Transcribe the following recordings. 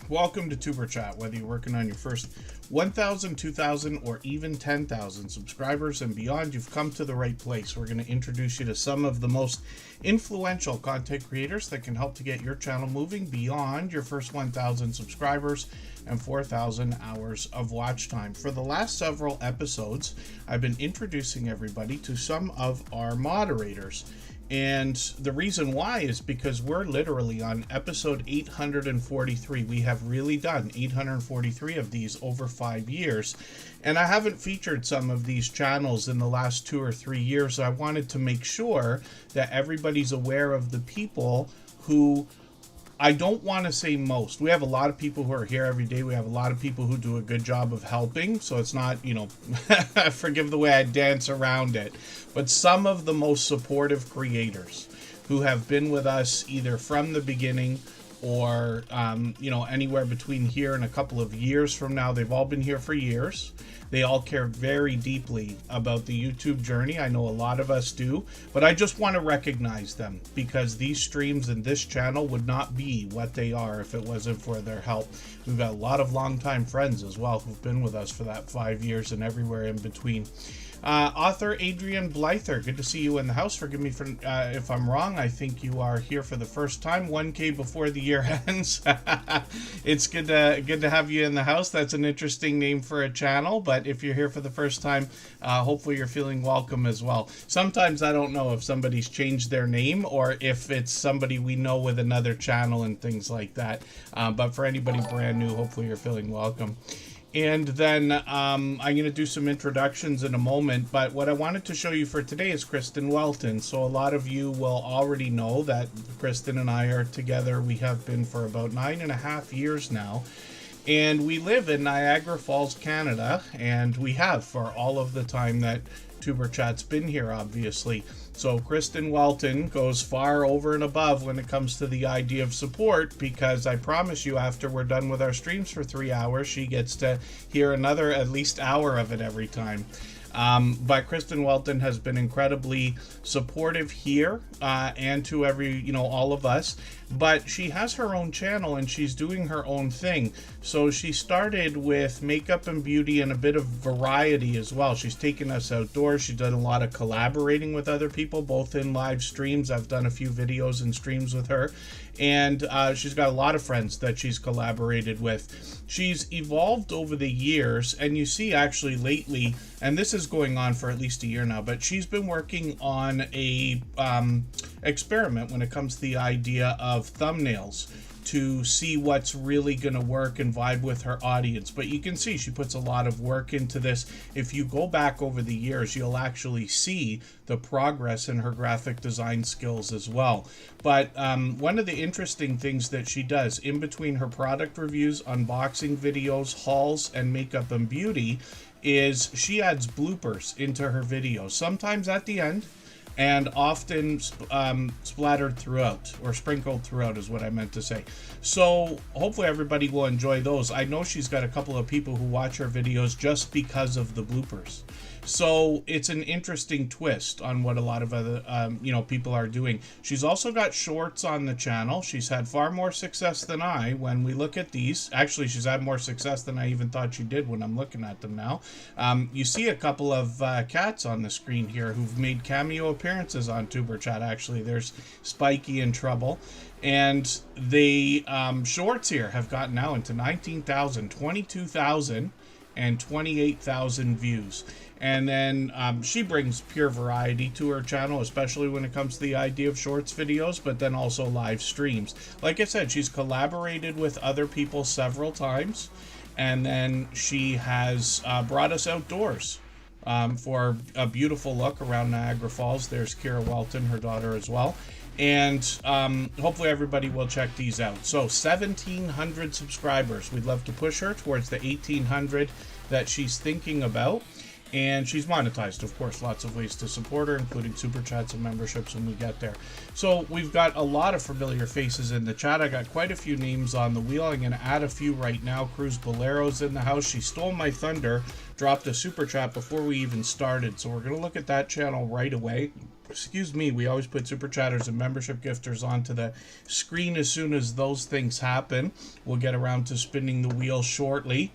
Welcome to Tuber Chat. Whether you're working on your first 1,000, 2,000, or even 10,000 subscribers and beyond, you've come to the right place. We're going to introduce you to some of the most influential content creators that can help to get your channel moving beyond your first 1,000 subscribers and 4,000 hours of watch time. For the last several episodes, I've been introducing everybody to some of our moderators. And the reason why is because we're literally on episode 843. We have really done 843 of these over 5 years. And I haven't featured some of these channels in the last 2 or 3 years. So I wanted to make sure that everybody's aware of the people who, I don't want to say most. We have a lot of people who are here every day. We have a lot of people who do a good job of helping. So it's not, forgive the way I dance around it. But some of the most supportive creators who have been with us either from the beginning or, anywhere between here and a couple of years from now. They've all been here for years. They all care very deeply about the YouTube journey. I know a lot of us do, but I just want to recognize them because these streams and this channel would not be what they are if it wasn't for their help. We've got a lot of longtime friends as well who've been with us for that 5 years and everywhere in between. Author Adrian Blyther, good to see you in the house. Forgive me for if I'm wrong. I think you are here for the first time. 1K before the year ends. It's good to have you in the house. That's an interesting name for a channel, but if you're here for the first time, hopefully you're feeling welcome as well. Sometimes I don't know if somebody's changed their name or if it's somebody we know with another channel and things like that. But for anybody brand new, hopefully you're feeling welcome. And then I'm going to do some introductions in a moment, but what I wanted to show you for today is Kristen Welton. So a lot of you will already know that Kristen and I are together. We have been for about 9.5 years now, and we live in Niagara Falls, Canada, and we have for all of the time that Tuber Chat's been here, obviously. So Kristen Welton goes far over and above when it comes to the idea of support, because I promise you after we're done with our streams for 3 hours, she gets to hear another at least hour of it every time. But Kristen Welton has been incredibly supportive here and to all of us. But she has her own channel and she's doing her own thing. So she started with makeup and beauty and a bit of variety as well. She's taken us outdoors. She's done a lot of collaborating with other people, both in live streams. I've done a few videos and streams with her. And she's got a lot of friends that she's collaborated with. She's evolved over the years, and you see actually lately, and this is going on for at least a year now, but she's been working on a experiment when it comes to the idea of thumbnails to see what's really going to work and vibe with her audience. But you can see she puts a lot of work into this. If you go back over the years, you'll actually see the progress in her graphic design skills as well. But one of the interesting things that she does in between her product reviews, unboxing videos, hauls, and makeup and beauty is she adds bloopers into her videos, sometimes at the end, and often splattered throughout, or sprinkled throughout is what I meant to say. So hopefully everybody will enjoy those. I know she's got a couple of people who watch her videos just because of the bloopers. So it's an interesting twist on what a lot of other people are doing. She's also got shorts on the channel. She's had far more success than I when we look at these. Actually, she's had more success than I even thought she did when I'm looking at them now. You see a couple of cats on the screen here who've made cameo appearances on Tuber Chat. Actually, there's Spiky and Trouble. And the shorts here have gotten now into 19,000, 22,000, and 28,000 views. And then she brings pure variety to her channel, especially when it comes to the idea of shorts videos, but then also live streams. Like I said, she's collaborated with other people several times, and then she has brought us outdoors for a beautiful look around Niagara Falls. There's Kira Welton, her daughter as well. And hopefully everybody will check these out. So 1,700 subscribers. We'd love to push her towards the 1,800 that she's thinking about. And she's monetized, of course, lots of ways to support her, including super chats and memberships when we get there. So we've got a lot of familiar faces in the chat. I got quite a few names on the wheel. I'm going to add a few right now. Cruz Bolero's in the house. She stole my thunder, dropped a super chat before we even started. So we're going to look at that channel right away. Excuse me, we always put super chatters and membership gifters onto the screen as soon as those things happen. We'll get around to spinning the wheel shortly.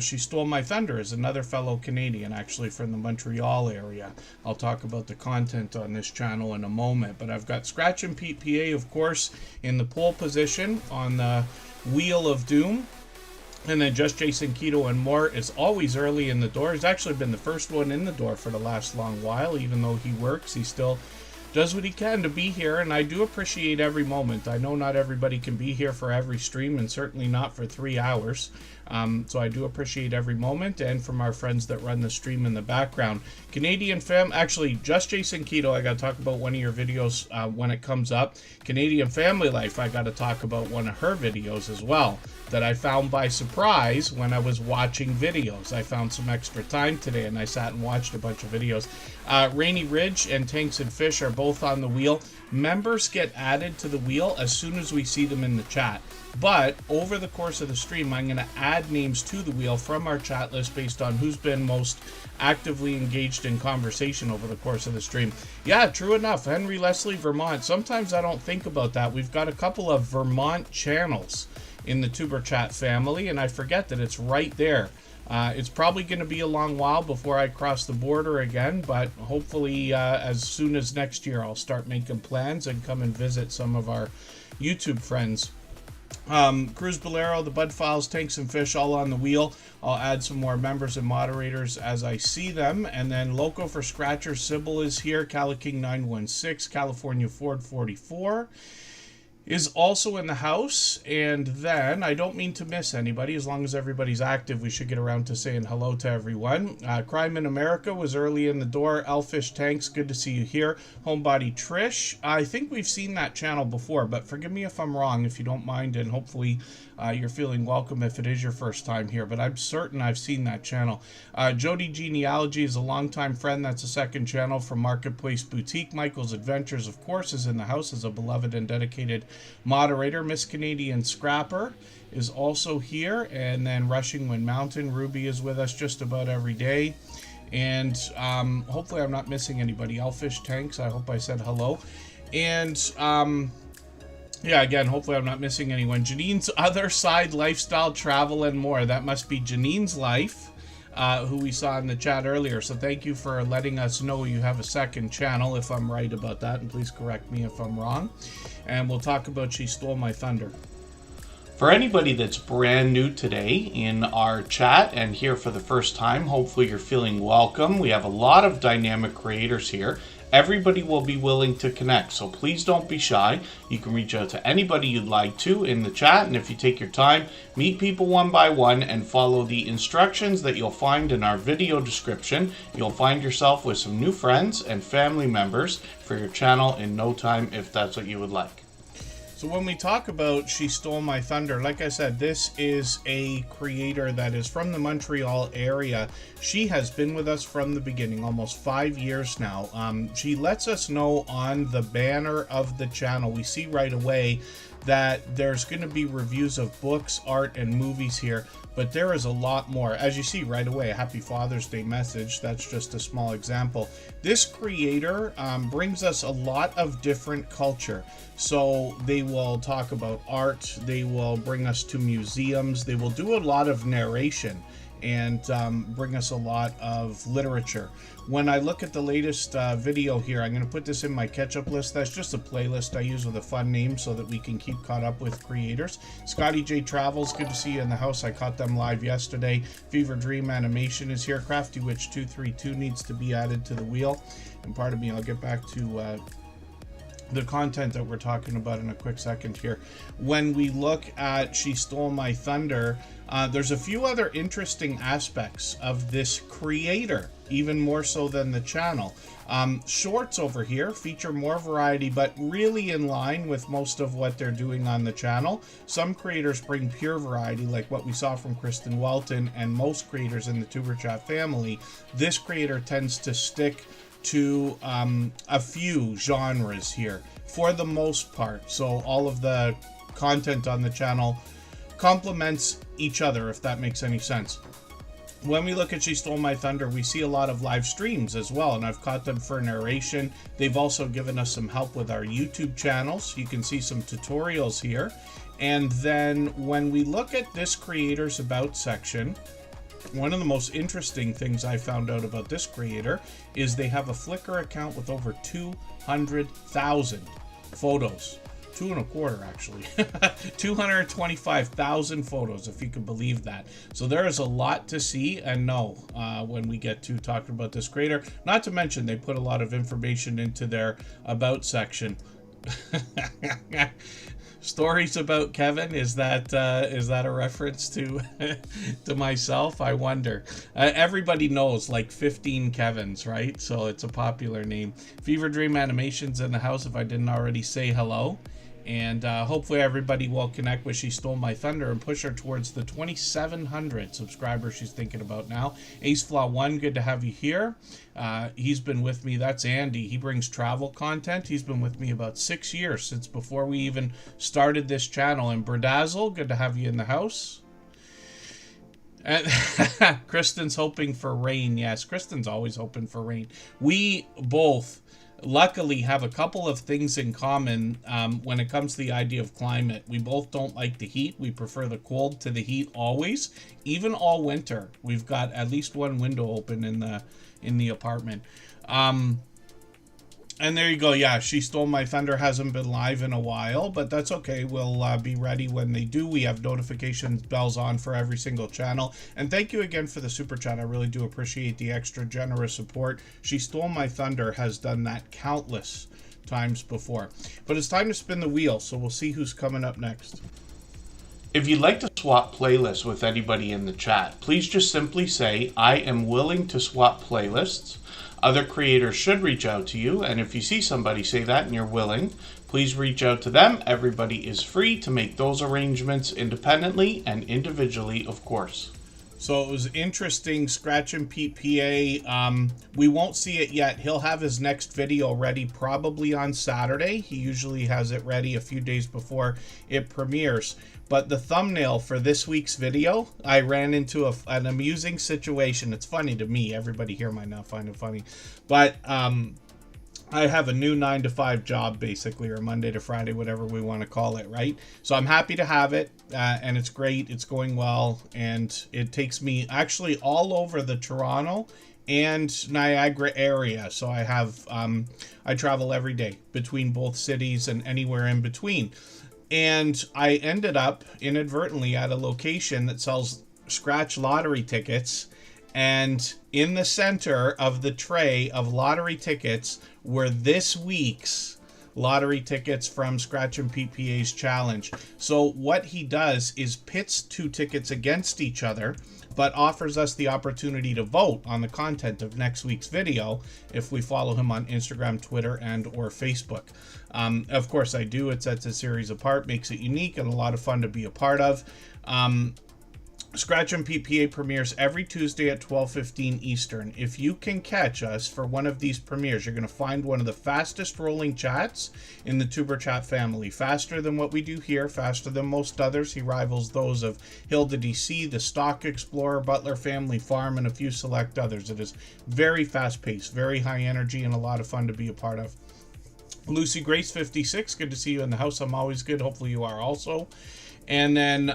She Stole My Thunder is another fellow Canadian, actually from the Montreal area. I'll talk about the content on this channel in a moment, but I've got Scratch and Pete PA, of course, in the pole position on the Wheel of Doom. And then Just Jason Keto and More is always early in the door. He's actually been the first one in the door for the last long while. Even though he works, he still does what he can to be here, and I do appreciate every moment. I know not everybody can be here for every stream, and certainly not for 3 hours. So I do appreciate every moment, and from our friends that run the stream in the background. Canadian fam, actually, Just Jason Keto, I got to talk about one of your videos when it comes up. Canadian Family Life, I got to talk about one of her videos as well, that I found by surprise when I was watching videos. I found some extra time today, and I sat and watched a bunch of videos. Rainy Ridge and Tanks and Fish are both on the wheel. Members get added to the wheel as soon as we see them in the chat. But over the course of the stream, I'm going to add names to the wheel from our chat list based on who's been most actively engaged in conversation over the course of the stream. Yeah, true enough. Henry Leslie, Vermont. Sometimes I don't think about that. We've got a couple of Vermont channels in the Tuber Chat family, and I forget that it's right there. It's probably going to be a long while before I cross the border again, but hopefully as soon as next year I'll start making plans and come and visit some of our YouTube friends. Cruz Bolero, the Bud Files, Tanks and Fish, all on the wheel. I'll add some more members and moderators as I see them. And then Loco for Scratcher, Sybil is here. Caliking 916, California Ford 44 is also in the house. And then, I don't mean to miss anybody. As long as everybody's active, we should get around to saying hello to everyone. Crime in America was early in the door. Elfish Tanks, good to see you here. Homebody Trish, I think we've seen that channel before, but forgive me if I'm wrong, if you don't mind, and hopefully you're feeling welcome if it is your first time here, but I'm certain I've seen that channel. Jody Genealogy is a longtime friend. That's a second channel from Marketplace Boutique. Michael's Adventures, of course, is in the house as a beloved and dedicated moderator. Miss Canadian Scrapper is also here, and then Rushing Wind Mountain. Ruby is with us just about every day, and hopefully I'm not missing anybody. Elfish Tanks, I hope I said hello. And yeah, again, hopefully I'm not missing anyone. Janine's Other Side, Lifestyle, Travel, and More. That must be Janine's Life, who we saw in the chat earlier. So thank you for letting us know you have a second channel, if I'm right about that. And please correct me if I'm wrong. And we'll talk about She Stole My Thunder. For anybody that's brand new today in our chat and here for the first time, hopefully you're feeling welcome. We have a lot of dynamic creators here. Everybody will be willing to connect, so please don't be shy. You can reach out to anybody you'd like to in the chat, and if you take your time, meet people one by one and follow the instructions that you'll find in our video description. You'll find yourself with some new friends and family members for your channel in no time, if that's what you would like. So when we talk about She Stole My Thunder, like I said, this is a creator that is from the Montreal area. She has been with us from the beginning, almost 5 years now. She lets us know on the banner of the channel. We see right away that there's going to be reviews of books, art, and movies here, but there is a lot more. As you see right away, a Happy Father's Day message. That's just a small example. This creator brings us a lot of different culture. So they will talk about art, they will bring us to museums, they will do a lot of narration and bring us a lot of literature. When I look at the latest video here, I'm going to put this in my catch-up list. That's just a playlist I use with a fun name so that we can keep caught up with creators. Scotty J Travels, good to see you in the house. I caught them live yesterday. Fever Dream Animation is here. Crafty Witch 232 needs to be added to the wheel. And pardon me, I'll get back to the content that we're talking about in a quick second here. When we look at She Stole My Thunder, there's a few other interesting aspects of this creator, even more so than the channel. Shorts over here feature more variety, but really in line with most of what they're doing on the channel. Some creators bring pure variety, like what we saw from Kristen Welton and most creators in the Tuber Chat family. This creator tends to stick to a few genres here for the most part, so all of the content on the channel complements each other, if that makes any sense. When we look at She Stole My Thunder, we see a lot of live streams as well, and I've caught them for narration. They've also given us some help with our YouTube channels. You can see some tutorials here. And then when we look at this creator's about section, one of the most interesting things I found out about this creator is they have a Flickr account with over 200,000 photos. 2.25 actually. 225,000 photos, if you can believe that. So there is a lot to see and know when we get to talking about this creator. Not to mention they put a lot of information into their about section. Stories about Kevin, is that a reference to to myself? I wonder. Everybody knows like 15 Kevins, right? So it's a popular name. Fever Dream Animations in the house, if I didn't already say hello. And hopefully everybody will connect with She Stole My Thunder and push her towards the 2,700 subscribers she's thinking about now. Ace Flaw 1, good to have you here. He's been with me. That's Andy. He brings travel content. He's been with me about 6 years, since before we even started this channel. And Berdazzle, good to have you in the house. And Kristen's hoping for rain. Yes, Kristen's always hoping for rain. We both luckily have a couple of things in common when it comes to the idea of climate. We both don't like the heat. We prefer the cold to the heat always, even all winter. We've got at least one window open in the apartment. And there you go. Yeah, She Stole My Thunder hasn't been live in a while, but that's okay. We'll be ready when they do. We have notification bells on for every single channel. And thank you again for the super chat. I really do appreciate the extra generous support. She Stole My Thunder has done that countless times before. But it's time to spin the wheel, so we'll see who's coming up next. If you'd like to swap playlists with anybody in the chat, please just simply say, I am willing to swap playlists. Other creators should reach out to you, and if you see somebody say that and you're willing, please reach out to them. Everybody is free to make those arrangements independently and individually, of course. So it was interesting. Scratch and Pete PA, we won't see it yet. He'll have his next video ready probably on Saturday. He usually has it ready a few days before it premieres. But the thumbnail for this week's video, I ran into an amusing situation. It's funny to me. Everybody here might not find it funny. But I have a new 9-to-5 job, basically, or Monday to Friday, whatever we want to call it, right? So I'm happy to have it, and it's great. It's going well, and it takes me actually all over the Toronto and Niagara area. So I have, I travel every day between both cities and anywhere in between. And I ended up inadvertently at a location that sells scratch lottery tickets. And in the center of the tray of lottery tickets were this week's lottery tickets from Scratch and Pete PA's challenge. So what he does is pits two tickets against each other, but offers us the opportunity to vote on the content of next week's video if we follow him on Instagram, Twitter, and or Facebook. Of course I do. It sets a series apart, makes it unique, and a lot of fun to be a part of. Scratch and PPA premieres every Tuesday at 12:15 Eastern. If you can catch us for one of these premieres, you're going to find one of the fastest rolling chats in the Tuber Chat family. Faster than what we do here, faster than most others. He rivals those of Hilda DC, the Stock Explorer, Butler Family Farm, and a few select others. It is very fast paced, very high energy, and a lot of fun to be a part of. Lucy Grace 56, good to see you in the house. I'm always good. Hopefully you are also. And then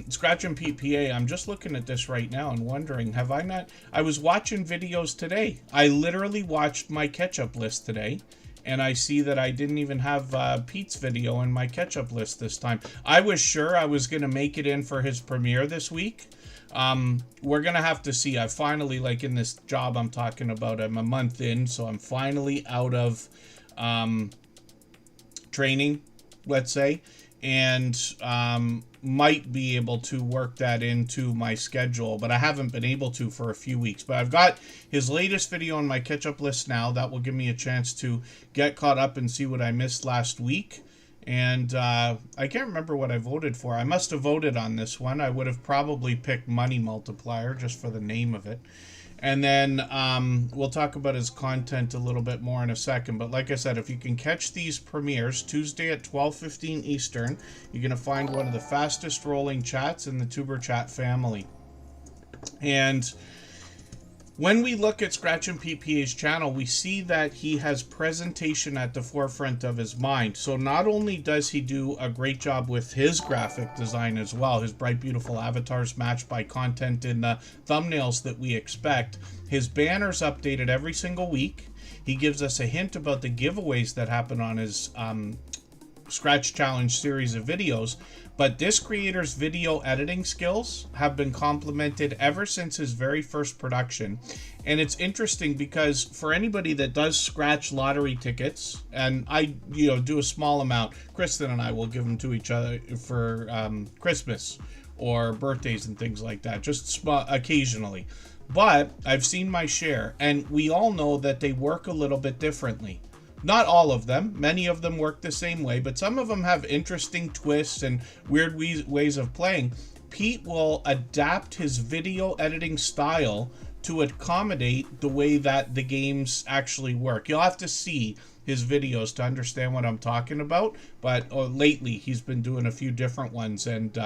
Scratch and Pete PA, I'm just looking at this right now and wondering, have I not... I was watching videos today. I literally watched my catch-up list today, and I see that I didn't even have Pete's video in my catch-up list this time. I was sure I was going to make it in for his premiere this week. We're going to have to see. I finally, like in this job I'm talking about, I'm a month in, so I'm finally out of... training, let's say, and might be able to work that into my schedule, but I haven't been able to for a few weeks. But I've got his latest video on my catch-up list now. That will give me a chance to get caught up and see what I missed last week. And I can't remember what I voted for. I must have voted on this one. I would have probably picked Money Multiplier just for the name of it. And then we'll talk about his content a little bit more in a second. But like I said, if you can catch these premieres Tuesday at 12:15 Eastern, you're going to find one of the fastest rolling chats in the Superchat family. And when we look at Scratch and PPA's channel, we see that he has presentation at the forefront of his mind. So not only does he do a great job with his graphic design as well, his bright, beautiful avatars matched by content in the thumbnails that we expect, his banner's updated every single week. He gives us a hint about the giveaways that happen on his Scratch Challenge series of videos. But this creator's video editing skills have been complimented ever since his very first production. And it's interesting because for anybody that does scratch lottery tickets, and I do a small amount, Kristen and I will give them to each other for Christmas or birthdays and things like that, just occasionally. But I've seen my share, and we all know that they work a little bit differently. Not all of them. Many of them work the same way, but some of them have interesting twists and weird ways of playing. Pete will adapt his video editing style to accommodate the way that the games actually work. You'll have to see his videos to understand what I'm talking about, but lately he's been doing a few different ones, and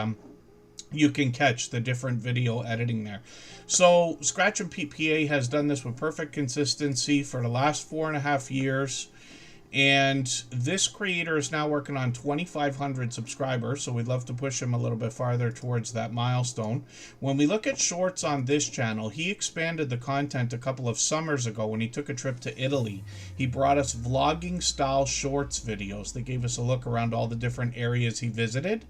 you can catch the different video editing there. So Scratch and PPA has done this with perfect consistency for the last 4.5 years. And this creator is now working on 2,500 subscribers, so we'd love to push him a little bit farther towards that milestone. When we look at shorts on this channel, he expanded the content a couple of summers ago when he took a trip to Italy. He brought us vlogging style shorts videos that gave us a look around all the different areas he visited,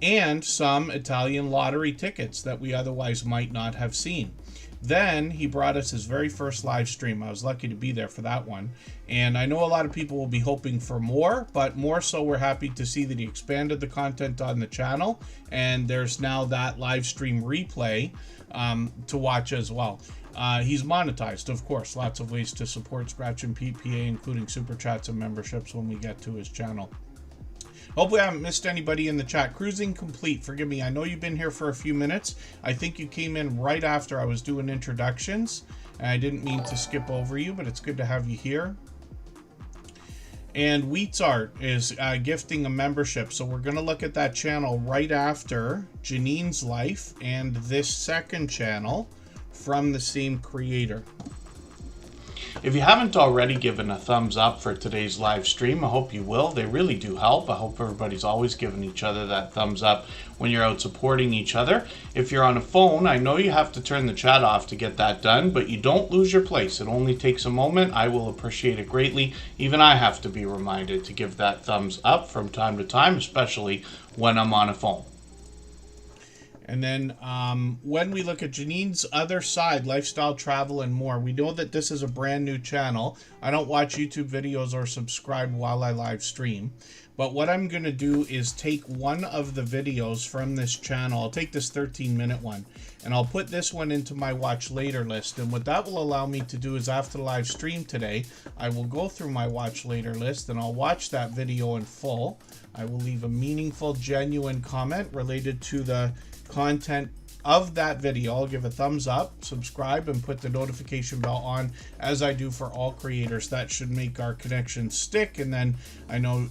and some Italian lottery tickets that we otherwise might not have seen. Then he brought us his very first live stream. I was lucky to be there for that one. And I know a lot of people will be hoping for more, but more so we're happy to see that he expanded the content on the channel. And there's now that live stream replay to watch as well. He's monetized, of course. Lots of ways to support Scratch and PPA, including super chats and memberships when we get to his channel. Hopefully I haven't missed anybody in the chat. Cruising complete. Forgive me. I know you've been here for a few minutes. I think you came in right after I was doing introductions. And I didn't mean to skip over you, but it's good to have you here. And Wheats Art is gifting a membership. So we're going to look at that channel right after Janine's Life and this second channel from the same creator. If you haven't already given a thumbs up for today's live stream, I hope you will. They really do help. I hope everybody's always giving each other that thumbs up when you're out supporting each other. If you're on a phone, I know you have to turn the chat off to get that done, but you don't lose your place. It only takes a moment. I will appreciate it greatly. Even I have to be reminded to give that thumbs up from time to time, especially when I'm on a phone. And then when we look at Janine's other side, lifestyle, travel, and more, we know that this is a brand new channel. I don't watch YouTube videos or subscribe while I live stream. But what I'm going to do is take one of the videos from this channel. I'll take this 13-minute one, and I'll put this one into my watch later list. And what that will allow me to do is after the live stream today, I will go through my watch later list, and I'll watch that video in full. I will leave a meaningful, genuine comment related to the content of that video. I'll give a thumbs up, subscribe, and put the notification bell on as I do for all creators. That should make our connection stick. And then I know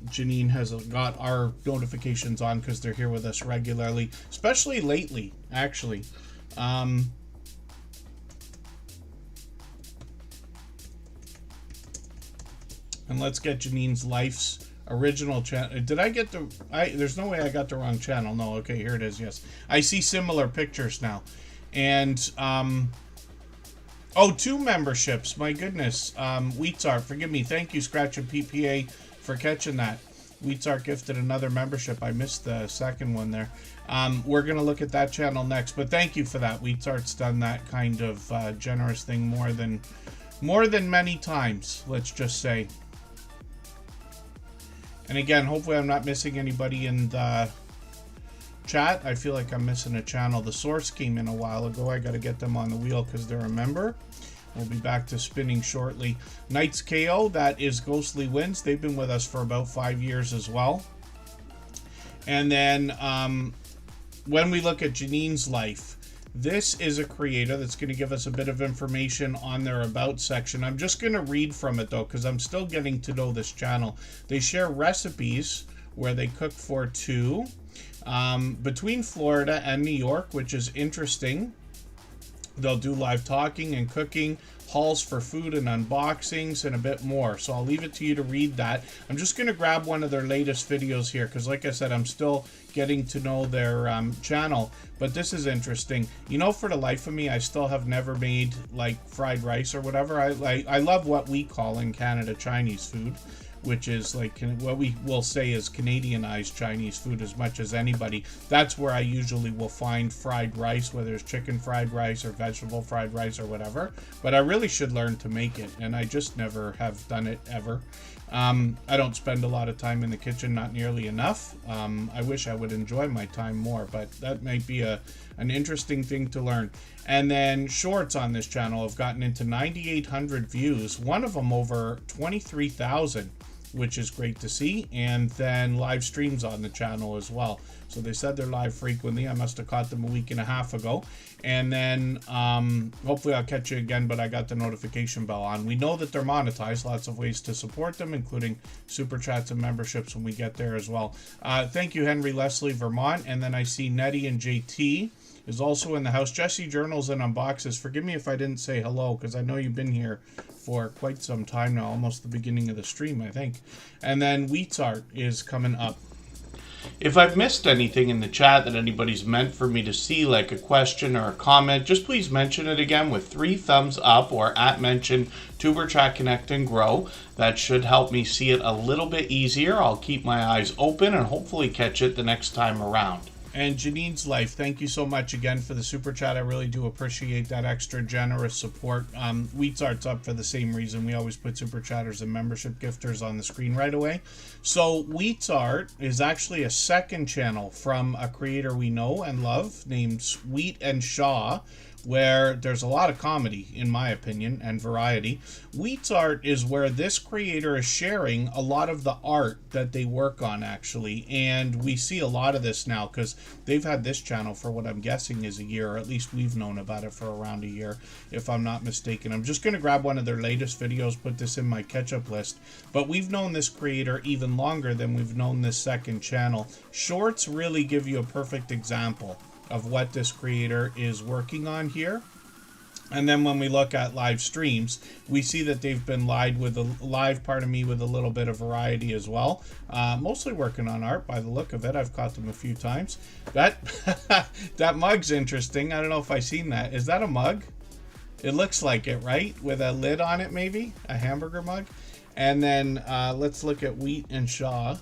Janine has got our notifications on because they're here with us regularly, especially lately, actually. And let's get Janine's Life's original channel. Did I get the... there's no way I got the wrong channel. No, okay, here it is, yes. I see similar pictures now. And, oh, 2 memberships, my goodness. Wheatsart, forgive me. Thank you, Scratch and PPA, for catching that. Wheatsart gifted another membership. I missed the second one there. We're going to look at that channel next, but thank you for that. Wheatsart's done that kind of generous thing more than many times, let's just say. And again, hopefully I'm not missing anybody in the chat. I feel like I'm missing a channel. The Source came in a while ago. I got to get them on the wheel because they're a member. We'll be back to spinning shortly. Knights KO, that is Ghostly Winds. They've been with us for about 5 years as well. And then when we look at Janine's life, this is a creator that's going to give us a bit of information on their About section. I'm just going to read from it, though, because I'm still getting to know this channel. They share recipes where they cook for two between Florida and New York, which is interesting. They'll do live talking and cooking, hauls for food and unboxings, and a bit more. So I'll leave it to you to read that. I'm just going to grab one of their latest videos here because, like I said, I'm still getting to know their channel. But this is interesting. You know, for the life of me, I still have never made, like, fried rice or whatever. I love what we call in Canada Chinese food, which is like what we will say is Canadianized Chinese food as much as anybody. That's where I usually will find fried rice, whether it's chicken fried rice or vegetable fried rice or whatever. But I really should learn to make it, and I just never have done it ever. I don't spend a lot of time in the kitchen, not nearly enough. I wish I would enjoy my time more, but that might be an interesting thing to learn. And then shorts on this channel have gotten into 9,800 views, one of them over 23,000. Which is great to see. And then live streams on the channel as well. So they said they're live frequently. I must have caught them a week and a half ago. And then hopefully I'll catch you again, but I got the notification bell on. We know that they're monetized. Lots of ways to support them, including super chats and memberships when we get there as well. Thank you, Henry Leslie, Vermont. And then I see Nettie and JT is also in the house. Jesse Journals and Unboxes. Forgive me if I didn't say hello, because I know you've been here for quite some time now, almost the beginning of the stream, I think. And then Wheat's Art is coming up. If I've missed anything in the chat that anybody's meant for me to see, like a question or a comment, just please mention it again with 3 thumbs up or @mention Tuber Chat Connect and Grow. That should help me see it a little bit easier. I'll keep my eyes open and hopefully catch it the next time around. And Janine's Life, thank you so much again for the super chat. I really do appreciate that extra generous support. Wheat's Art's up for the same reason. We always put super chatters and membership gifters on the screen right away. So Wheat's Art is actually a second channel from a creator we know and love named Sweet and Shaw, where there's a lot of comedy, in my opinion, and variety. Wheat's Art is where this creator is sharing a lot of the art that they work on, actually. And we see a lot of this now because they've had this channel for what I'm guessing is a year, or at least we've known about it for around a year, if I'm not mistaken. I'm just going to grab one of their latest videos, put this in my catch-up list. But we've known this creator even longer than we've known this second channel. Shorts really give you a perfect example of what this creator is working on here. And then when we look at live streams, we see that they've been live with a little bit of variety as well. Mostly working on art by the look of it. I've caught them a few times. That that mug's interesting. I don't know if I've seen that. Is that a mug? It looks like it, right? With a lid on it, maybe? A hamburger mug? And then let's look at Wheat and Shaw.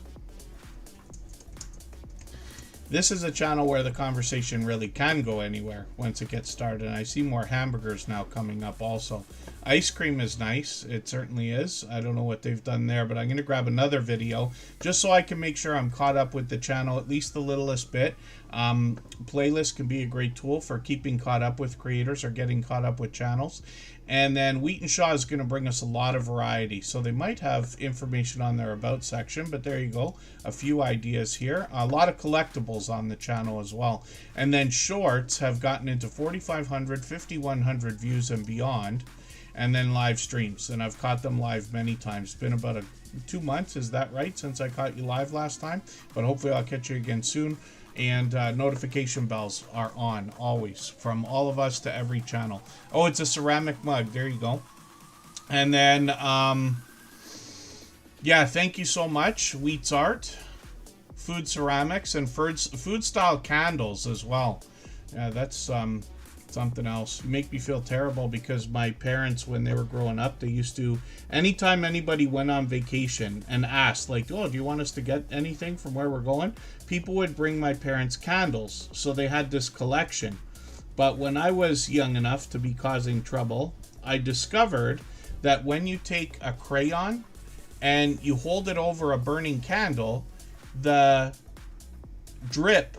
This is a channel where the conversation really can go anywhere once it gets started. And I see more hamburgers now coming up also. Ice cream is nice. It certainly is. I don't know what they've done there, but I'm going to grab another video just so I can make sure I'm caught up with the channel at least the littlest bit. Playlist can be a great tool for keeping caught up with creators or getting caught up with channels. And then Wheat and Shaw is going to bring us a lot of variety. So they might have information on their About section, but there you go. A few ideas here. A lot of collectibles on the channel as well. And then Shorts have gotten into 4,500, 5,100 views and beyond. And then live streams. And I've caught them live many times. It's been about 2 months, is that right, since I caught you live last time? But hopefully I'll catch you again soon. And notification bells are on always from all of us to every channel. Oh, it's a ceramic mug. There you go. And then, yeah, thank you so much, Wheat's Art, Food Ceramics, and food style candles as well. Yeah, that's something else. You make me feel terrible because my parents, when they were growing up, they used to, anytime anybody went on vacation and asked, like, oh, do you want us to get anything from where we're going? People would bring my parents candles. So they had this collection. But when I was young enough to be causing trouble, I discovered that when you take a crayon and you hold it over a burning candle, the drip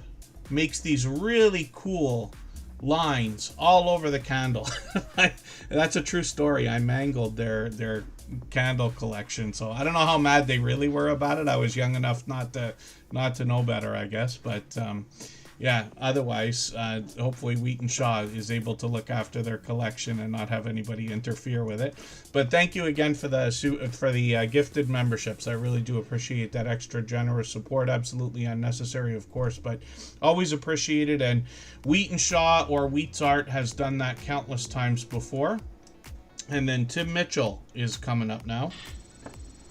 makes these really cool lines all over the candle. That's a true story. I mangled their candle collection, so I don't know how mad they really were about it. I was young enough not to know better, I guess. But yeah, otherwise, hopefully Wheaton Shaw is able to look after their collection and not have anybody interfere with it. But thank you again for the gifted memberships. I really do appreciate that extra generous support. Absolutely unnecessary, of course, but always appreciated. And Wheaton Shaw or Wheat's Art has done that countless times before. And then Tim Mitchell is coming up now.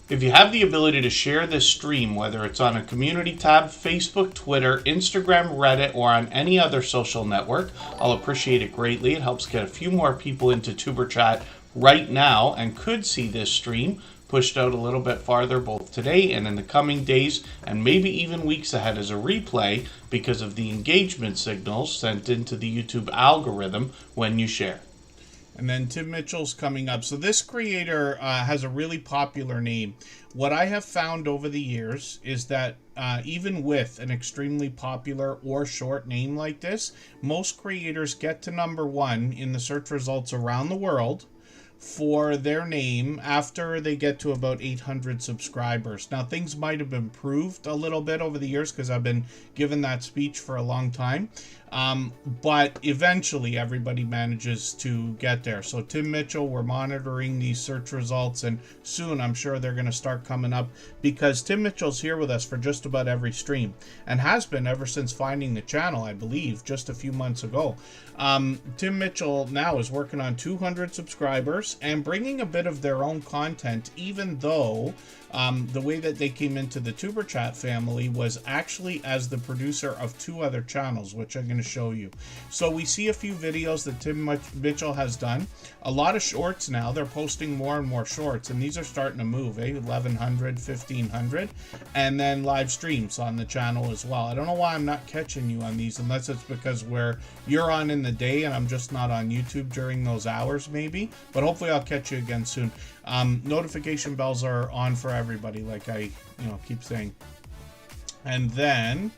If you have the ability to share this stream, whether it's on a community tab, Facebook, Twitter, Instagram, Reddit, or on any other social network, I'll appreciate it greatly. It helps get a few more people into Tuber Chat right now and could see this stream pushed out a little bit farther both today and in the coming days and maybe even weeks ahead as a replay because of the engagement signals sent into the YouTube algorithm when you share. And then Tim Mitchell's coming up. So this creator has a really popular name. What I have found over the years is that even with an extremely popular or short name like this, most creators get to #1 in the search results around the world for their name after they get to about 800 subscribers. Now, things might have improved a little bit over the years because I've been giving that speech for a long time. But eventually everybody manages to get there. So Tim Mitchell, we're monitoring these search results, and soon I'm sure they're going to start coming up because Tim Mitchell's here with us for just about every stream and has been ever since finding the channel, I believe, just a few months ago. Tim Mitchell now is working on 200 subscribers and bringing a bit of their own content, even though the way that they came into the Tuber Chat family was actually as the producer of 2 other channels, which I'm going to show you. So we see a few videos that Tim Mitchell has done. A lot of shorts now. They're posting more and more shorts, and these are starting to move, 1,100, 1,500, and then live streams on the channel as well. I don't know why I'm not catching you on these, unless it's because you're on in the day and I'm just not on YouTube during those hours maybe, but hopefully I'll catch you again soon. Notification bells are on for everybody, like I keep saying. And then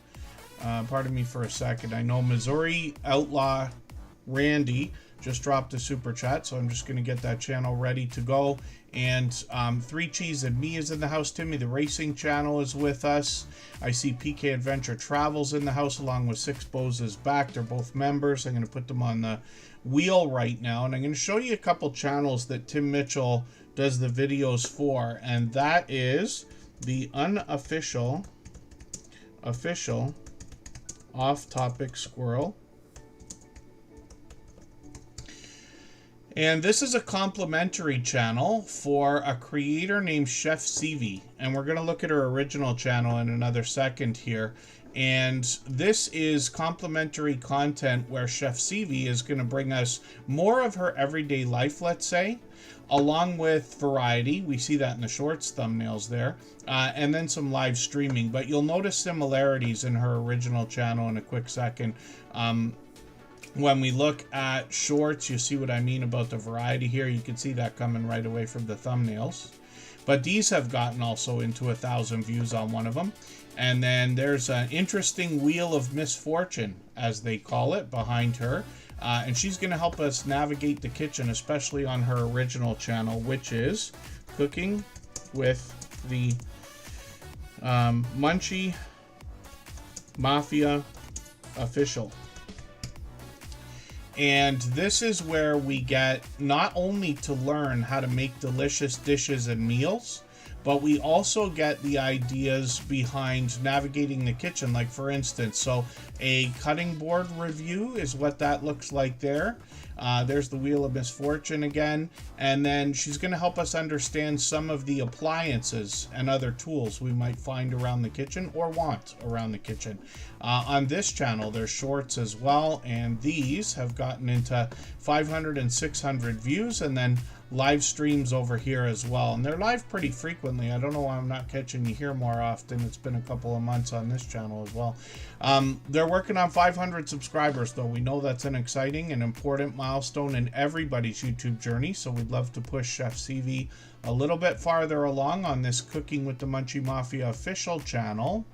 pardon me for a second, I know Missouri Outlaw Randy just dropped a super chat, so I'm just going to get that channel ready to go. And 3 Cheese and Me is in the house. Timmy the Racing channel is with us. I see PK Adventure Travels in the house along with Six Bows is back. They're both members. I'm going to put them on the wheel right now, and I'm going to show you a couple channels that Tim Mitchell does the videos for, and that is the unofficial, official, off-topic squirrel. And this is a complimentary channel for a creator named Chef Seavey, and we're going to look at her original channel in another second here. And this is complimentary content where Chef Seavey is going to bring us more of her everyday life, let's say, along with variety. We see that in the shorts thumbnails there, and then some live streaming. But you'll notice similarities in her original channel in a quick second. When we look at shorts, you see what I mean about the variety here. You can see that coming right away from the thumbnails. But these have gotten also into 1,000 views on one of them. And then there's an interesting wheel of misfortune, as they call it, behind her. And she's going to help us navigate the kitchen, especially on her original channel, which is Cooking with the Munchie Mafia Official. And this is where we get not only to learn how to make delicious dishes and meals, but we also get the ideas behind navigating the kitchen. Like, for instance, so a cutting board review is what that looks like there. There's the Wheel of Misfortune again. And then she's going to help us understand some of the appliances and other tools we might find around the kitchen or want around the kitchen. On this channel, there's shorts as well. And these have gotten into 500 and 600 views. And then live streams over here as well, and they're live pretty frequently. I don't know why I'm not catching you here more often. It's been a couple of months on this channel as well. They're working on 500 subscribers, though. We know that's an exciting and important milestone in everybody's YouTube journey. So we'd love to push Chef CV a little bit farther along on this Cooking with the Munchie Mafia official channel.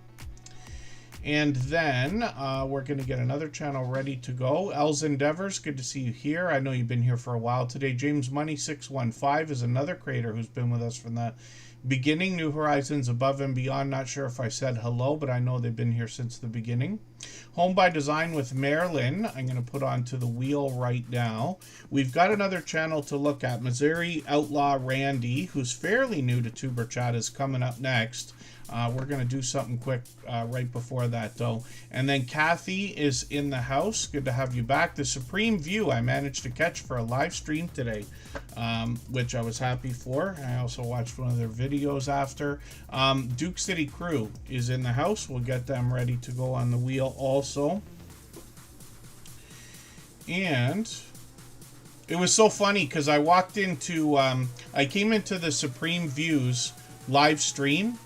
And then we're going to get another channel ready to go. Elle's Endeavors, good to see you here. I know you've been here for a while today. James Money 615 is another creator who's been with us from the beginning. New Horizons Above and Beyond. Not sure if I said hello, but I know they've been here since the beginning. Home by Design with Marilyn. I'm going to put onto the wheel right now. We've got another channel to look at. Missouri Outlaw Randy, who's fairly new to Superchatters, coming up next. We're going to do something quick right before that, though. And then Kathy is in the house. Good to have you back. The Supreme View I managed to catch for a live stream today, which I was happy for. I also watched one of their videos after. Duke City Crew is in the house. We'll get them ready to go on the wheel also. And it was so funny because I walked into, I came into the Supreme Views live stream.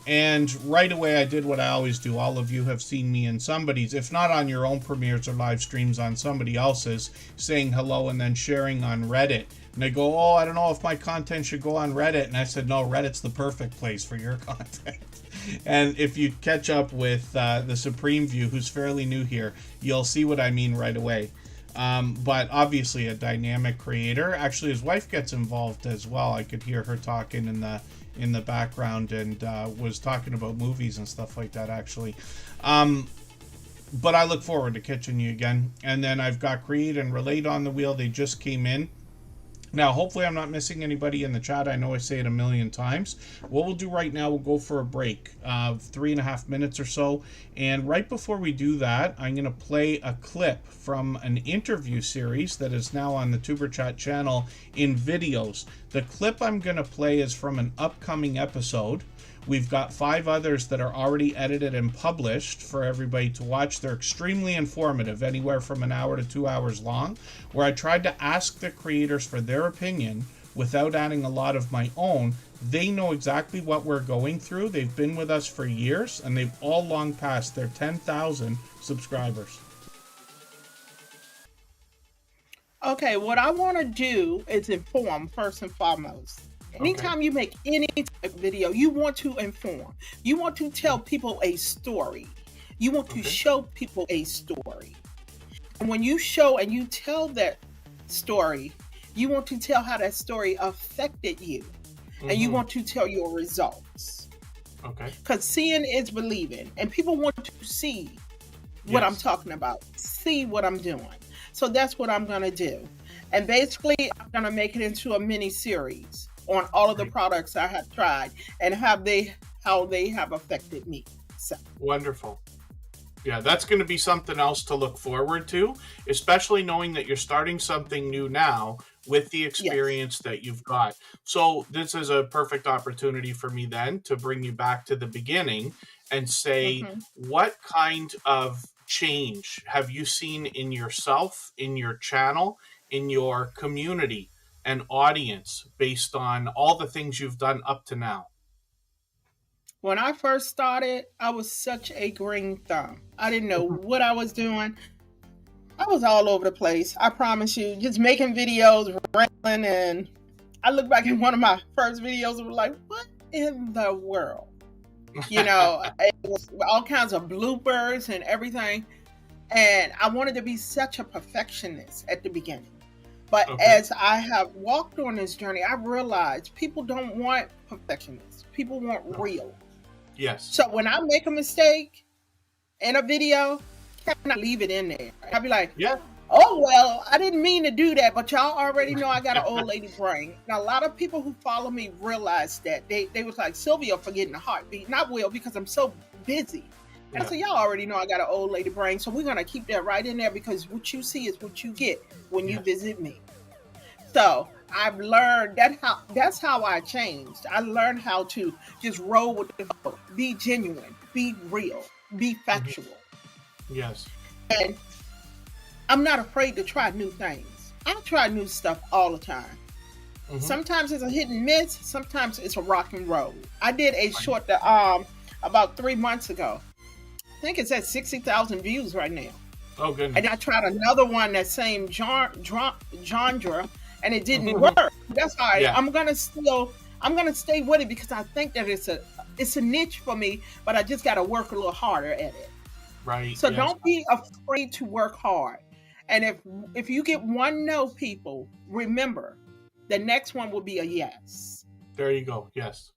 And right away, I did what I always do. All of you have seen me in somebody's, if not on your own premieres or live streams, on somebody else's, saying hello and then sharing on Reddit. And they go, oh, I don't know if my content should go on Reddit. And I said, no, Reddit's the perfect place for your content. And if you catch up with the Supreme View, who's fairly new here, you'll see what I mean right away. But obviously a dynamic creator. Actually, his wife gets involved as well. I could hear her talking in the background and was talking about movies and stuff like that, actually. But I look forward to catching you again. And then I've got Create and Relate on the wheel. They just came in. Now, hopefully I'm not missing anybody in the chat. I know I say it a million times. What we'll do right now, we'll go for a break of 3.5 minutes or so. And right before we do that, I'm going to play a clip from an interview series that is now on the TuberChat channel in videos. The clip I'm going to play is from an upcoming episode. We've got 5 others that are already edited and published for everybody to watch. They're extremely informative, anywhere from an hour to 2 hours long, where I tried to ask the creators for their opinion without adding a lot of my own. They know exactly what we're going through. They've been with us for years, and they've all long passed their 10,000 subscribers. Okay, what I want to do is inform first and foremost. Anytime you make any type of video, you want to inform. You want to tell people a story. You want to show people a story. And when you show and you tell that story, you want to tell how that story affected you. And you want to tell your results. Okay. Because seeing is believing. And people want to see what I'm talking about. See what I'm doing. So that's what I'm going to do. And basically, I'm going to make it into a mini series on all of the products I have tried and how they have affected me. So wonderful. Yeah, that's going to be something else to look forward to, especially knowing that you're starting something new now with the experience that you've got. So this is a perfect opportunity for me then to bring you back to the beginning and say, what kind of change have you seen in yourself, in your channel, in your community and audience based on all the things you've done up to now? When I first started, I was such a green thumb. I didn't know what I was doing. I was all over the place. I promise you, just making videos, rambling, and I look back at one of my first videos and was like, what in the world? You know, it was all kinds of bloopers and everything. And I wanted to be such a perfectionist at the beginning. But as I have walked on this journey, I realized people don't want perfectionists. People want real. Yes. So when I make a mistake in a video, I cannot leave it in there. I'll be like, oh, well, I didn't mean to do that, but y'all already know I got an old lady brain. Now, a lot of people who follow me realize that. They was like, Sylvia forgetting a heartbeat. Not will, because I'm so busy. And I said, y'all already know I got an old lady brain, so we're going to keep that right in there because what you see is what you get when you visit me. So I've learned that's how I changed. I learned how to just roll with the flow, be genuine, be real, be factual. Yes. And I'm not afraid to try new things. I try new stuff all the time. Sometimes it's a hit and miss. Sometimes it's a rock and roll. I did a short about 3 months ago. I think it's at 60,000 views right now. Oh, goodness. And I tried another one, that same genre, and it didn't work. That's why I'm gonna stay with it, because I think that it's a niche for me, but I just got to work a little harder at it. Right. So don't be afraid to work hard. And if you get one no, people, remember, the next one will be a yes. There you go. Yes.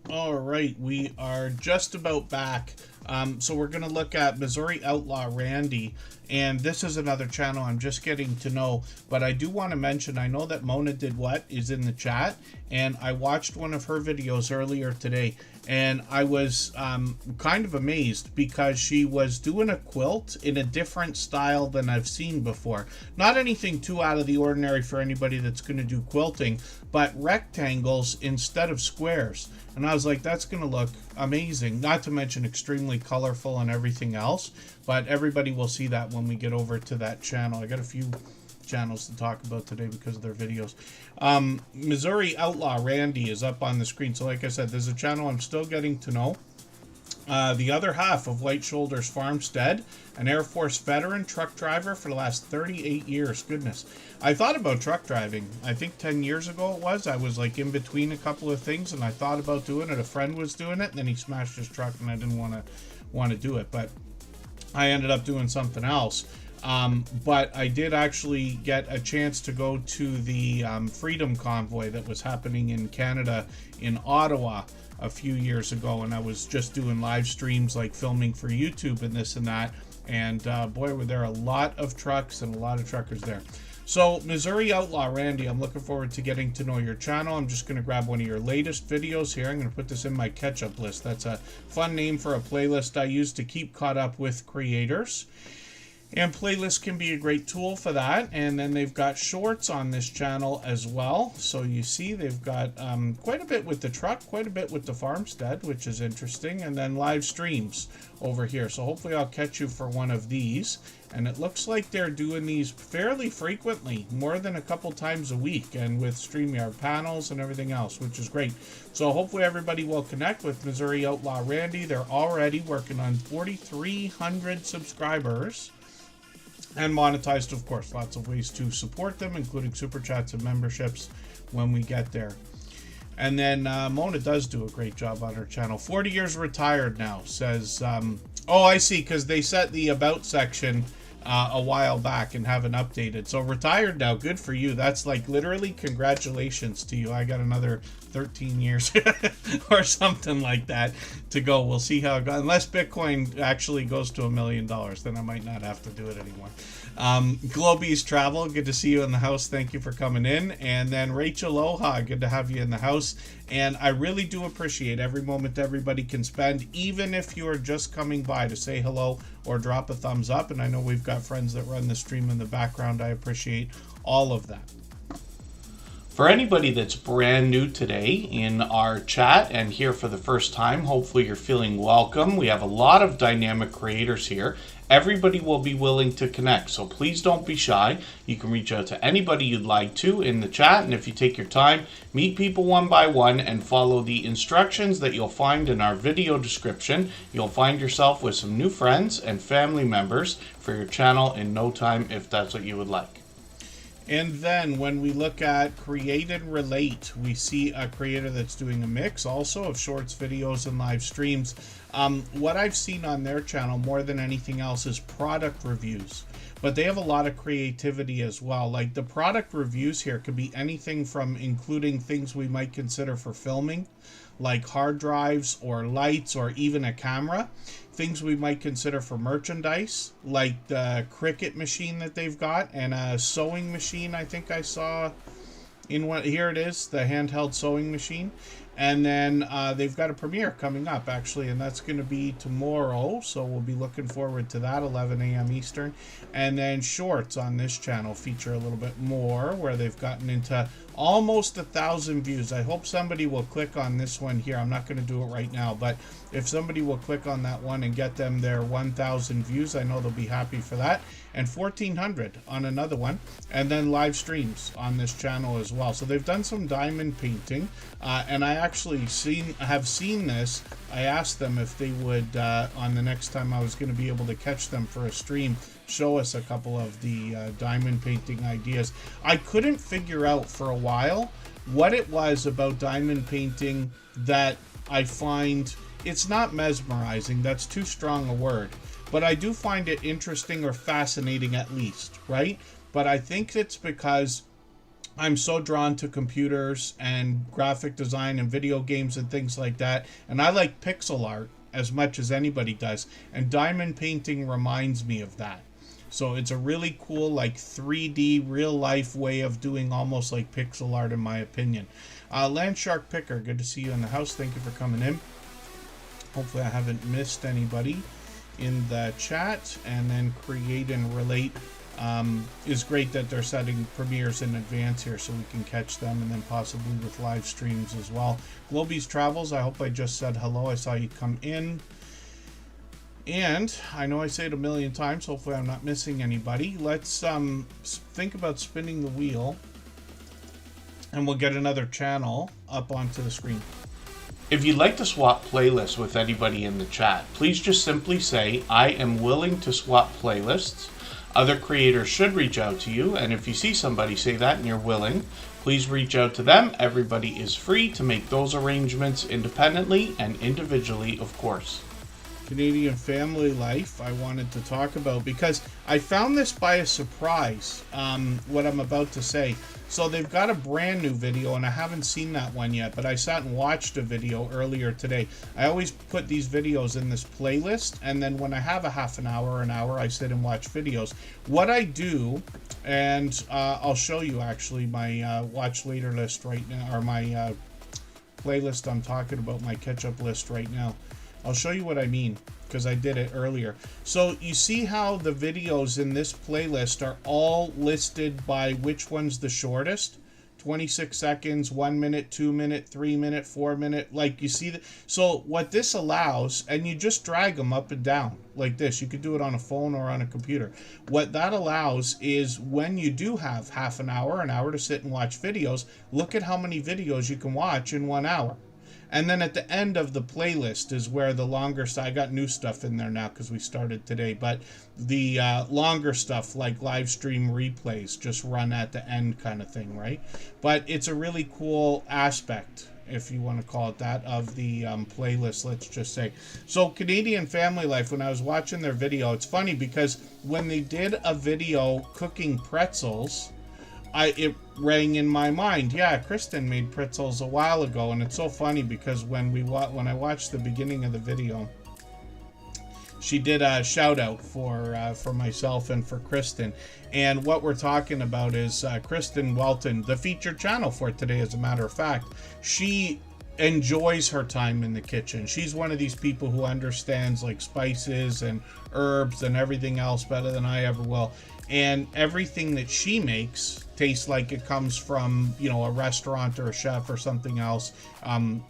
All right, we are just about back. So we're going to look at Missouri Outlaw Randy, and this is another channel I'm just getting to know, but I do want to mention, I know that Mona Did What is in the chat, and I watched one of her videos earlier today, and I was kind of amazed because she was doing a quilt in a different style than I've seen before. Not anything too out of the ordinary for anybody that's going to do quilting, but rectangles instead of squares. And I was like, that's going to look amazing, not to mention extremely colorful and everything else. But everybody will see that when we get over to that channel. I got a few channels to talk about today because of their videos. Missouri Outlaw Randy is up on the screen. So like I said, there's a channel I'm still getting to know. The other half of White Shoulders Farmstead, an Air Force veteran, truck driver for the last 38 years. Goodness. I thought about truck driving. I think 10 years ago it was. I was like in between a couple of things and I thought about doing it. A friend was doing it and then he smashed his truck and I didn't want to want to do it, but I ended up doing something else. But I did actually get a chance to go to the Freedom Convoy that was happening in Canada, in Ottawa, a few years ago, and I was just doing live streams, like filming for YouTube and this and that, and boy, were there a lot of trucks and a lot of truckers there. So, Missouri Outlaw Randy, I'm looking forward to getting to know your channel. I'm just going to grab one of your latest videos here. I'm going to put this in my catch-up list. That's a fun name for a playlist I use to keep caught up with creators. And playlists can be a great tool for that. And then they've got shorts on this channel as well. So you see they've got quite a bit with the truck, quite a bit with the farmstead, which is interesting. And then live streams over here. So hopefully I'll catch you for one of these. And it looks like they're doing these fairly frequently, more than a couple times a week, and with StreamYard panels and everything else, which is great. So hopefully everybody will connect with Missouri Outlaw Randy. They're already working on 4,300 subscribers. And monetized, of course. Lots of ways to support them, including super chats and memberships when we get there. And then Mona does do a great job on her channel. 40 years retired now, says... oh, I see, because they set the About section a while back and haven't updated. So retired now, good for you. That's like literally congratulations to you. I got another 13 years or something like that to go. We'll see how it goes. Unless Bitcoin actually goes to $1 million, then I might not have to do it anymore. Globies Travel, good to see you in the house. Thank you for coming in. And then Rachel Oha, good to have you in the house. And I really do appreciate every moment everybody can spend, even if you are just coming by to say hello or drop a thumbs up. And I know we've got friends that run the stream in the background. I appreciate all of that. For anybody that's brand new today in our chat and here for the first time, hopefully you're feeling welcome. We have a lot of dynamic creators here. Everybody will be willing to connect, so please don't be shy. You can reach out to anybody you'd like to in the chat, and if you take your time, meet people one by one and follow the instructions that you'll find in our video description. You'll find yourself with some new friends and family members for your channel in no time, if that's what you would like. And then when we look at Create and Relate, we see a creator that's doing a mix also of shorts, videos, and live streams. What I've seen on their channel more than anything else is product reviews. But they have a lot of creativity as well. Like the product reviews here could be anything from including things we might consider for filming, like hard drives or lights or even a camera. Things we might consider for merchandise, like the Cricut machine that they've got, and a sewing machine I think I saw in one. Here it is, the handheld sewing machine. And then they've got a premiere coming up, actually, and that's going to be tomorrow. So we'll be looking forward to that, 11 a.m. Eastern. And then shorts on this channel feature a little bit more, where they've gotten into almost 1,000 views. I hope somebody will click on this one here. I'm not going to do it right now, but if somebody will click on that one and get them their 1,000 views, I know they'll be happy for that. And 1,400 on another one, and then live streams on this channel as well. So they've done some diamond painting, and I actually have seen this. I asked them if they would, on the next time I was going to be able to catch them for a stream, show us a couple of the diamond painting ideas. I couldn't figure out for a while what it was about diamond painting that I find, it's not mesmerizing, that's too strong a word, but I do find it interesting or fascinating at least, right? But I think it's because I'm so drawn to computers and graphic design and video games and things like that, and I like pixel art as much as anybody does, and diamond painting reminds me of that. So it's a really cool, like 3D real life way of doing almost like pixel art in my opinion. Landshark Picker, good to see you in the house. Thank you for coming in. Hopefully I haven't missed anybody in the chat. And then Create and Relate is great that they're setting premieres in advance here so we can catch them, and then possibly with live streams as well. Globies Travels, I hope I just said hello. I saw you come in. And I know I say it a million times, hopefully I'm not missing anybody. Let's think about spinning the wheel, and we'll get another channel up onto the screen. If you'd like to swap playlists with anybody in the chat, please just simply say, I am willing to swap playlists. Other creators should reach out to you, and if you see somebody say that and you're willing, please reach out to them. Everybody is free to make those arrangements independently and individually, of course. Canadian family life I wanted to talk about, because I found this by a surprise, what I'm about to say. So they've got a brand new video, and I haven't seen that one yet, but I sat and watched a video earlier today. I always put these videos in this playlist, and then when I have a half an hour or an hour, I sit and watch videos. What I do, and I'll show you actually my watch later list right now, or my playlist I'm talking about, my catch-up list right now. I'll show you what I mean, because I did it earlier. So you see how the videos in this playlist are all listed by which one's the shortest? 26 seconds, 1 minute, 2 minute, 3 minute, 4 minute. Like, you see that. So what this allows, and you just drag them up and down like this. You could do it on a phone or on a computer. What that allows is, when you do have half an hour to sit and watch videos, look at how many videos you can watch in 1 hour. And then at the end of the playlist is where the longer stuff, I got new stuff in there now because we started today, but the longer stuff like live stream replays just run at the end kind of thing, right? But it's a really cool aspect, if you want to call it that, of the playlist, let's just say. So Canadian Family Life, when I was watching their video, it's funny because when they did a video cooking pretzels, it rang in my mind. Yeah, Kristen made pretzels a while ago, and it's so funny because when I watched the beginning of the video, she did a shout out for myself and for Kristen. And what we're talking about is Kristen Welton, the featured channel for today, as a matter of fact. She enjoys her time in the kitchen. She's one of these people who understands like spices and herbs and everything else better than I ever will. And everything that she makes tastes like it comes from, you know, a restaurant or a chef or something else.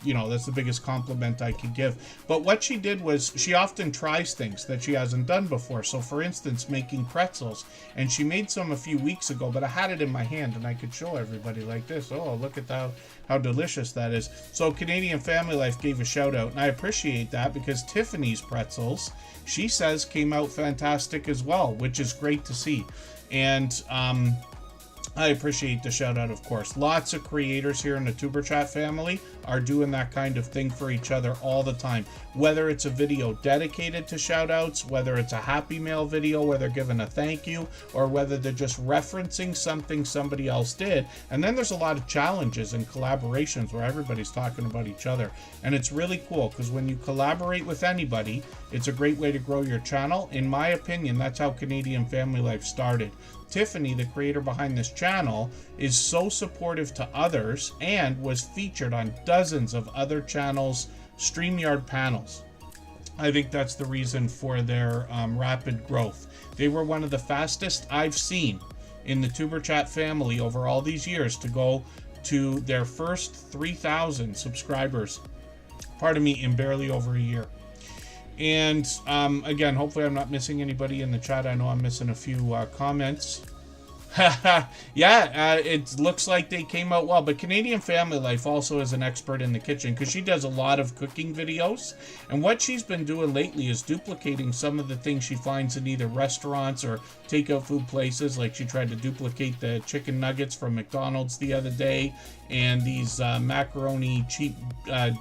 You know, that's the biggest compliment I could give. But what she did was, she often tries things that she hasn't done before. So for instance, making pretzels, and she made some a few weeks ago, but I had it in my hand and I could show everybody like this. Oh, look at how delicious that is. So Canadian Family Life gave a shout out, and I appreciate that, because Tiffany's pretzels, she says, came out fantastic as well, which is great to see. And I appreciate the shout out, of course. Lots of creators here in the Tuber Chat family are doing that kind of thing for each other all the time. Whether it's a video dedicated to shout outs, whether it's a Happy Mail video where they're giving a thank you, or whether they're just referencing something somebody else did. And then there's a lot of challenges and collaborations where everybody's talking about each other. And it's really cool, because when you collaborate with anybody, it's a great way to grow your channel. In my opinion, that's how Canadian Family Life started. Tiffany, the creator behind this channel, is so supportive to others and was featured on dozens of other channels' StreamYard panels. I think that's the reason for their rapid growth. They were one of the fastest I've seen in the Tuber Chat family over all these years to go to their first 3,000 subscribers, in barely over a year. And again, hopefully I'm not missing anybody in the chat. I know I'm missing a few comments. Yeah, it looks like they came out well. But Canadian Family Life also is an expert in the kitchen, because she does a lot of cooking videos. And what she's been doing lately is duplicating some of the things she finds in either restaurants or takeout food places. Like, she tried to duplicate the chicken nuggets from McDonald's the other day, and these macaroni cheap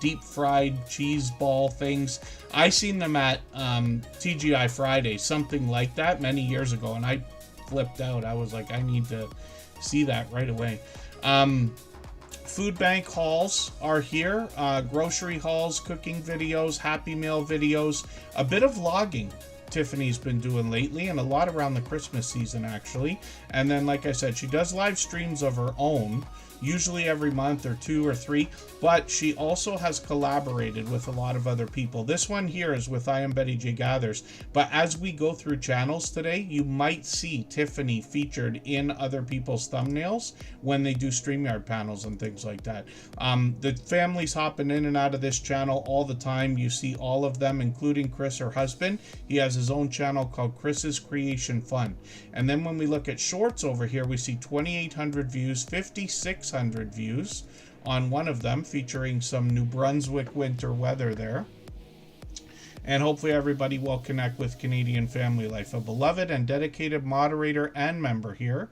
deep fried cheese ball things. I seen them at TGI Friday, something like that, many years ago, and I flipped out. I was like, I need to see that right away. Food bank hauls are here, grocery hauls, cooking videos, Happy Meal videos, a bit of vlogging Tiffany's been doing lately, and a lot around the Christmas season actually. And then, like I said, she does live streams of her own, usually every month or 2 or 3, but she also has collaborated with a lot of other people. This one here is with I Am Betty J Gathers, but as we go through channels today, you might see Tiffany featured in other people's thumbnails when they do StreamYard panels and things like that. The family's hopping in and out of this channel all the time. You see all of them, including Chris, her husband. He has his own channel called Chris's Creation Fun. And then when we look at shorts over here, we see 2,800 views, 5,600 views on one of them, featuring some New Brunswick winter weather there. And hopefully everybody will connect with Canadian Family Life, a beloved and dedicated moderator and member here.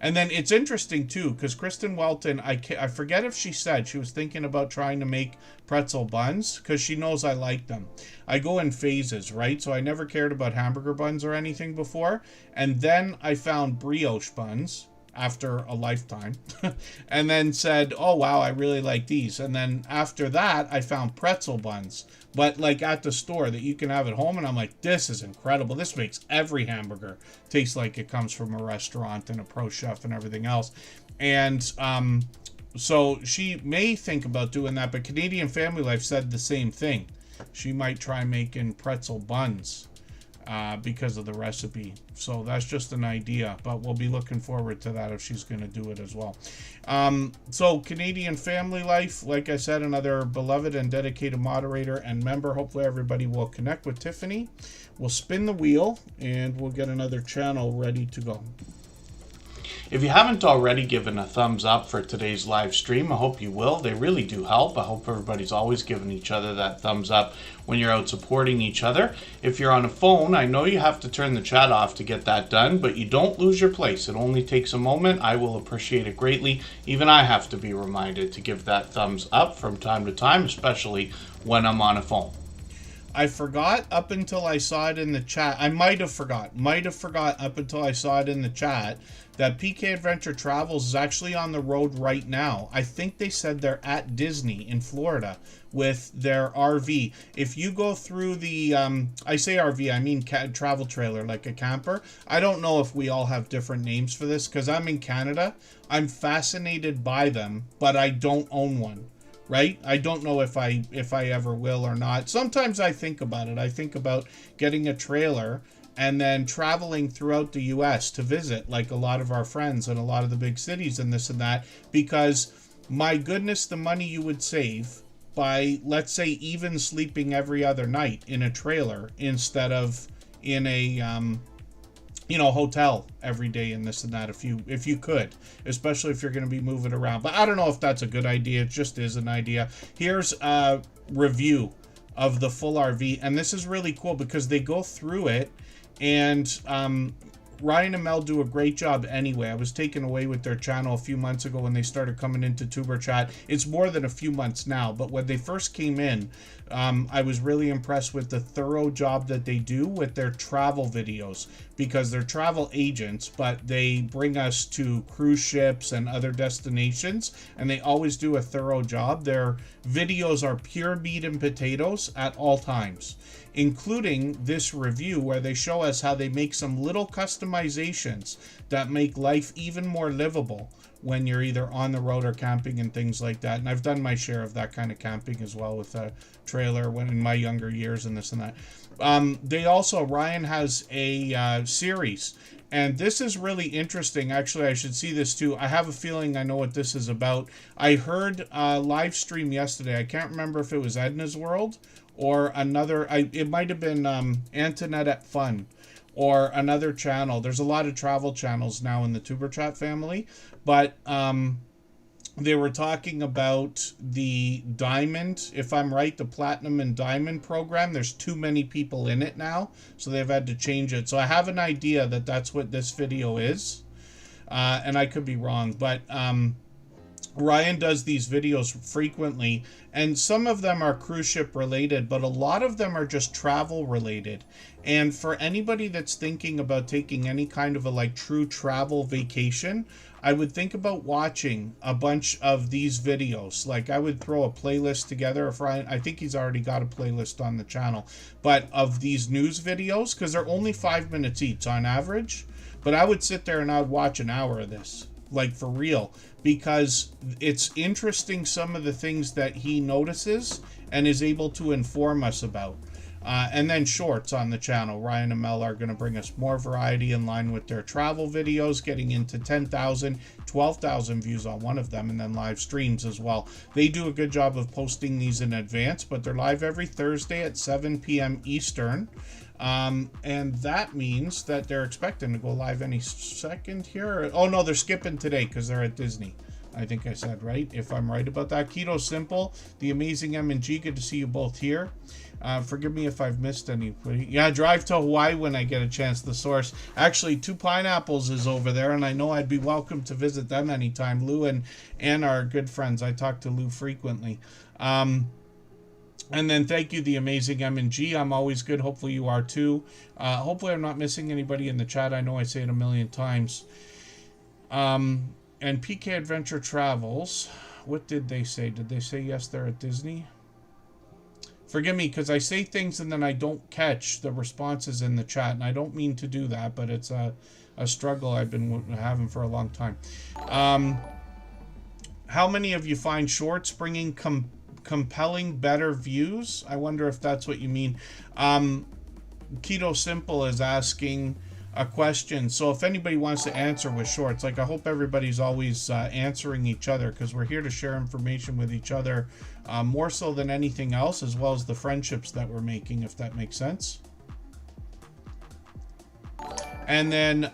And then it's interesting too, because Kristen Welton, I forget if she said she was thinking about trying to make pretzel buns, because she knows I like them. I go in phases, right? So I never cared about hamburger buns or anything before. And then I found brioche buns after a lifetime and then said, oh wow, I really like these. And then after that I found pretzel buns, but like at the store that you can have at home, and I'm like, this is incredible. This makes every hamburger taste like it comes from a restaurant and a pro chef and everything else. And so she may think about doing that, but Canadian Family Life said the same thing. She might try making pretzel buns because of the recipe. So that's just an idea, but we'll be looking forward to that if she's going to do it as well. So Canadian Family Life, like I said, another beloved and dedicated moderator and member. Hopefully everybody will connect with Tiffany. We'll spin the wheel and we'll get another channel ready to go. If you haven't already given a thumbs up for today's live stream, I hope you will. They really do help. I hope everybody's always giving each other that thumbs up when you're out supporting each other. If you're on a phone, I know you have to turn the chat off to get that done, but you don't lose your place. It only takes a moment. I will appreciate it greatly. Even I have to be reminded to give that thumbs up from time to time, especially when I'm on a phone. I forgot up until I saw it in the chat. I might have forgot up until I saw it in the chat that PK Adventure Travels is actually on the road right now. I think they said they're at Disney in Florida with their RV. If you go through the, I say RV, I mean travel trailer, like a camper. I don't know if we all have different names for this because I'm in Canada. I'm fascinated by them, but I don't own one. Right? I don't know if I ever will or not. Sometimes I think about it. I think about getting a trailer and then traveling throughout the US to visit like a lot of our friends in a lot of the big cities and this and that, because my goodness, the money you would save by, let's say, even sleeping every other night in a trailer instead of in a hotel every day and this and that, if you could, especially if you're going to be moving around. But I don't know if that's a good idea. It just is an idea. Here's a review of the full RV, and this is really cool because they go through it, and Ryan and Mel do a great job anyway. I was taken away with their channel a few months ago when they started coming into Tuber Chat. It's more than a few months now, but when they first came in, I was really impressed with the thorough job that they do with their travel videos, because they're travel agents, but they bring us to cruise ships and other destinations, and they always do a thorough job. Their videos are pure meat and potatoes at all times, including this review where they show us how they make some little customizations that make life even more livable when you're either on the road or camping and things like that. And I've done my share of that kind of camping as well with a trailer when in my younger years and this and that. They also, Ryan has a series, and this is really interesting. Actually, I should see this too. I have a feeling I know what this is about. I heard a live stream yesterday. I can't remember if it was Edna's World or another. It might have been Antoinette at Fun or another channel. There's a lot of travel channels now in the Tuber Chat family, but they were talking about the Diamond, if I'm right, the Platinum and Diamond program. There's too many people in it now, so they've had to change it. So I have an idea that that's what this video is, and I could be wrong, but Ryan does these videos frequently, and some of them are cruise ship related, but a lot of them are just travel related. And for anybody that's thinking about taking any kind of a true travel vacation, I would think about watching a bunch of these videos. Like, I would throw a playlist together. If Ryan, I think he's already got a playlist on the channel, but of these news videos, because they're only 5 minutes each on average. But I would sit there and I'd watch an hour of this, like for real, because it's interesting some of the things that he notices and is able to inform us about. And then shorts on the channel. Ryan and Mel are going to bring us more variety in line with their travel videos, getting into 10,000, 12,000 views on one of them, and then live streams as well. They do a good job of posting these in advance, but they're live every Thursday at 7 p.m. Eastern. And that means that they're expecting to go live any second here. Oh no, they're skipping today because they're at Disney. I think I said, right? If I'm right about that. Keto Simple, the amazing M&G, good to see you both here. Forgive me if I've missed anybody. Yeah, drive to Hawaii when I get a chance. The Source. Actually, Two Pineapples is over there, and I know I'd be welcome to visit them anytime. Lou and Ann are good friends. I talk to Lou frequently. And then thank you, the amazing M&G. I'm always good. Hopefully you are too. Hopefully I'm not missing anybody in the chat. I know I say it a million times. And PK Adventure Travels, what did they say? Did they say yes, they're at Disney? Forgive me, because I say things and then I don't catch the responses in the chat, and I don't mean to do that, but it's a struggle I've been having for a long time. How many of you find shorts bringing compelling better views? I wonder if that's what you mean. Keto Simple is asking a question. So if anybody wants to answer with shorts, like I hope everybody's always answering each other, because we're here to share information with each other more so than anything else, as well as the friendships that we're making, if that makes sense. And then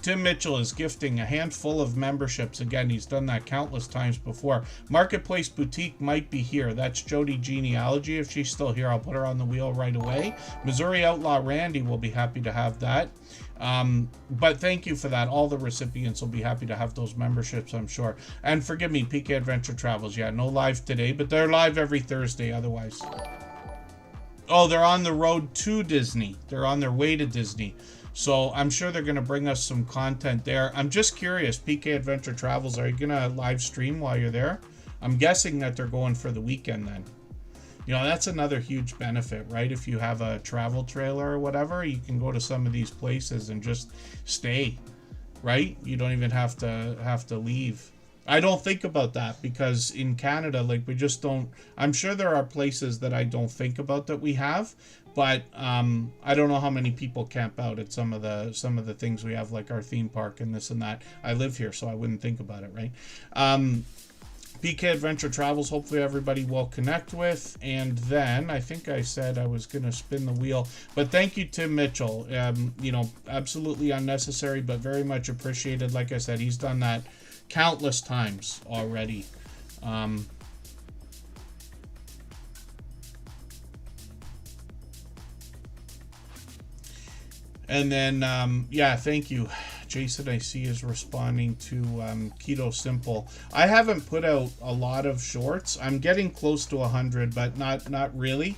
Tim Mitchell is gifting a handful of memberships. Again, he's done that countless times before. Marketplace Boutique might be here. That's Jody Genealogy. If she's still here, I'll put her on the wheel right away. Missouri Outlaw Randy will be happy to have that. But thank you for that. All the recipients will be happy to have those memberships, I'm sure. And forgive me, PK Adventure Travels. Yeah, no live today, but they're live every Thursday otherwise. Oh, they're on the road to Disney. They're on their way to Disney. So I'm sure they're going to bring us some content there. I'm just curious, PK Adventure Travels, are you going to live stream while you're there? I'm guessing that they're going for the weekend then. You know, that's another huge benefit, right? If you have a travel trailer or whatever, you can go to some of these places and just stay, right? You don't even have to leave. I don't think about that because in Canada, like we just don't, I'm sure there are places that I don't think about that we have, but I don't know how many people camp out at some of the things we have, like our theme park and this and that. I live here, so I wouldn't think about it, right? PK Adventure Travels, hopefully everybody will connect with. And then I think I said I was going to spin the wheel. But thank you, Tim Mitchell. You know, absolutely unnecessary, but very much appreciated. Like I said, he's done that countless times already. And then, yeah, thank you. Jason, I see, is responding to Keto Simple. I haven't put out a lot of shorts. I'm getting close to 100, but not really.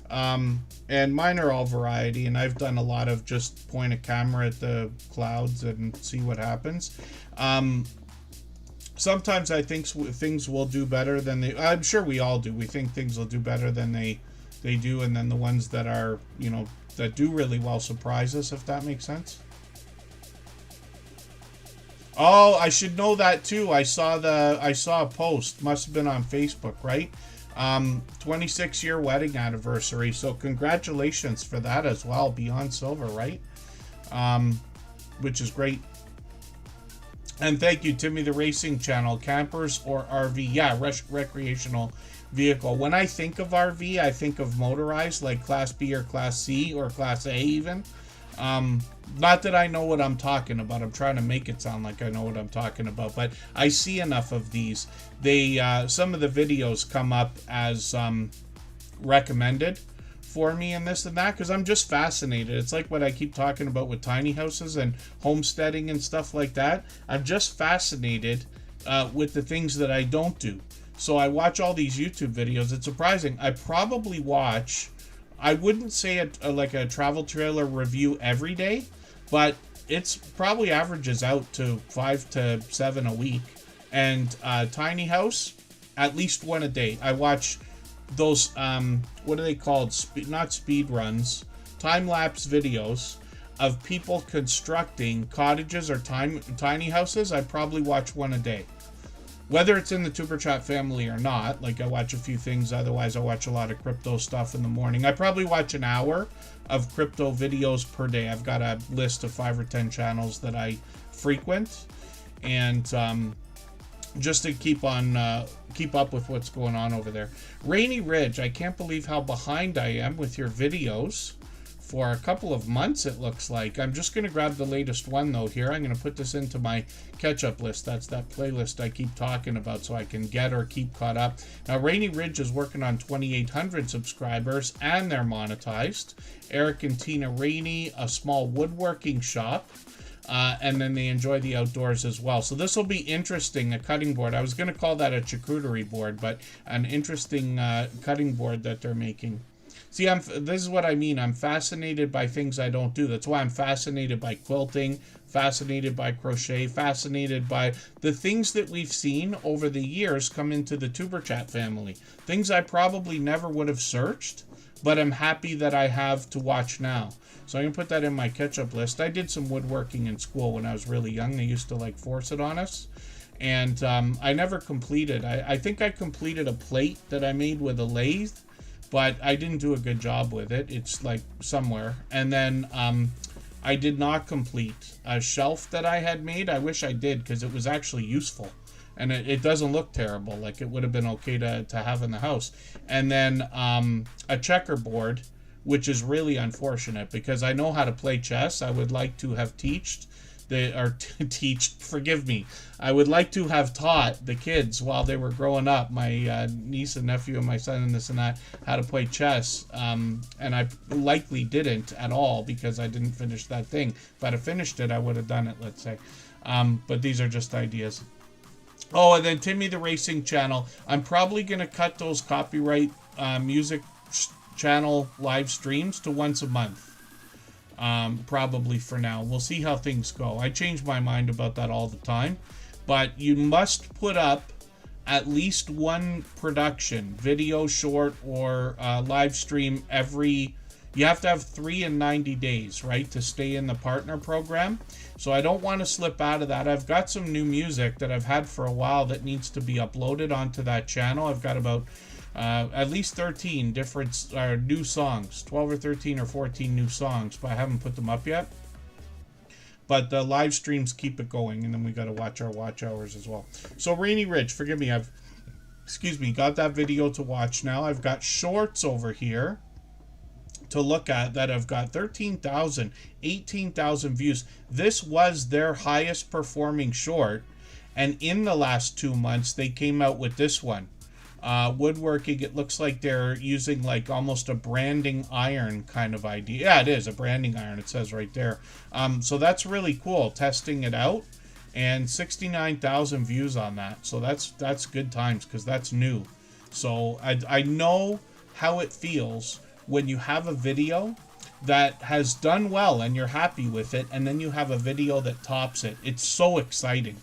And mine are all variety, and I've done a lot of just point a camera at the clouds and see what happens. Sometimes I think things will do better than they... I'm sure we all do. We think things will do better than they do, and then the ones that are, you know, that do really well surprise us, if that makes sense. Oh, I should know that too. I saw a post. Must have been on Facebook, right? 26-year wedding anniversary. So congratulations for that as well. Beyond Silver, right? Which is great. And thank you, Timmy the Racing Channel. Campers or RV? Yeah, recreational vehicle. When I think of RV, I think of motorized, like Class B or Class C or Class A even. Not that I know what I'm talking about. I'm trying to make it sound like I know what I'm talking about, but I see enough of these. They some of the videos come up as recommended for me and this and that, because I'm just fascinated. It's like what I keep talking about with tiny houses and homesteading and stuff like that. I'm just fascinated with the things that I don't do. So I watch all these YouTube videos. It's surprising. I probably watch, I wouldn't say like a travel trailer review every day, but it's probably averages out to 5 to 7 a week. And tiny house, at least one a day. I watch those, what are they called? Not speed runs, time-lapse videos of people constructing cottages or tiny houses. I probably watch one a day. Whether it's in the Superchat family or not, like I watch a few things, otherwise I watch a lot of crypto stuff in the morning. I probably watch an hour of crypto videos per day. I've got a list of 5 or 10 channels that I frequent, and just to keep up with what's going on over there. Rainy Ridge, I can't believe how behind I am with your videos. for a couple of months, it looks like. I'm just going to grab the latest one, though, here. I'm going to put this into my catch-up list. That's that playlist I keep talking about so I can get or keep caught up. Now, Rainy Ridge is working on 2,800 subscribers, and they're monetized. Eric and Tina Rainey, a small woodworking shop. And then they enjoy the outdoors as well. So this will be interesting, a cutting board. I was going to call that a charcuterie board, but an interesting cutting board that they're making. See, this is what I mean. I'm fascinated by things I don't do. That's why I'm fascinated by quilting, fascinated by crochet, fascinated by the things that we've seen over the years come into the Superchat family. Things I probably never would have searched, but I'm happy that I have to watch now. So I'm going to put that in my catch-up list. I did some woodworking in school when I was really young. They used to like force it on us. And I never completed. I think I completed a plate that I made with a lathe, but I didn't do a good job with it. It's like somewhere. And then I did not complete a shelf that I had made. I wish I did because it was actually useful. And it doesn't look terrible. Like it would have been okay to have in the house. And then a checkerboard, which is really unfortunate because I know how to play chess. I would like to have I would like to have taught the kids while they were growing up, my niece and nephew and my son and this and that, how to play chess. And I likely didn't at all because I didn't finish that thing. If I'd have finished it, I would have done it, let's say. But these are just ideas. Oh, and then Timmy the Racing Channel. I'm probably going to cut those copyright music channel live streams to once a month. Probably for now. We'll see how things go. I change my mind about that all the time. But you must put up at least one production, video, short, or live stream every... You have to have 3 in 90 days, right, to stay in the partner program. So I don't want to slip out of that. I've got some new music that I've had for a while that needs to be uploaded onto that channel. I've got about at least 13 different new songs, 12 or 13 or 14 new songs, but I haven't put them up yet. But the live streams keep it going, and then we got to watch our watch hours as well. So Rainy Ridge, forgive me, I've got that video to watch now. I've got shorts over here to look at that have got 13,000, 18,000 views. This was their highest performing short, and in the last 2 months they came out with this one. Woodworking, it looks like they're using like almost a branding iron kind of idea. Yeah, it is a branding iron, it says right there. So that's really cool, testing it out, and 69,000 views on that. So that's good times because that's new. So I know how it feels when you have a video that has done well and you're happy with it, and then you have a video that tops it. It's so exciting.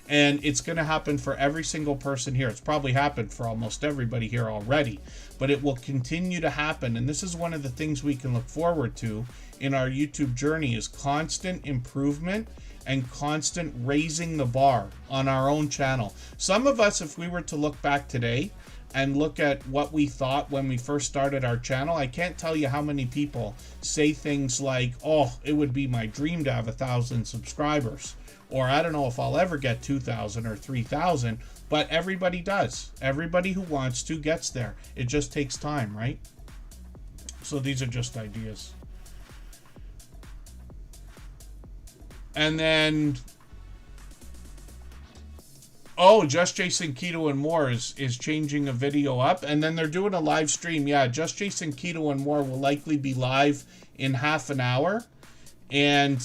And it's going to happen for every single person here. It's probably happened for almost everybody here already, but it will continue to happen. And this is one of the things we can look forward to in our YouTube journey, is constant improvement and constant raising the bar on our own channel. Some of us, if we were to look back today and look at what we thought when we first started our channel, I can't tell you how many people say things like, oh, it would be my dream to have 1,000 subscribers. Or I don't know if I'll ever get 2,000 or 3,000, but everybody does. Everybody who wants to gets there. It just takes time, right? So these are just ideas. And then, oh, Just Jason Keto and More is changing a video up, and then they're doing a live stream. Yeah, Just Jason Keto and More will likely be live in half an hour, and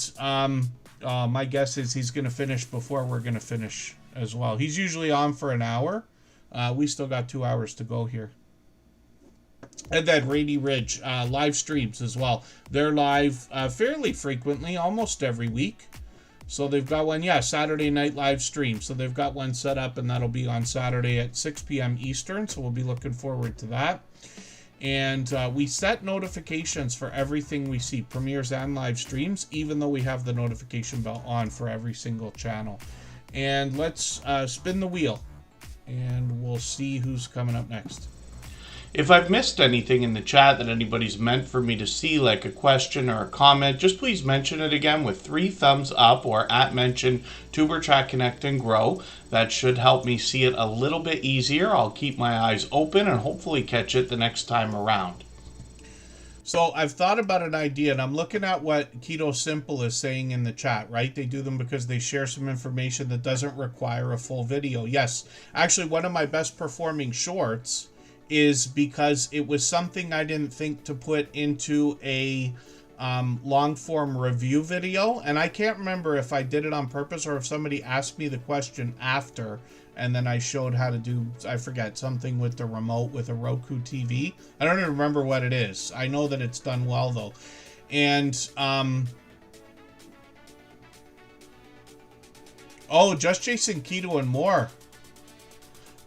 my guess is he's going to finish before we're going to finish as well. He's usually on for an hour. We still got 2 hours to go here. And then Rainy Ridge, live streams as well. They're live fairly frequently, almost every week. So they've got one, Saturday night live stream. So they've got one set up, and that'll be on Saturday at 6 p.m. Eastern. So we'll be looking forward to that. And we set notifications for everything we see, premieres and live streams, even though we have the notification bell on for every single channel. And let's spin the wheel, and we'll see who's coming up next. If I've missed anything in the chat that anybody's meant for me to see, like a question or a comment, just please mention it again with 3 thumbs up or @mention Tuberchat Connect and Grow. That should help me see it a little bit easier. I'll keep my eyes open and hopefully catch it the next time around. So I've thought about an idea, and I'm looking at what Keto Simple is saying in the chat, right? They do them because they share some information that doesn't require a full video. Yes, actually, one of my best performing shorts is because it was something I didn't think to put into a long form review video, and I can't remember if I did it on purpose or if somebody asked me the question after, and then I showed how to do, I forget, something with the remote with a Roku TV. I don't even remember what it is. I know that it's done well though. And oh, Just Jason Keto and more.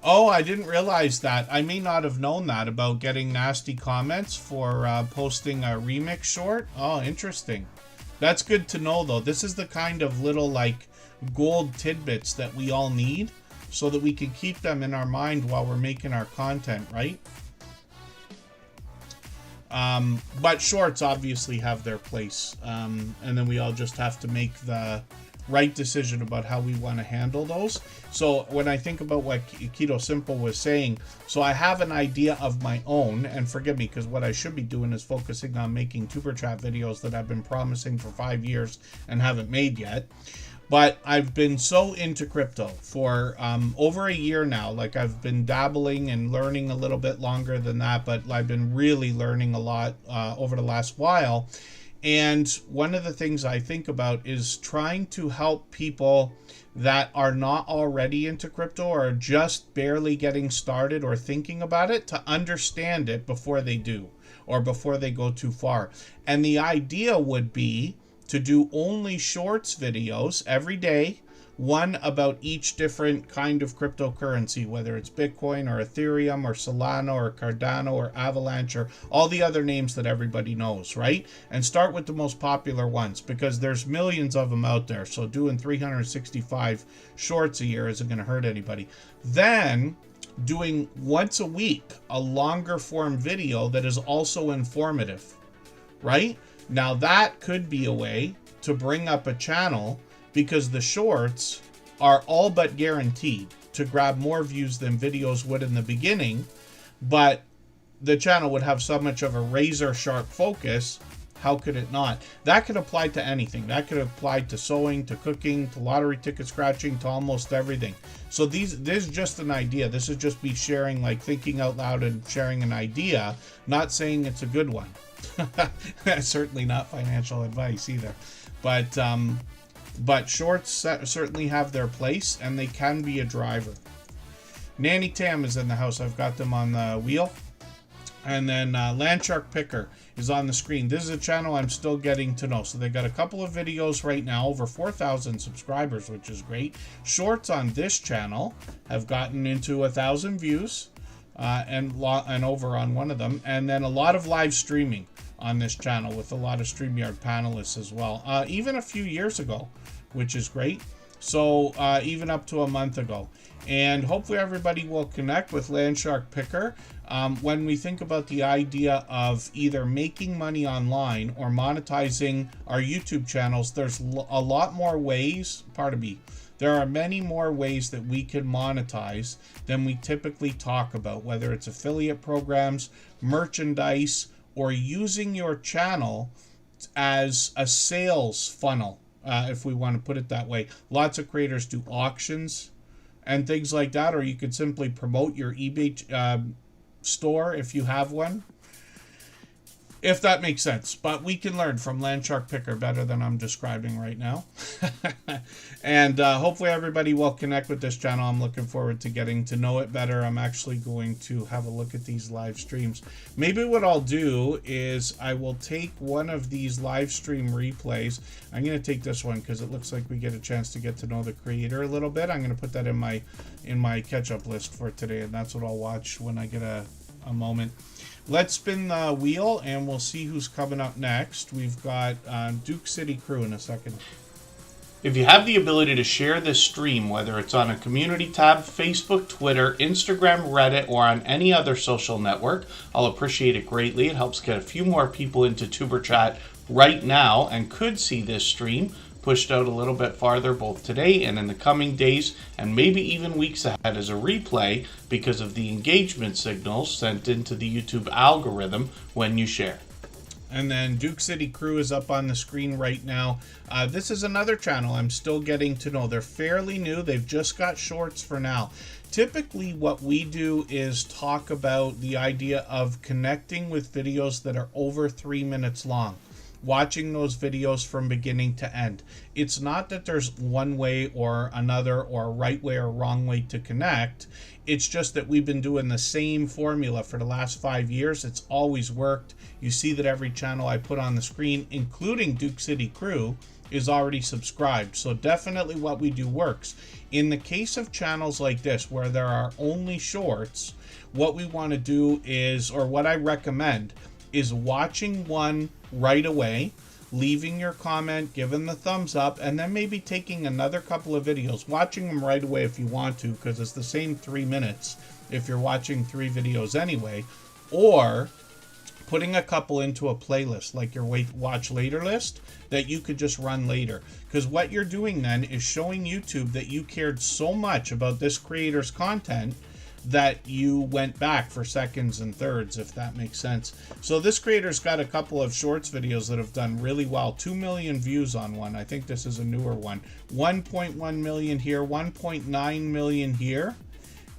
Oh, I didn't realize that. I may not have known that about getting nasty comments for posting a remix short. Oh, interesting. That's good to know, though. This is the kind of little, like, gold tidbits that we all need so that we can keep them in our mind while we're making our content, right? But shorts obviously have their place. And then we all just have to make the right decision about how we want to handle those. So when I think about what Keto Simple was saying, so I have an idea of my own, and forgive me, because what I should be doing is focusing on making Tuber Chat videos that I've been promising for 5 years and haven't made yet. But I've been so into crypto for over a year now. Like, I've been dabbling and learning a little bit longer than that, but I've been really learning a lot over the last while. And one of the things I think about is trying to help people that are not already into crypto or are just barely getting started or thinking about it to understand it before they do, or before they go too far. And the idea would be to do only shorts videos every day, one about each different kind of cryptocurrency, whether it's Bitcoin or Ethereum or Solana or Cardano or Avalanche or all the other names that everybody knows, right? And start with the most popular ones, because there's millions of them out there. So doing 365 shorts a year isn't going to hurt anybody. Then doing once a week a longer form video that is also informative, right? Now that could be a way to bring up a channel, because the shorts are all but guaranteed to grab more views than videos would in the beginning, but the channel would have so much of a razor sharp focus. How could it not? That could apply to anything. That could apply to sewing, to cooking, to lottery ticket scratching, to almost everything. So this is just an idea. This is just me sharing, like, thinking out loud and sharing an idea, not saying it's a good one. Certainly not financial advice either. But shorts certainly have their place, and they can be a driver. Nanny Tam is in the house. I've got them on the wheel. And then Landshark Picker is on the screen. This is a channel I'm still getting to know. So they got a couple of videos right now, over 4,000 subscribers, which is great. Shorts on this channel have gotten into 1,000 views and over on one of them. And then a lot of live streaming on this channel with a lot of StreamYard panelists as well. Even a few years ago, which is great. So even up to a month ago. And hopefully everybody will connect with Landshark Picker. When we think about the idea of either making money online or monetizing our YouTube channels, there's a lot more ways, there are many more ways that we can monetize than we typically talk about, whether it's affiliate programs, merchandise, or using your channel as a sales funnel, if we want to put it that way. Lots of creators do auctions and things like that, or you could simply promote your eBay store if you have one, if that makes sense. But we can learn from Landshark Picker better than I'm describing right now. And hopefully everybody will connect with this channel. I'm looking forward to getting to know it better. I'm actually going to have a look at these live streams. Maybe what I'll do is I will take one of these live stream replays. I'm going to take this one because it looks like we get a chance to get to know the creator a little bit. I'm going to put that in my catch-up list for today, and that's what I'll watch when I get a moment. Let's spin the wheel and we'll see who's coming up next. We've got Duke City Crew in a second. If you have the ability to share this stream, whether it's on a community tab, Facebook, Twitter, Instagram, Reddit, or on any other social network, I'll appreciate it greatly. It helps get a few more people into Tuber Chat right now and could see this stream pushed out a little bit farther both today and in the coming days and maybe even weeks ahead as a replay because of the engagement signals sent into the YouTube algorithm when you share. And then Duke City Crew is up on the screen right now. This is another channel I'm still getting to know. They're fairly new. They've just got shorts for now. Typically, what we do is talk about the idea of connecting with videos that are over 3 minutes long. Watching those videos from beginning to end. It's not that there's one way or another or a right way or wrong way to connect. It's just that we've been doing the same formula for the last 5 years. It's always worked. You see that every channel I put on the screen, including Duke City Crew, is already subscribed. So definitely what we do works. In the case of channels like this, where there are only shorts, what we want to do is, or what I recommend, is watching one right away, leaving your comment, giving the thumbs up, and then maybe taking another couple of videos, watching them right away if you want to, because it's the same 3 minutes if you're watching 3 videos anyway, or putting a couple into a playlist like your watch later list that you could just run later. Because what you're doing then is showing YouTube that you cared so much about this creator's content that you went back for seconds and thirds, if that makes sense. So this creator's got a couple of shorts videos that have done really well. 2 million views on one. I think this is a newer one. 1.1 million here, 1.9 million here,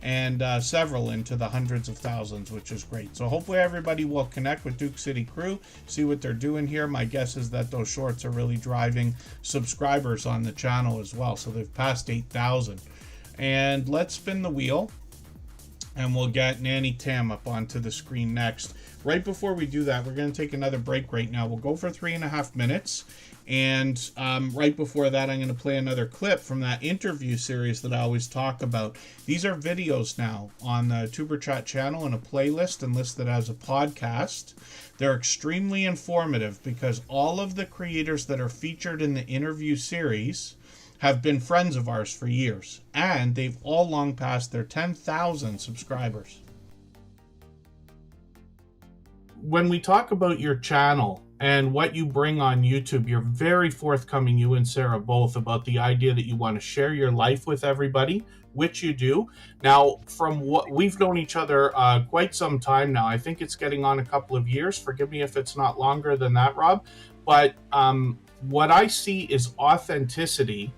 and several into the hundreds of thousands, which is great. So hopefully everybody will connect with Duke City Crew, see what they're doing here. My guess is that those shorts are really driving subscribers on the channel as well. So they've passed 8,000. And let's spin the wheel, and we'll get Nanny Tam up onto the screen next. Right before we do that, we're going to take another break right now. We'll go for 3.5 minutes. And right before that, I'm going to play another clip from that interview series that I always talk about. These are videos now on the Superchat channel in a playlist and listed as a podcast. They're extremely informative because all of the creators that are featured in the interview series have been friends of ours for years, and they've all long passed their 10,000 subscribers. When we talk about your channel and what you bring on YouTube, you're very forthcoming, you and Sarah both, about the idea that you want to share your life with everybody, which you do. Now, from what we've known each other quite some time now, I think it's getting on a couple of years. Forgive me if it's not longer than that, Rob. But what I see is authenticity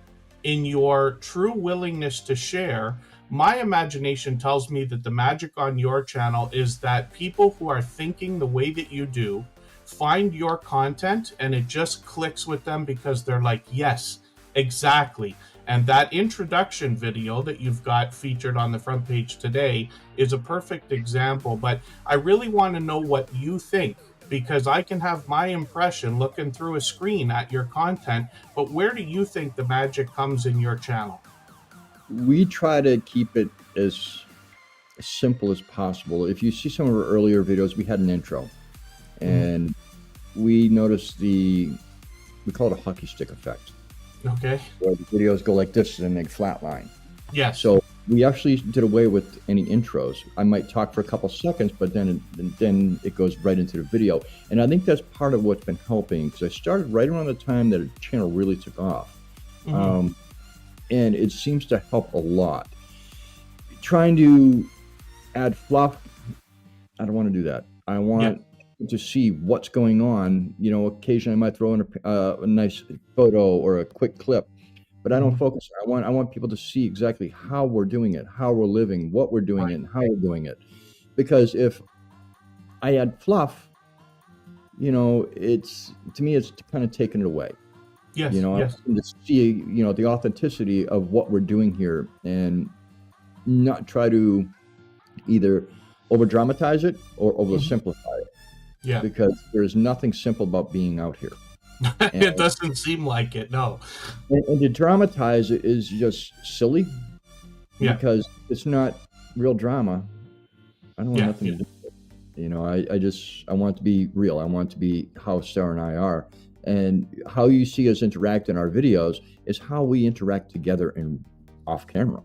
in your true willingness to share. My imagination tells me that the magic on your channel is that people who are thinking the way that you do find your content and it just clicks with them because they're like, yes, exactly. And that introduction video that you've got featured on the front page today is a perfect example. But I really want to know what you think, because I can have my impression looking through a screen at your content, but where do you think the magic comes in your channel? We try to keep it as simple as possible. If you see some of our earlier videos, we had an intro, and we noticed we call it a hockey stick effect. Okay. Where the videos go like this and they flat line. Yeah. So we actually did away with any intros. I might talk for a couple seconds, but then it goes right into the video. And I think that's part of what's been helping, because I started right around the time that the channel really took off. And it seems to help a lot. Trying to add fluff, I don't want to do that. I want to see what's going on. You know, occasionally I might throw in a nice photo or a quick clip, but I don't focus. I want people to see exactly how we're doing it, how we're living, what we're doing it, and how we're doing it. Because if I add fluff, you know, to me it's kind of taking it away. Yes. You know, yes. To see, you know, the authenticity of what we're doing here, and not try to either over dramatize it or over simplify it. Yeah. Because there's nothing simple about being out here. It doesn't seem like it, no. And to dramatize it is just silly. Yeah. Because it's not real drama. I don't want nothing to do with it. You know, I want it to be real. I want it to be how Sarah and I are. And how you see us interact in our videos is how we interact together and off camera.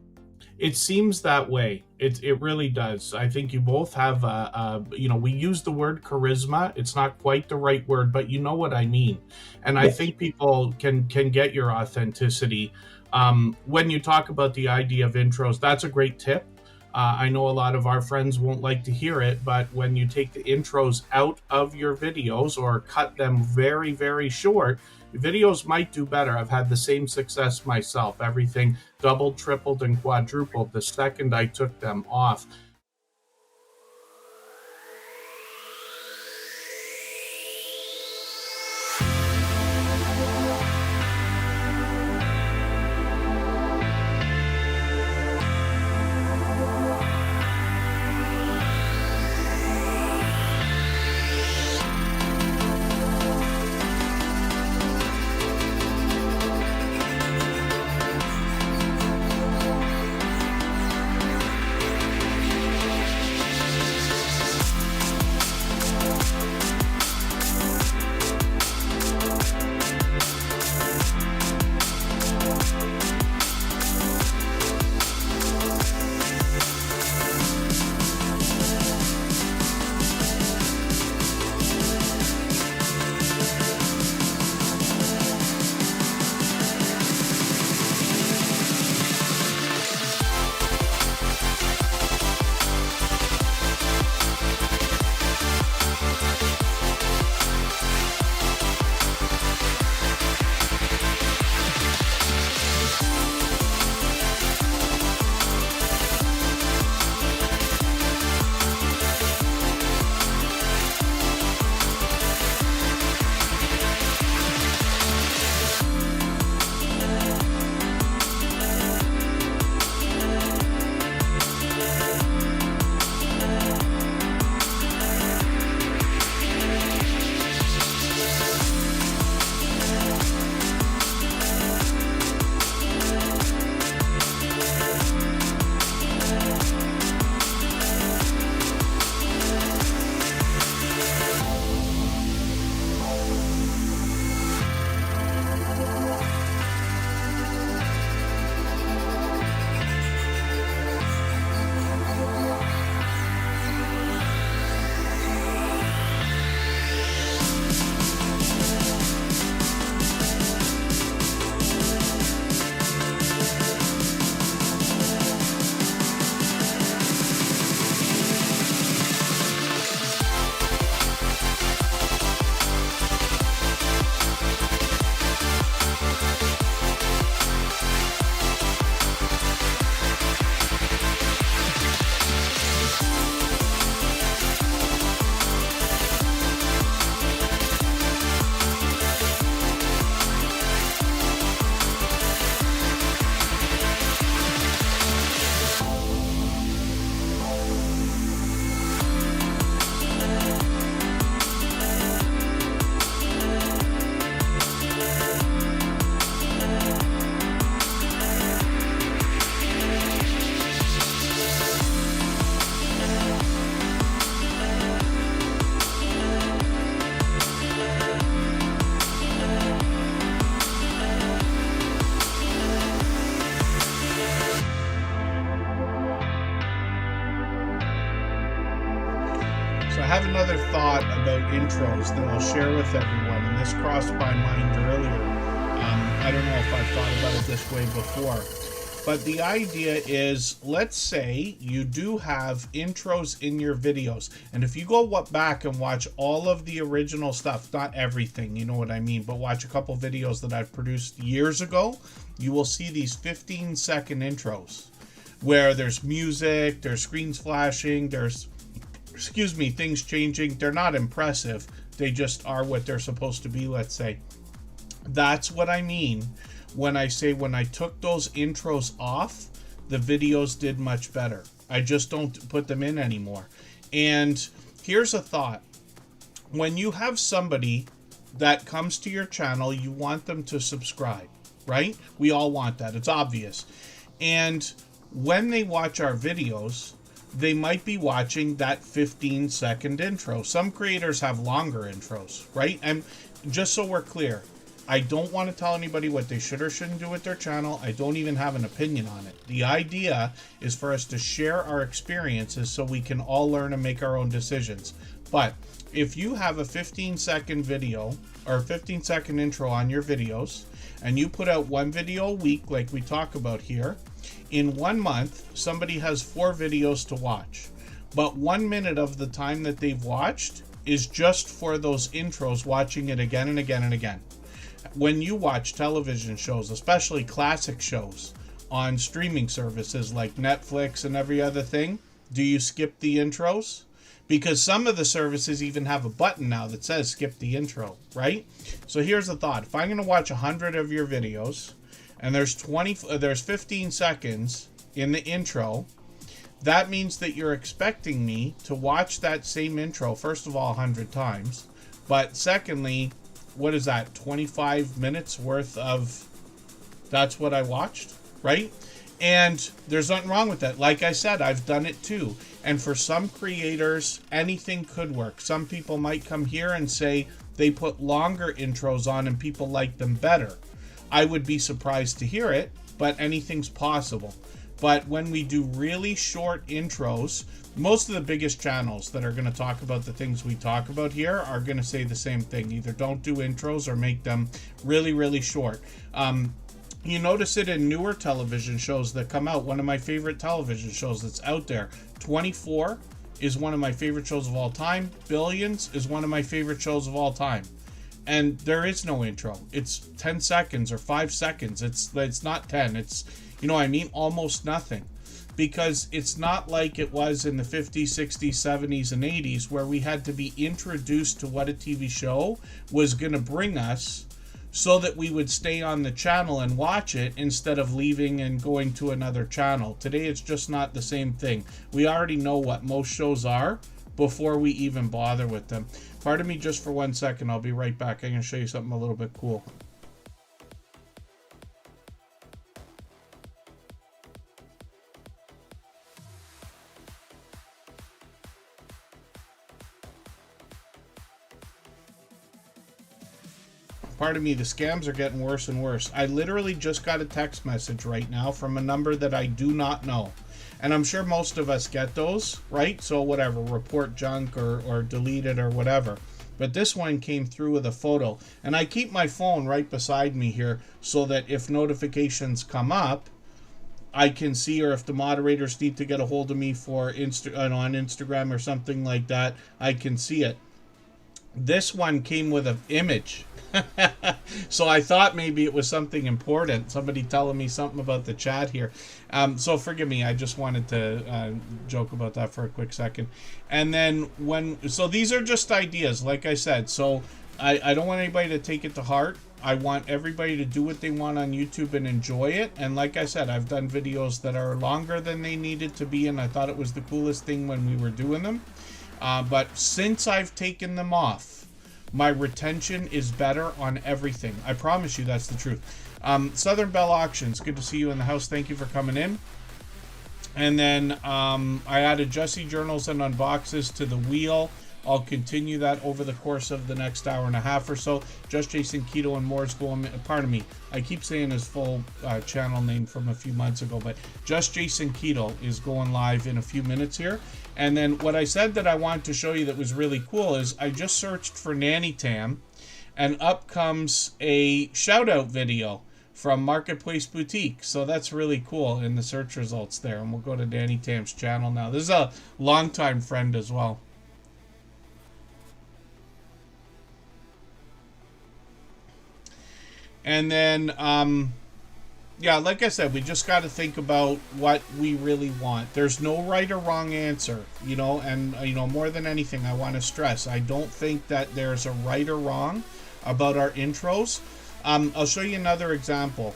It seems that way. It really does. I think you both have, you know, we use the word charisma. It's not quite the right word, but you know what I mean. And I think people can get your authenticity. When you talk about the idea of intros, that's a great tip. I know a lot of our friends won't like to hear it, but when you take the intros out of your videos or cut them very, very short, videos might do better. I've had the same success myself. Everything doubled, tripled, and quadrupled the second I took them off. So I have another thought about intros that I'll share with everyone, and this crossed my mind earlier. I don't know if I've thought about it this way before, but the idea is, let's say you do have intros in your videos, and if you go back and watch all of the original stuff, not everything, you know what I mean, but watch a couple videos that I've produced years ago, you will see these 15-second intros where there's music, there's screens flashing, there's things changing. They're not impressive. They just are what they're supposed to be, let's say. That's what I mean when I say when I took those intros off, the videos did much better. I just don't put them in anymore. And here's a thought. When you have somebody that comes to your channel, you want them to subscribe, right? We all want that. It's obvious. And when they watch our videos, they might be watching that 15-second intro. Some creators have longer intros, right? And just so we're clear, I don't want to tell anybody what they should or shouldn't do with their channel. I don't even have an opinion on it. The idea is for us to share our experiences so we can all learn and make our own decisions. But if you have a 15-second video or a 15-second intro on your videos, and you put out one video a week like we talk about here, In 1 month, somebody has 4 videos to watch, but 1 minute of the time that they've watched is just for those intros, watching it again and again and again. When you watch television shows, especially classic shows on streaming services like Netflix and every other thing, do you skip the intros? Because some of the services even have a button now that says skip the intro, right? So here's the thought. If I'm going to watch 100 of your videos and there's 15 seconds in the intro, that means that you're expecting me to watch that same intro, first of all, 100 times. But secondly, what is that? 25 minutes worth of, that's what I watched, right? And there's nothing wrong with that. Like I said, I've done it too. And for some creators, anything could work. Some people might come here and say they put longer intros on and people like them better. I would be surprised to hear it, but anything's possible. But when we do really short intros, most of the biggest channels that are going to talk about the things we talk about here are going to say the same thing. Either don't do intros or make them really, really short. You notice it in newer television shows that come out. One of my favorite television shows that's out there, 24, is one of my favorite shows of all time. Billions is one of my favorite shows of all time. And there is no intro. It's 10 seconds or 5 seconds. It's not 10. It's, you know what I mean? Almost nothing. Because it's not like it was in the 50s, 60s, 70s, and 80s where we had to be introduced to what a TV show was going to bring us so that we would stay on the channel and watch it instead of leaving and going to another channel. Today, it's just not the same thing. We already know what most shows are before we even bother with them. Pardon me just for 1 second. I'll be right back. I'm going to show you something a little bit cool. Pardon me, the scams are getting worse and worse. I literally just got a text message right now from a number that I do not know. And I'm sure most of us get those, right? So whatever, report junk or delete it or whatever. But this one came through with a photo. And I keep my phone right beside me here so that if notifications come up, I can see, or if the moderators need to get a hold of me for on Instagram or something like that, I can see it. This one came with an image. So I thought maybe it was something important, somebody telling me something about the chat here. So forgive me, I just wanted to joke about that for a quick second. And then so these are just ideas, like I said. So I don't want anybody to take it to heart. I want everybody to do what they want on YouTube and enjoy it. And like I said, I've done videos that are longer than they needed to be, and I thought it was the coolest thing when we were doing them. But since I've taken them off, my retention is better on everything. I promise you that's the truth. Southern Bell Auctions, good to see you in the house. Thank you for coming in. And then I added Jesse Journals and Unboxes to the wheel. I'll continue that over the course of the next hour and a half or so. Just Jason Keto and more is going, pardon me, I keep saying his full channel name from a few months ago, but Just Jason Keto is going live in a few minutes here. And then what I said that I wanted to show you that was really cool is I just searched for Nanny Tam, and up comes a shout out video from Marketplace Boutique. So that's really cool in the search results there. And we'll go to Nanny Tam's channel now. This is a longtime friend as well. And then, yeah, like I said, we just got to think about what we really want. There's no right or wrong answer, you know, and, you know, more than anything, I want to stress, I don't think that there's a right or wrong about our intros. I'll show you another example.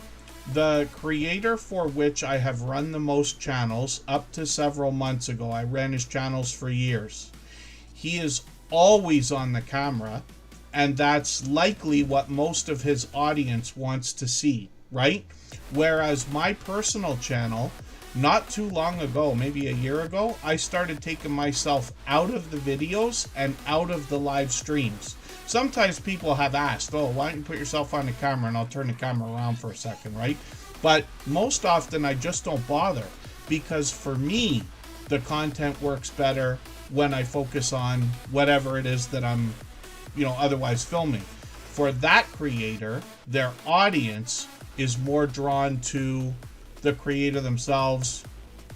The creator for which I have run the most channels up to several months ago, I ran his channels for years. He is always on the camera. And that's likely what most of his audience wants to see, right? Whereas my personal channel, not too long ago, maybe a year ago, I started taking myself out of the videos and out of the live streams. Sometimes people have asked, oh, why don't you put yourself on the camera and I'll turn the camera around for a second, right? But most often I just don't bother, because for me, the content works better when I focus on whatever it is that I'm, you know, otherwise filming. For that creator, their audience is more drawn to the creator themselves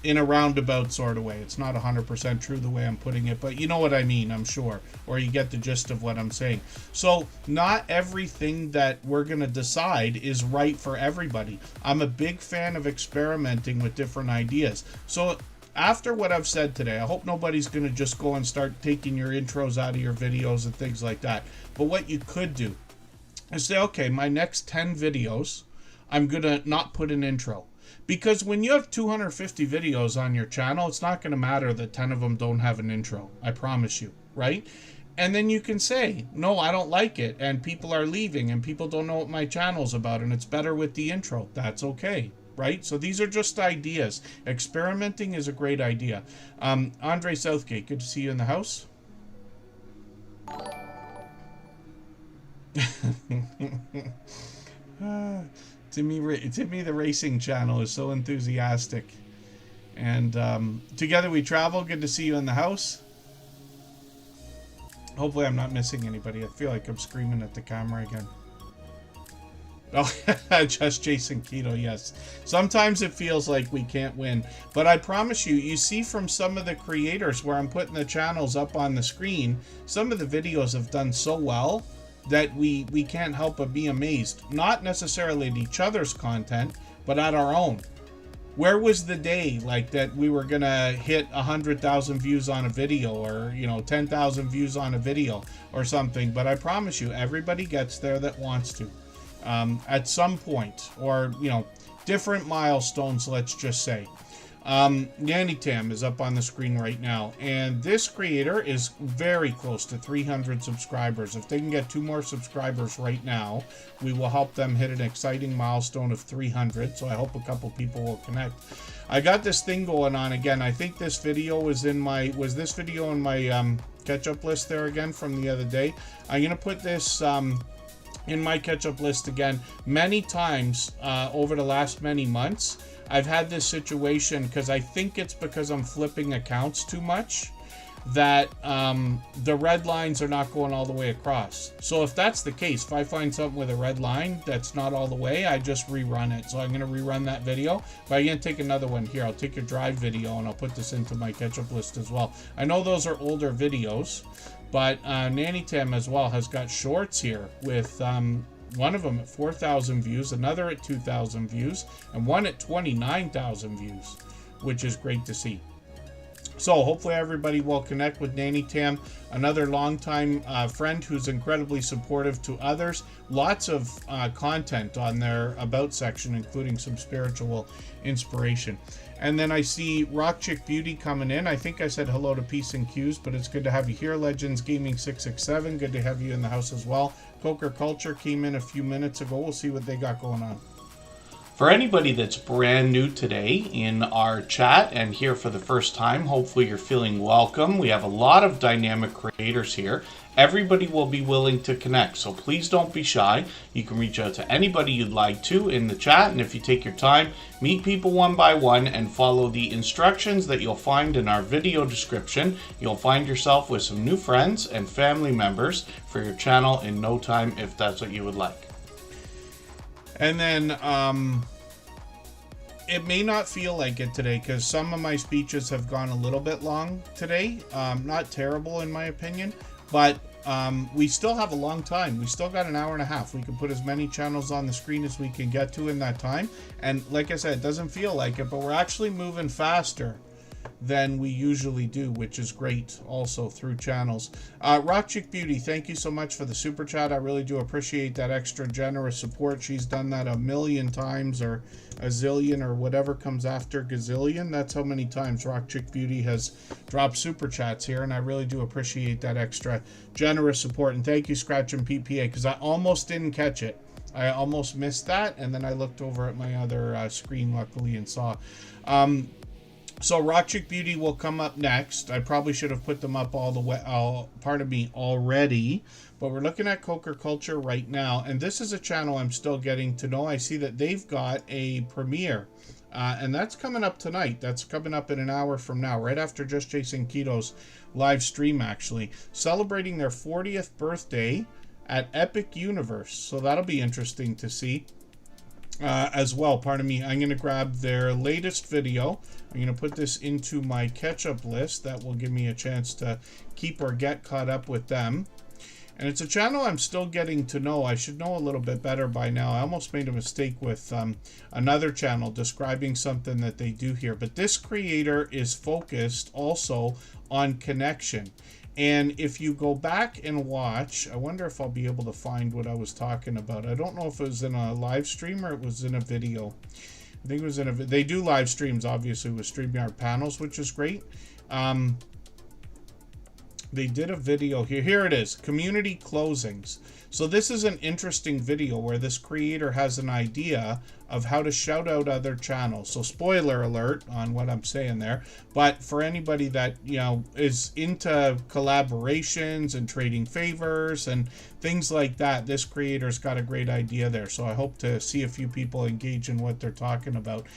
in a roundabout sort of way. It's not 100% true the way I'm putting it, but you know what I mean, I'm sure, or you get the gist of what I'm saying. So not everything that we're going to decide is right for everybody. I'm a big fan of experimenting with different ideas. So after what I've said today, I hope nobody's going to just go and start taking your intros out of your videos and things like that. But what you could do is say, okay, my next 10 videos, I'm going to not put an intro. Because when you have 250 videos on your channel, it's not going to matter that 10 of them don't have an intro. I promise you, right? And then you can say, no, I don't like it, and people are leaving, and people don't know what my channel's about, and it's better with the intro. That's okay, right? So these are just ideas. Experimenting is a great idea. Andre Southgate, good to see you in the house. Timmy the Racing Channel is so enthusiastic. And Together We Travel, good to see you in the house. Hopefully I'm not missing anybody. I feel like I'm screaming at the camera again. Oh, just Jason Keto, yes. Sometimes it feels like we can't win. But I promise you, you see from some of the creators where I'm putting the channels up on the screen, some of the videos have done so well that we can't help but be amazed. Not necessarily at each other's content, but at our own. Where was the day like that we were gonna hit 100,000 views on a video, or 10,000 views on a video or something? But I promise you, everybody gets there that wants to at some point, or different milestones, let's just say. Nanny Tam is up on the screen right now, and this creator is very close to 300 subscribers. If they can get 2 more subscribers right now, we will help them hit an exciting milestone of 300. So I hope a couple people will connect. I got this thing going on again. I think this video was in my catch-up list there again from the other day. I'm gonna put this in my catch-up list again. Many times over the last many months, I've had this situation, because I think it's because I'm flipping accounts too much, that the red lines are not going all the way across. So if that's the case, if I find something with a red line that's not all the way, I just rerun it. So I'm going to rerun that video, but I'm going to take another one here. I'll take your drive video and I'll put this into my catch-up list as well. I know those are older videos, but Nanny Tam as well has got shorts here with one of them at 4,000 views, another at 2,000 views, and one at 29,000 views, which is great to see. So hopefully everybody will connect with Nanny Tam, another longtime friend who's incredibly supportive to others. Lots of content on their About section, including some spiritual inspiration. And then I see Rock Chick Beauty coming in. I think I said hello to Peace and Cues, but it's good to have you here. Legends Gaming 667, good to have you in the house as well. Coker Culture came in a few minutes ago. We'll see what they got going on. For anybody that's brand new today in our chat and here for the first time, hopefully you're feeling welcome. We have a lot of dynamic creators here. Everybody will be willing to connect, so please don't be shy. You can reach out to anybody you'd like to in the chat, and if you take your time, meet people one by one and follow the instructions that you'll find in our video description. You'll find yourself with some new friends and family members for your channel in no time, if that's what you would like. And then it may not feel like it today, because some of my speeches have gone a little bit long today. Not terrible in my opinion, but we still have a long time. We still got an hour and a half. We can put as many channels on the screen as we can get to in that time. And like I said, it doesn't feel like it, but we're actually moving faster than we usually do, which is great also through channels. Rock Chick Beauty, thank you so much for the super chat. I really do appreciate that extra generous support. She's done that a million times, or a zillion, or whatever comes after gazillion. That's how many times Rock Chick Beauty has dropped super chats here, and I really do appreciate that extra generous support. And thank you, Scratch and PPA, because I almost didn't catch it. I almost missed that, and then I looked over at my other screen luckily and saw. So Rock Chick Beauty will come up next. I probably should have put them up all the way, already. But we're looking at Coker Culture right now. And this is a channel I'm still getting to know. I see that they've got a premiere. And that's coming up tonight. That's coming up in an hour from now, right after Just Chasing Keto's live stream, actually. Celebrating their 40th birthday at Epic Universe. So that'll be interesting to see. as well. Pardon me. I'm going to grab their latest video. I'm going to put this into my catch-up list. That will give me a chance to keep or get caught up with them. And it's a channel I'm still getting to know. I should know a little bit better by now. I almost made a mistake with another channel describing something that they do here. But this creator is focused also on connection. And if you go back and watch, I wonder if I'll be able to find what I was talking about. I don't know if it was in a live stream or it was in a video. I think it was in a... They do live streams, obviously, with StreamYard panels, which is great. They did a video here. Here it is, community closings. So this is an interesting video where this creator has an idea of how to shout out other channels. So spoiler alert on what I'm saying there. But for anybody that, you know, is into collaborations and trading favors and things like that, this creator's got a great idea there. So I hope to see a few people engage in what they're talking about.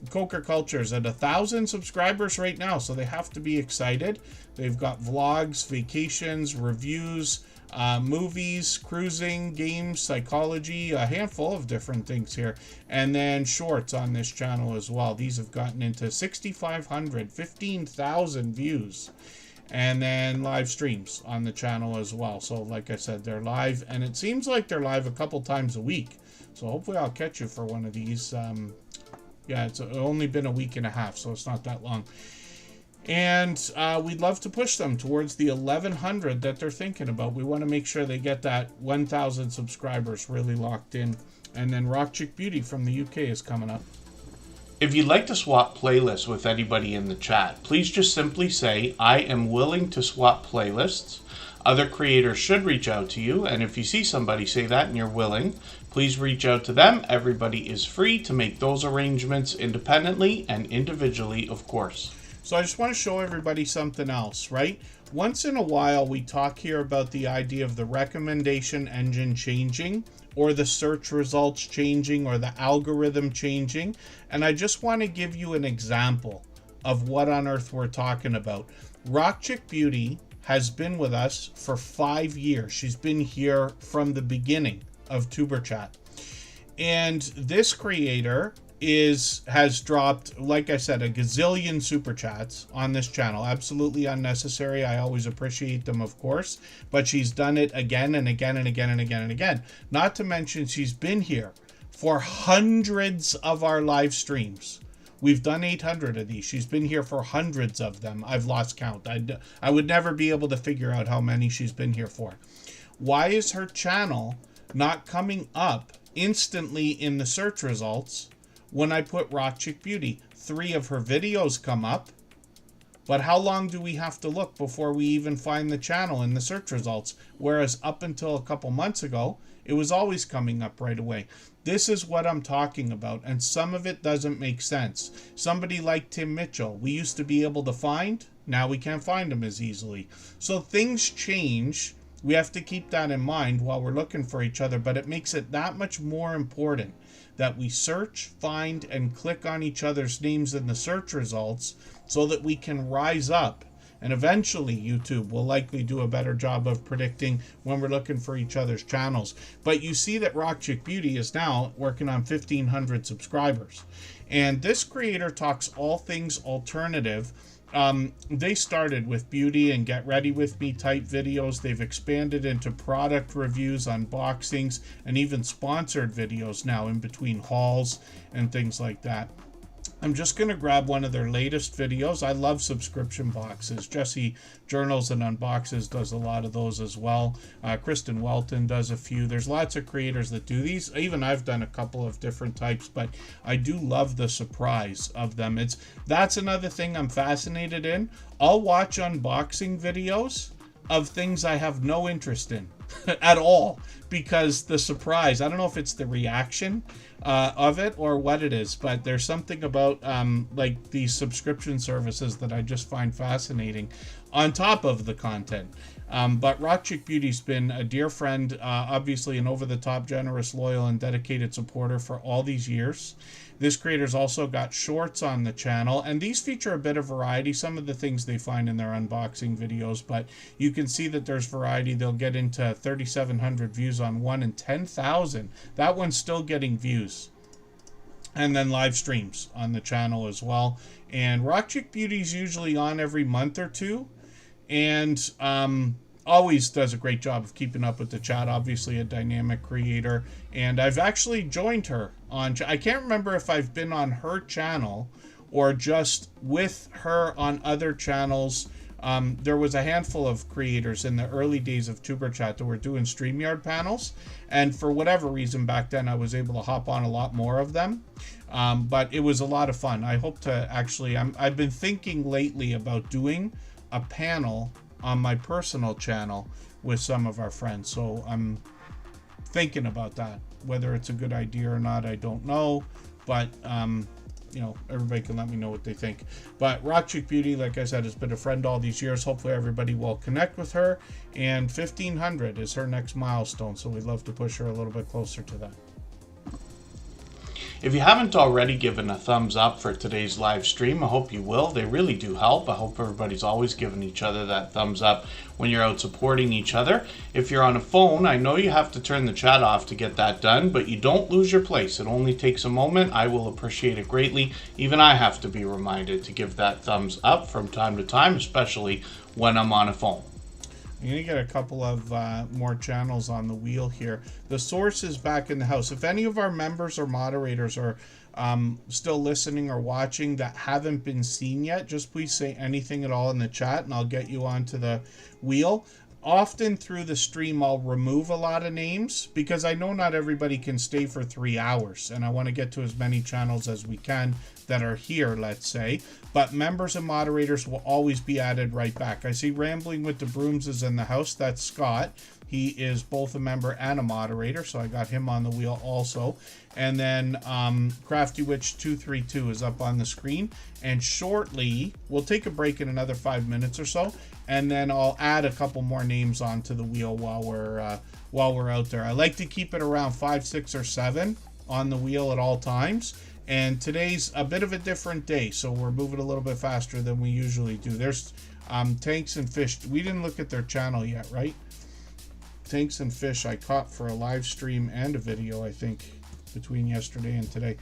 Coker Culture's at 1,000 subscribers right now, so they have to be excited. They've got vlogs, vacations, reviews, movies, cruising, games, psychology, a handful of different things here. And then shorts on this channel as well. These have gotten into 6,500, 15,000 views. And then live streams on the channel as well. So like I said, they're live, and it seems like they're live a couple times a week. So hopefully I'll catch you for one of these. Yeah, it's only been a week and a half, so it's not that long. And we'd love to push them towards the 1,100 that they're thinking about. We want to make sure they get that 1,000 subscribers really locked in. And then Rock Chick Beauty from the UK is coming up. If you'd like to swap playlists with anybody in the chat, please just simply say, I am willing to swap playlists. Other creators should reach out to you, and if you see somebody say that and you're willing, please reach out to them. Everybody is free to make those arrangements independently and individually, of course. So I just want to show everybody something else, right? Once in a while, we talk here about the idea of the recommendation engine changing, or the search results changing, or the algorithm changing. And I just want to give you an example of what on earth we're talking about. Rock Chick Beauty has been with us for 5 years. She's been here from the beginning of Superchat. And this creator has dropped, like I said, a gazillion super chats on this channel. Absolutely unnecessary. I always appreciate them, of course, but she's done it again and again and again and again and again. Not to mention she's been here for hundreds of our live streams. We've done 800 of these. She's been here for hundreds of them. I've lost count. I would never be able to figure out how many she's been here for. Why is her channel not coming up instantly in the search results when I put Rock Chick Beauty? 3 of her videos come up, but how long do we have to look before we even find the channel in the search results? Whereas up until a couple months ago, it was always coming up right away. This is what I'm talking about, and some of it doesn't make sense. Somebody like Tim Mitchell, we used to be able to find, now we can't find him as easily. So things change. We have to keep that in mind while we're looking for each other, but it makes it that much more important that we search, find, and click on each other's names in the search results so that we can rise up. And eventually YouTube will likely do a better job of predicting when we're looking for each other's channels. But you see that Rock Chick Beauty is now working on 1,500 subscribers. And this creator talks all things alternative. They started with beauty and get ready with me type videos. They've expanded into product reviews, unboxings, and even sponsored videos now in between hauls and things like that. I'm just going to grab one of their latest videos. I love subscription boxes. Jesse Journals and Unboxes does a lot of those as well. Kristen Welton does a few. There's lots of creators that do these. Even I've done a couple of different types, but I do love the surprise of them. That's another thing I'm fascinated in. I'll watch unboxing videos of things I have no interest in at all, because the surprise, I don't know if it's the reaction of it or what it is, but there's something about like these subscription services that I just find fascinating on top of the content. But Rock Chick Beauty's been a dear friend, obviously an over-the-top, generous, loyal, and dedicated supporter for all these years. This creator's also got shorts on the channel, and these feature a bit of variety. Some of the things they find in their unboxing videos, but you can see that there's variety. They'll get into 3,700 views on one and 10,000. That one's still getting views. and then live streams on the channel as well. And Rock Chick Beauty's usually on every month or two, and always does a great job of keeping up with the chat. Obviously a dynamic creator, and I've actually joined her on, I can't remember if I've been on her channel or just with her on other channels. There was a handful of creators in the early days of Superchat that were doing StreamYard panels, and for whatever reason back then I was able to hop on a lot more of them. But it was a lot of fun. I hope to actually, I've been thinking lately about doing a panel on my personal channel with some of our friends. So I'm thinking about that. Whether it's a good idea or not, I don't know. But, you know, everybody can let me know what they think. But Rock Chick Beauty, like I said, has been a friend all these years. Hopefully everybody will connect with her. And 1,500 is her next milestone. So we'd love to push her a little bit closer to that. If you haven't already given a thumbs up for today's live stream, I hope you will. They really do help. I hope everybody's always giving each other that thumbs up when you're out supporting each other. If you're on a phone, I know you have to turn the chat off to get that done, but you don't lose your place. It only takes a moment. I will appreciate it greatly. Even I have to be reminded to give that thumbs up from time to time, especially when I'm on a phone. I'm going to get a couple of more channels on the wheel here. The source is back in the house. If any of our members or moderators are still listening or watching that haven't been seen yet, just please say anything at all in the chat and I'll get you onto the wheel. Often through the stream, I'll remove a lot of names because I know not everybody can stay for 3 hours, and I want to get to as many channels as we can that are here, let's say. But members and moderators will always be added right back. I see Rambling with the Brooms is in the house. That's Scott. He is both a member and a moderator, so I got him on the wheel also. And then Crafty Witch 232 is up on the screen. And shortly, we'll take a break in another 5 minutes or so, and then I'll add a couple more names onto the wheel while we're out there. I like to keep it around 5, 6, or 7 on the wheel at all times. And today's a bit of a different day, so we're moving a little bit faster than we usually do. There's Tanks and Fish. We didn't look at their channel yet, right? Tanks and Fish I caught for a live stream and a video, I think, between yesterday and today.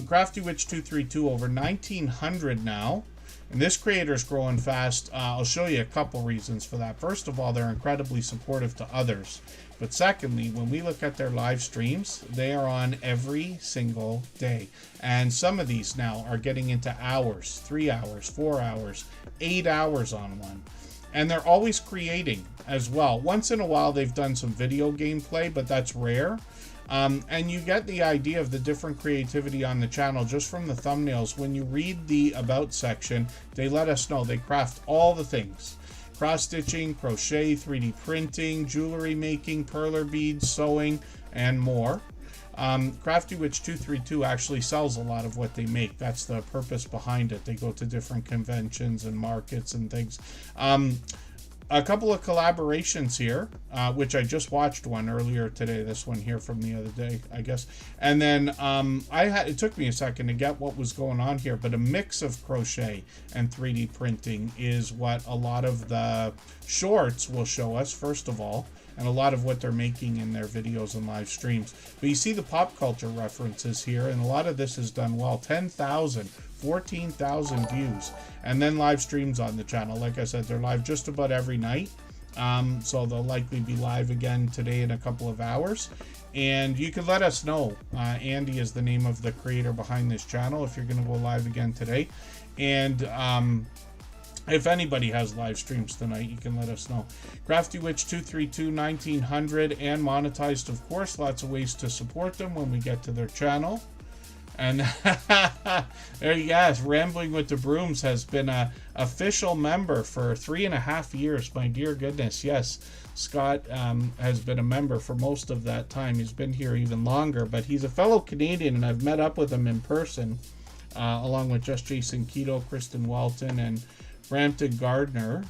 Crafty Witch 232 over 1,900 now. And this creator is growing fast. I'll show you a couple reasons for that. First of all, they're incredibly supportive to others. But secondly, when we look at their live streams, they are on every single day. And some of these now are getting into hours, 3 hours, 4 hours, 8 hours on one. And they're always creating as well. Once in a while, they've done some video gameplay, but that's rare. And you get the idea of the different creativity on the channel just from the thumbnails. When you read the About section, they let us know they craft all the things. Cross-stitching, crochet, 3D printing, jewelry making, perler beads, sewing, and more. Crafty Witch 232 actually sells a lot of what they make. That's the purpose behind it. They go to different conventions and markets and things. A couple of collaborations here, which I just watched one earlier today. This one here from the other day, I guess. And then it took me a second to get what was going on here, but a mix of crochet and 3D printing is what a lot of the shorts will show us, first of all, and a lot of what they're making in their videos and live streams. But you see the pop culture references here, and a lot of this is done well. 10,000, 14,000 views, and then live streams on the channel. Like I said, they're live just about every night, so they'll likely be live again today in a couple of hours. And you can let us know. Andy is the name of the creator behind this channel if you're going to go live again today. And if anybody has live streams tonight, you can let us know. Crafty Witch 232, 1,900, and monetized, of course. Lots of ways to support them when we get to their channel. And there you guys, Rambling with the Brooms has been a official member for 3.5 years. My dear goodness, yes. Scott has been a member for most of that time. He's been here even longer, but he's a fellow Canadian, and I've met up with him in person, along with Just Jason Keto, Kristen Walton, and Brampton Gardner.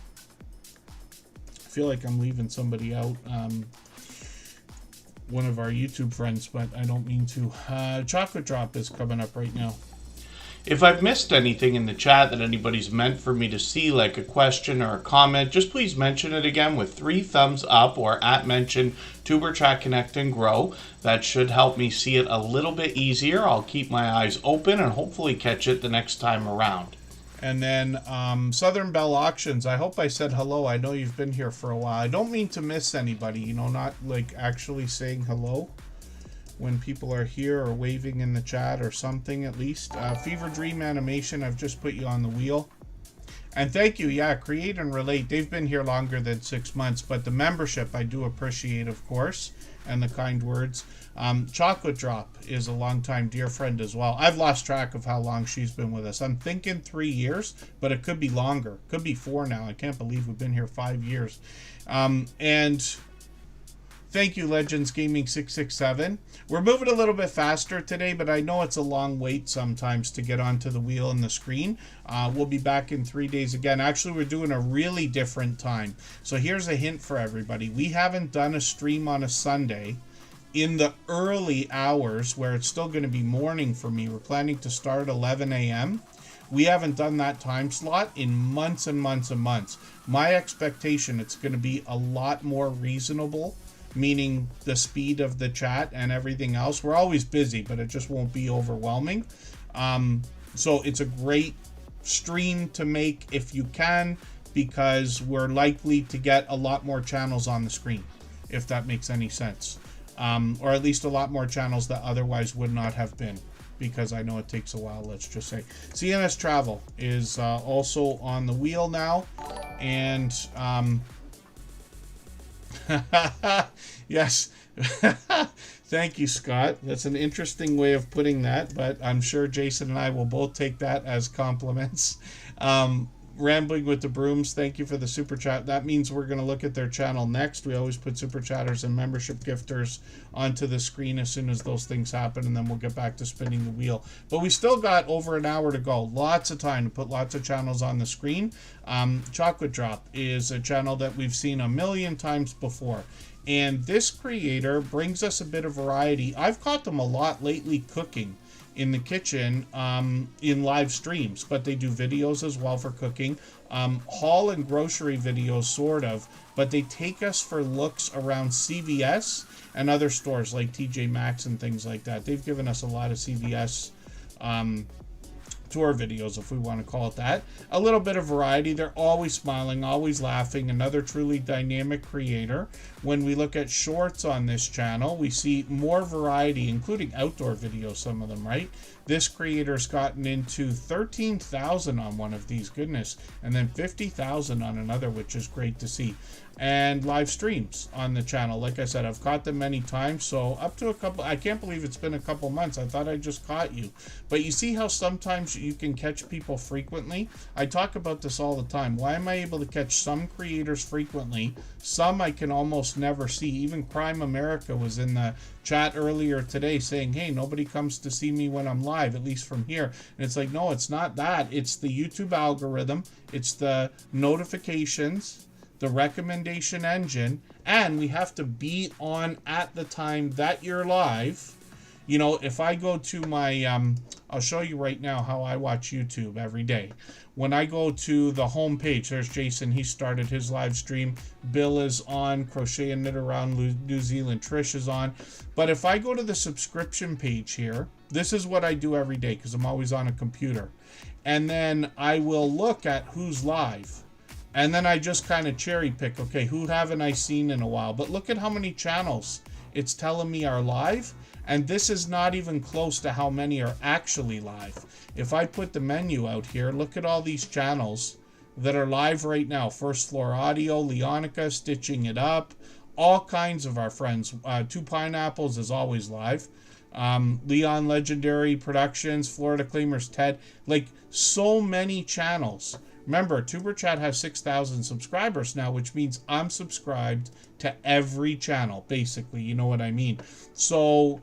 I feel like I'm leaving somebody out. One of our YouTube friends, but I don't mean to. Chocolate Drop is coming up right now. If I've missed anything in the chat that anybody's meant for me to see, like a question or a comment, just please mention it again with 3 thumbs up or at mention Tuber Chat Connect and Grow. That should help me see it a little bit easier. I'll keep my eyes open and hopefully catch it the next time around. And then Southern Bell Auctions, I hope I said hello. I know you've been here for a while. I don't mean to miss anybody, you know, not like actually saying hello when people are here or waving in the chat or something at least. Fever Dream Animation, I've just put you on the wheel. And thank you, yeah, Create and Relate. They've been here longer than 6 months, but the membership I do appreciate, of course, and the kind words. Chocolate Drop is a longtime dear friend as well. I've lost track of how long she's been with us. I'm thinking 3 years, but it could be longer. Could be 4 now. I can't believe we've been here 5 years. And thank you, Legends Gaming 667. We're moving a little bit faster today, but I know it's a long wait sometimes to get onto the wheel and the screen. We'll be back in 3 days again. Actually, we're doing a really different time. So here's a hint for everybody. We haven't done a stream on a Sunday in the early hours where it's still going to be morning for me. We're planning to start 11 a.m. We haven't done that time slot in months and months and months. My expectation, it's going to be a lot more reasonable, meaning the speed of the chat and everything else. We're always busy, but it just won't be overwhelming. So it's a great stream to make if you can, because we're likely to get a lot more channels on the screen, if that makes any sense. Or at least a lot more channels that otherwise would not have been, because I know it takes a while, let's just say. CNS Travel is also on the wheel now, and yes. Thank you, Scott. That's an interesting way of putting that, but I'm sure Jason and I will both take that as compliments. Rambling with the Brooms, thank you for the super chat. That means we're going to look at their channel next. We always put super chatters and membership gifters onto the screen as soon as those things happen, and then we'll get back to spinning the wheel. But we still got over an hour to go. Lots of time to put lots of channels on the screen. Chocolate Drop is a channel that we've seen a million times before. And this creator brings us a bit of variety. I've caught them a lot lately cooking in the kitchen in live streams, but they do videos as well for cooking, haul and grocery videos sort of, but they take us for looks around CVS and other stores like TJ Maxx and things like that. They've given us a lot of CVS tour videos, if we want to call it that. A little bit of variety. They're always smiling, always laughing. Another truly dynamic creator. When we look at shorts on this channel, we see more variety, including outdoor videos, some of them, right? This creator's gotten into 13,000 on one of these, goodness, and then 50,000 on another, which is great to see. And live streams on the channel. Like I said, I've caught them many times, so up to a couple, I can't believe it's been a couple months. I thought I just caught you. But you see how sometimes you can catch people frequently? I talk about this all the time. Why am I able to catch some creators frequently? Some I can almost never see. Even Crime America was in the chat earlier today saying, hey, nobody comes to see me when I'm live, at least from here. And it's like, no, it's not that. It's the YouTube algorithm. It's the notifications, the recommendation engine, and we have to be on at the time that you're live. You know, if I go to my, I'll show you right now how I watch YouTube every day. When I go to the home page, there's Jason. He started his live stream. Bill is on. Crochet and Knit Around New Zealand. Trish is on. But if I go to the subscription page here, this is what I do every day because I'm always on a computer. And then I will look at who's live. And then I just kind of cherry pick, okay, who haven't I seen in a while? But look at how many channels it's telling me are live. And this is not even close to how many are actually live. If I put the menu out here, look at all these channels that are live right now. First Floor Audio, Leonica, Stitching It Up, all kinds of our friends. Two Pineapples is always live. Leon Legendary Productions, Florida Claimers, Ted. Like, so many channels. Remember, Tuber Chat has 6,000 subscribers now, which means I'm subscribed to every channel, basically. You know what I mean? So,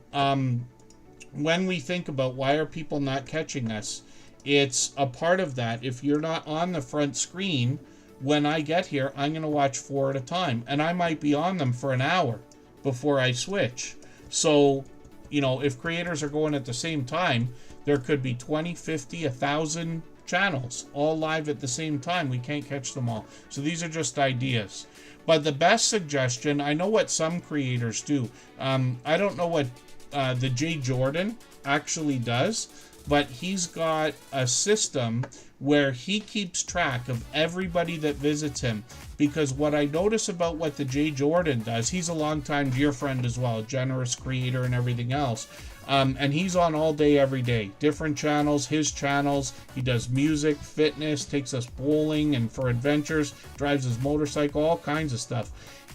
when we think about why are people not catching us, it's a part of that. If you're not on the front screen, when I get here, I'm going to watch 4 at a time. And I might be on them for an hour before I switch. So, you know, if creators are going at the same time, there could be 20, 50, 1,000 channels all live at the same time. We can't catch them all. So these are just ideas. But the best suggestion, I know what some creators do. I don't know what the Jay Jordan actually does, but he's got a system where he keeps track of everybody that visits him. Because what I notice about what the Jay Jordan does, he's a longtime dear friend as well, a generous creator and everything else. And he's on all day, every day. Different channels, his channels. He does music, fitness, takes us bowling and for adventures, drives his motorcycle, all kinds of stuff.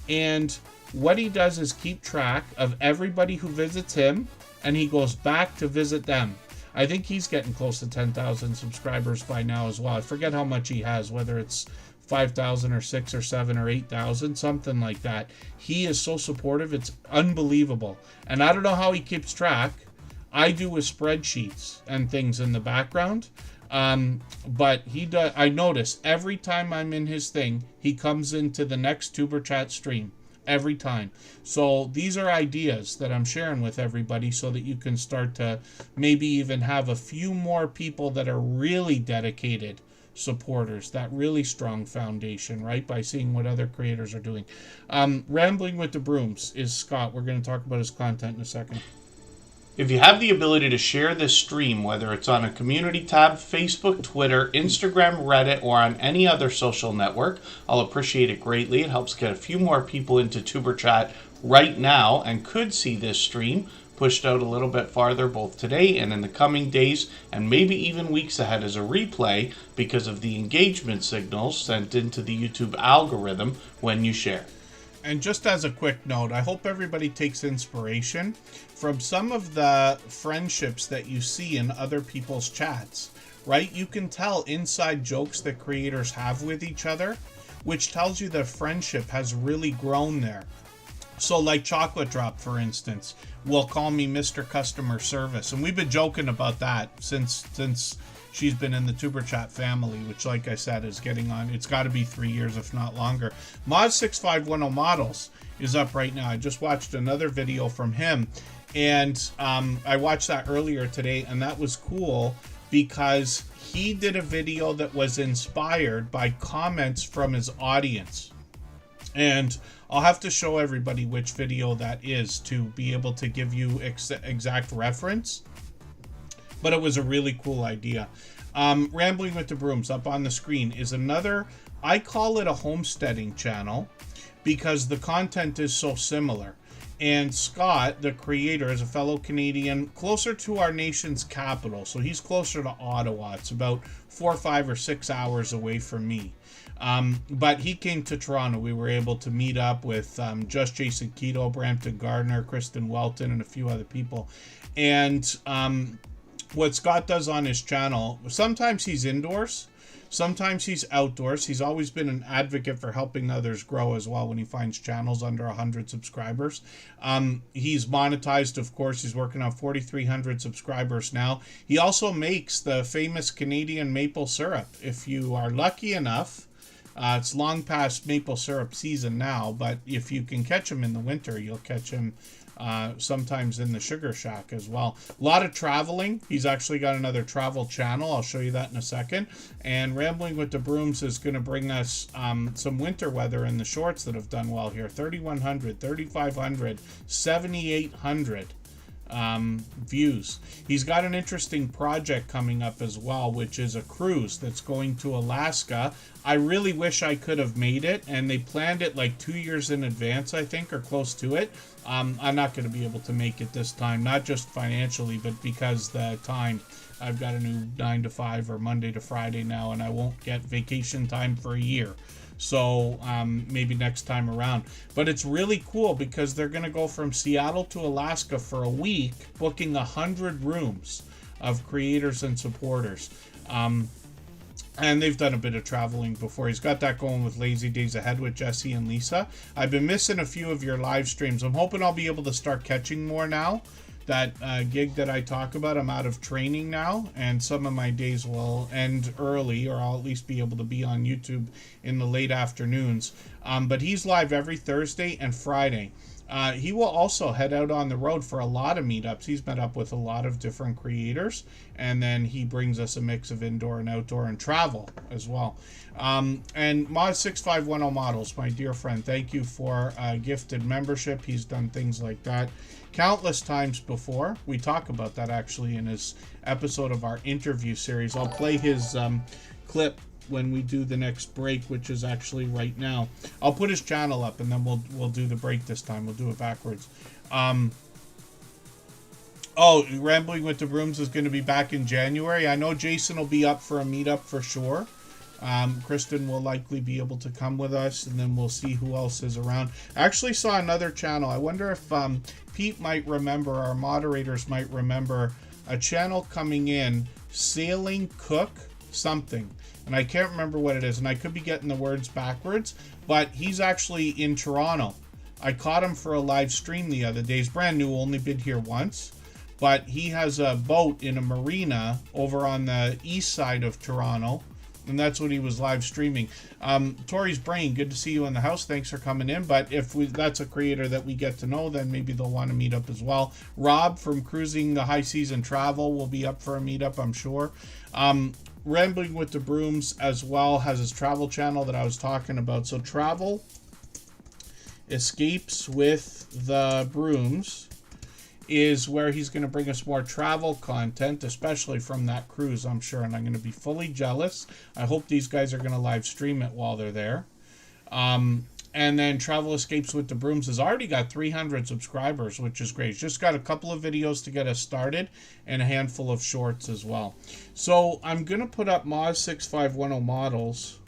And what he does is keep track of everybody who visits him, and he goes back to visit them. I think he's getting close to 10,000 subscribers by now as well. I forget how much he has, whether it's 5,000 or 6 or 7 or 8,000, something like that. He is so supportive, it's unbelievable. And I don't know how he keeps track. I do with spreadsheets and things in the background. But he does. I notice every time I'm in his thing, he comes into the next Tuber Chat stream. Every time. So these are ideas that I'm sharing with everybody so that you can start to maybe even have a few more people that are really dedicated supporters, that really strong foundation, right? By seeing what other creators are doing. Rambling with the Brooms is Scott. We're going to talk about his content in a second. If you have the ability to share this stream, whether it's on a community tab, Facebook, Twitter, Instagram, Reddit, or on any other social network, I'll appreciate it greatly. It helps get a few more people into Tuber Chat right now and could see this stream pushed out a little bit farther both today and in the coming days and maybe even weeks ahead as a replay because of the engagement signals sent into the YouTube algorithm when you share. And just as a quick note, I hope everybody takes inspiration from some of the friendships that you see in other people's chats, right? You can tell inside jokes that creators have with each other, which tells you that friendship has really grown there. So like Chocolate Drop, for instance, will call me Mr. Customer Service. And we've been joking about that since she's been in the Tuber Chat family, which, like I said, is getting on. It's got to be 3 years, if not longer. Moz6510 Models is up right now. I just watched another video from him, and I watched that earlier today, and that was cool because he did a video that was inspired by comments from his audience. And I'll have to show everybody which video that is to be able to give you exact reference. But it was a really cool idea. Rambling with the Brooms up on the screen is another, I call it a homesteading channel because the content is so similar. And Scott, the creator, is a fellow Canadian closer to our nation's capital. So he's closer to Ottawa. It's about 4, 5, or 6 hours away from me. But he came to Toronto. We were able to meet up with Just Jason Keto, Brampton Gardner, Kristen Welton, and a few other people. And what Scott does on his channel, sometimes he's indoors, sometimes he's outdoors. He's always been an advocate for helping others grow as well when he finds channels under 100 subscribers. He's monetized, of course. He's working on 4,300 subscribers now. He also makes the famous Canadian maple syrup. If you are lucky enough, it's long past maple syrup season now, but if you can catch him in the winter, you'll catch him sometimes in the Sugar Shack as well. A lot of traveling. He's actually got another travel channel. I'll show you that in a second. And Rambling with the Brooms is going to bring us some winter weather in the shorts that have done well here. 3,100, 3,500, 7,800 views. He's got an interesting project coming up as well, which is a cruise that's going to Alaska. I really wish I could have made it, and they planned it like 2 years in advance, I think, or close to it. I'm not going to be able to make it this time, not just financially, but because the time. I've got a new 9 to 5 or Monday to Friday now, and I won't get vacation time for a year. So maybe next time around. But it's really cool because they're going to go from Seattle to Alaska for a week, booking 100 rooms of creators and supporters. And they've done a bit of traveling before. He's got that going with Lazy Days Ahead with Jesse and Lisa. I've been missing a few of your live streams. I'm hoping I'll be able to start catching more now. That gig that I talk about, I'm out of training now, and some of my days will end early, or I'll at least be able to be on YouTube in the late afternoons. But he's live every Thursday and Friday. He will also head out on the road for a lot of meetups. He's met up with a lot of different creators, and then he brings us a mix of indoor and outdoor and travel as well. And Mod6510 Models, my dear friend, thank you for gifted membership. He's done things like that countless times before. We talk about that actually in his episode of our interview series. I'll play his clip when we do the next break, which is actually right now. I'll put his channel up, and then we'll do the break this time. We'll do it backwards. Rambling with the Brooms is going to be back in January. I know Jason will be up for a meetup for sure. Kristen will likely be able to come with us, and then we'll see who else is around. I actually saw another channel. I wonder if Pete might remember, our moderators might remember, a channel coming in, Sailing Cook something. And I can't remember what it is, and I could be getting the words backwards, but he's actually in Toronto. I caught him for a live stream the other day. He's brand new, only been here once, but he has a boat in a marina over on the east side of Toronto, and that's what he was live streaming. Tori's Brain, good to see you in the house. Thanks for coming in. But if that's a creator that we get to know, then maybe they'll want to meet up as well. Rob from Cruising the High Seas and Travel will be up for a meetup, I'm sure. Rambling with the Brooms as well has his travel channel that I was talking about. So Travel Escapes with the Brooms is where he's going to bring us more travel content, especially from that cruise, I'm sure. And I'm going to be fully jealous. I hope these guys are going to live stream it while they're there. And then Travel Escapes with the Brooms has already got 300 subscribers, which is great. It's just got a couple of videos to get us started and a handful of shorts as well. So I'm going to put up Moz6510 Models.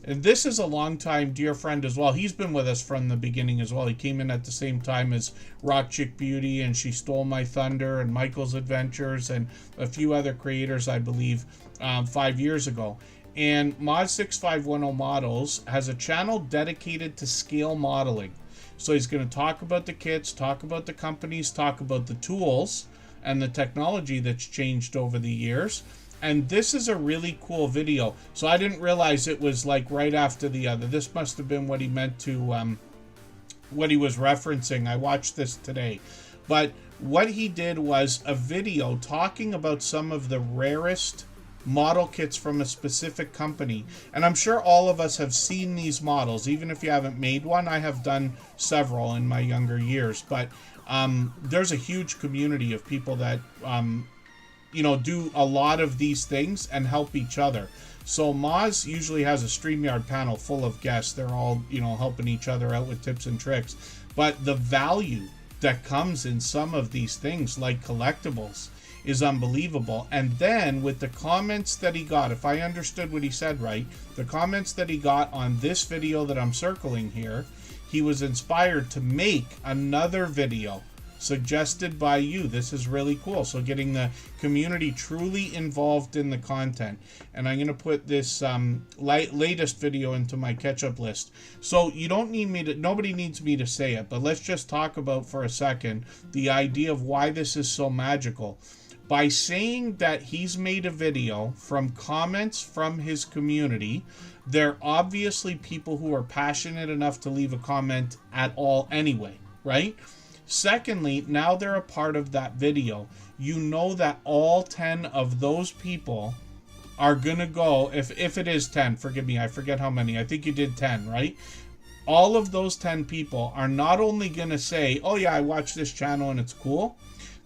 And this is a longtime dear friend as well. He's been with us from the beginning as well. He came in at the same time as Rock Chick Beauty and She Stole My Thunder and Michael's Adventures and a few other creators, I believe, 5 years ago. And Mod6510 Models has a channel dedicated to scale modeling. So he's going to talk about the kits, talk about the companies, talk about the tools and the technology that's changed over the years. And this is a really cool video. So I didn't realize it was like right after the other. This must have been what he meant to, what he was referencing. I watched this today. But what he did was a video talking about some of the rarest model kits from a specific company, and I'm sure all of us have seen these models. Even if you haven't made one, I have done several in my younger years, but there's a huge community of people that do a lot of these things and help each other. So Moz usually has a StreamYard panel full of guests. They're all helping each other out with tips and tricks, but the value that comes in some of these things like collectibles is unbelievable. And then with the comments that he got, if I understood what he said right, the comments that he got on this video that I'm circling here, he was inspired to make another video suggested by you. This is really cool. So getting the community truly involved in the content. And I'm going to put this latest video into my catch-up list. So you don't need me to, nobody needs me to say it, but let's just talk about for a second the idea of why this is so magical. By saying that he's made a video from comments from his community, they're obviously people who are passionate enough to leave a comment at all anyway, right? Secondly, now they're a part of that video. You know that all 10 of those people are going to go, if it is 10, forgive me, I forget how many. I think you did 10, right? All of those 10 people are not only going to say, oh yeah, I watched this channel and it's cool.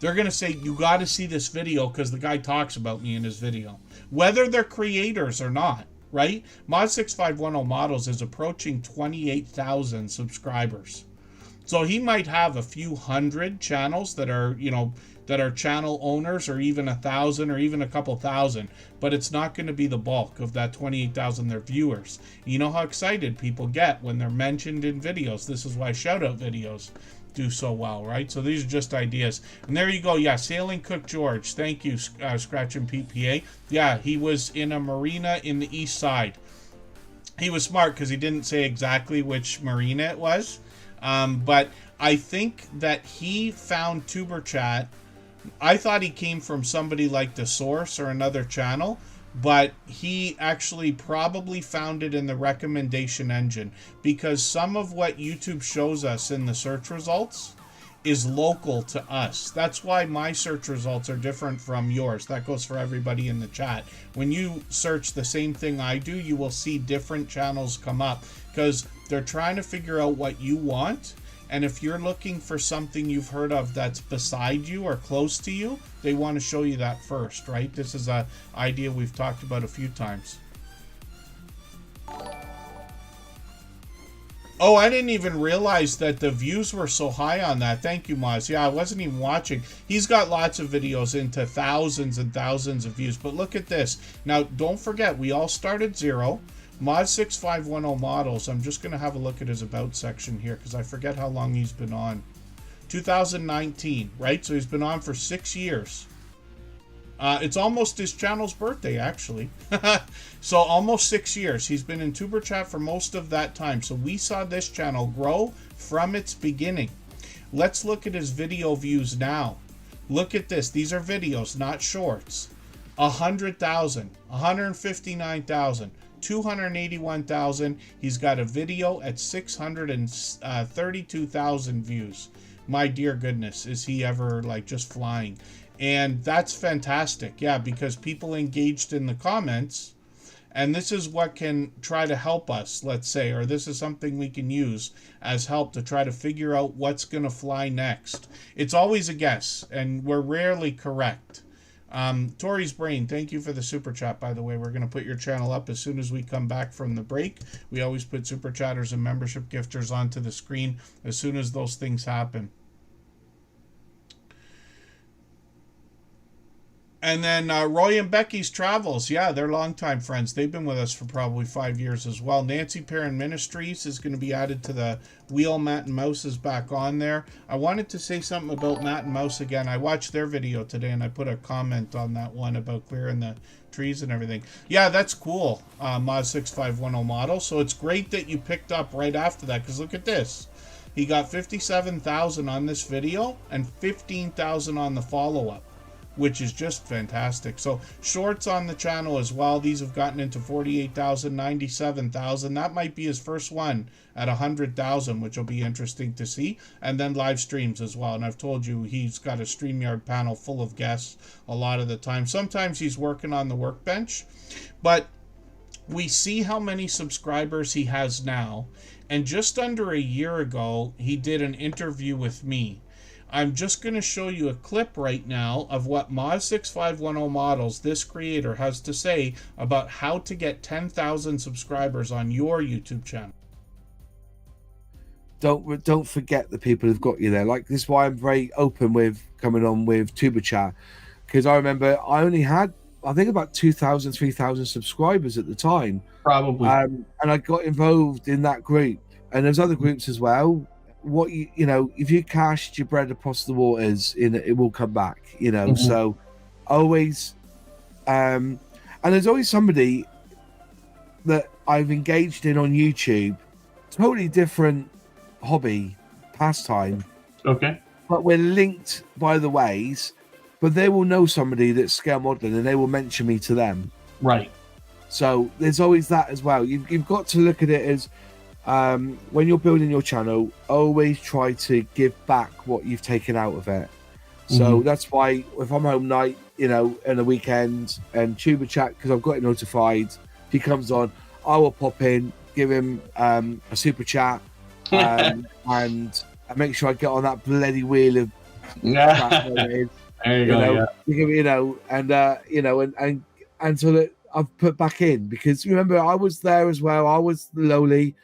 They're going to say, you got to see this video because the guy talks about me in his video. Whether they're creators or not, right? Mod6510 Models is approaching 28,000 subscribers. So he might have a few hundred channels that are, that are channel owners, or even 1,000 or even a couple thousand. But it's not going to be the bulk of that 28,000 they're viewers. You know how excited people get when they're mentioned in videos. This is why shout-out videos do so well, right? So these are just ideas. And there you go. Yeah, Sailing Cook George. Thank you, Scratch and PPA. Yeah, he was in a marina in the east side. He was smart because he didn't say exactly which marina it was. But I think that he found Tuber Chat. I thought he came from somebody like The Source or another channel. but he actually probably found it in the recommendation engine, because some of what YouTube shows us in the search results is local to us. That's why my search results are different from yours. That goes for everybody in the chat. When you search the same thing I do, you will see different channels come up, because they're trying to figure out what you want. And if you're looking for something you've heard of that's beside you or close to you, they want to show you that first, right? This is an idea we've talked about a few times. Oh, I didn't even realize that the views were so high on that. Thank you, Moz. Yeah, I wasn't even watching. He's got lots of videos into thousands and thousands of views. But look at this. Now, don't forget, we all started 0. Mod6510 Models. I'm just going to have a look at his About section here, because I forget how long he's been on. 2019, right? So he's been on for 6 years. It's almost his channel's birthday, actually. So almost 6 years. He's been in Tuber Chat for most of that time. So we saw this channel grow from its beginning. Let's look at his video views now. Look at this. These are videos, not shorts. 100,000, 159,000, 281,000. He's got a video at 632,000 views. My dear goodness, is he ever like just flying? And that's fantastic. Yeah, because people engaged in the comments, and this is what can try to help us, let's say, or this is something we can use as help to try to figure out what's going to fly next. It's always a guess, and we're rarely correct. Tori's Brain, thank you for the super chat, by the way. We're going to put your channel up as soon as we come back from the break. We always put super chatters and membership gifters onto the screen as soon as those things happen. And then Roy and Becky's Travels. Yeah, they're longtime friends. They've been with us for probably 5 years as well. Nancy Perrin Ministries is going to be added to the wheel. Matt and Mouse is back on there. I wanted to say something about Matt and Mouse again. I watched their video today, and I put a comment on that one about clearing the trees and everything. Yeah, that's cool, Mod6510 Model. So it's great that you picked up right after that, because look at this. He got 57,000 on this video and 15,000 on the follow-up, which is just fantastic. So shorts on the channel as well. These have gotten into 48,000, 97,000. That might be his first one at 100,000, which will be interesting to see. And then live streams as well. And I've told you he's got a StreamYard panel full of guests a lot of the time. Sometimes he's working on the workbench, but we see how many subscribers he has now. And just under a year ago, he did an interview with me. I'm just going to show you a clip right now of what Moz6510 Models, this creator, has to say about how to get 10,000 subscribers on your YouTube channel. Don't forget the people who've got you there. Like, this is why I'm very open with coming on with Tuber Chat, because I remember I only had, I think, about 2,000, 3,000 subscribers at the time. Probably. And I got involved in that group, and there's other groups as well. What you know, if you cast your bread across the waters, it will come back, you know. Mm-hmm. So always and there's always somebody that I've engaged in on YouTube, totally different hobby, pastime, okay, but we're linked by the ways, but they will know somebody that's scale modeling and they will mention me to them, right? So there's always that as well. You've got to look at it as when you're building your channel, always try to give back what you've taken out of it. So that's why if I'm home night, you know, in the weekend, and Tuber Chat, because I've got it notified, if he comes on, I will pop in, give him a super chat, and I make sure I get on that bloody wheel of there you go, you know, and you know, and so that I've put back in, because remember I was there as well. I was lowly.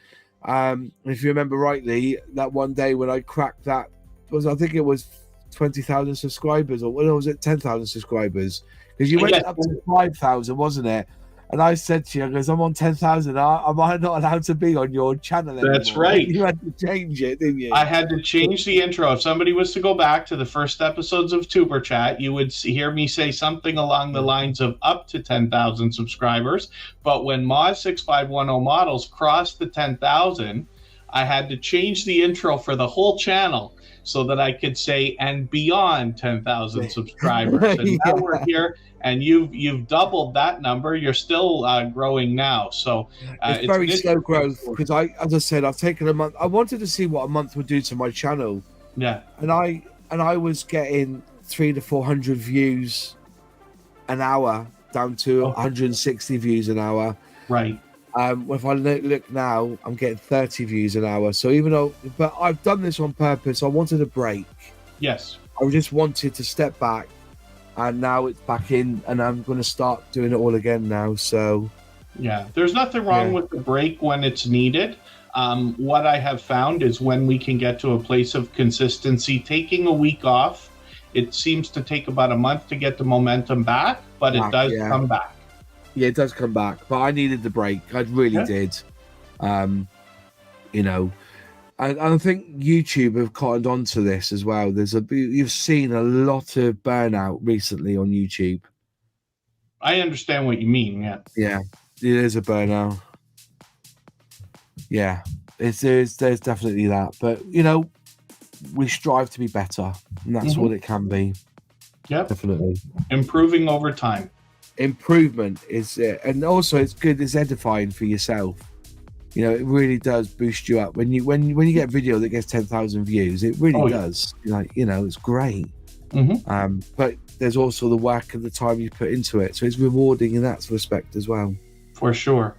If you remember rightly, that one day when I cracked that, I think it was 20,000 subscribers, or was it 10,000 subscribers? Because you went up to 5,000, wasn't it? And I said to you, because I'm on 10,000, am I not allowed to be on your channel anymore? That's right. You had to change it, didn't you? I had to change the intro. If somebody was to go back to the first episodes of Tuber Chat, you would hear me say something along the lines of up to 10,000 subscribers. But when Moz6510 Models crossed the 10,000, I had to change the intro for the whole channel so that I could say, and beyond 10,000 subscribers. And now we're here, and you've doubled that number. You're still growing now. So it's very slow growth because as I said, I've taken a month. I wanted to see what a month would do to my channel. Yeah. And I was getting 300 to 400 views an hour down to 160 views an hour. Right. If I look now, I'm getting 30 views an hour. So but I've done this on purpose. I wanted a break. Yes. I just wanted to step back, and now it's back in, and I'm going to start doing it all again now. So, yeah, there's nothing wrong with the break when it's needed. What I have found is when we can get to a place of consistency, taking a week off, it seems to take about a month to get the momentum back, but it does come back. Yeah, it does come back, but I needed the break. I really did. You know, and I think YouTube have cottoned on to this as well. You've seen a lot of burnout recently on YouTube. I understand what you mean. Yeah. Yeah, it is a burnout. Yeah, there's definitely that. But you know, we strive to be better, and that's what it can be. Yeah, definitely improving over time. Improvement is, and also it's good. It's edifying for yourself. You know, it really does boost you up when you get a video that gets 10,000 views. It really does. Like, you know, it's great. But there's also the work and the time you put into it, so it's rewarding in that respect as well. For sure.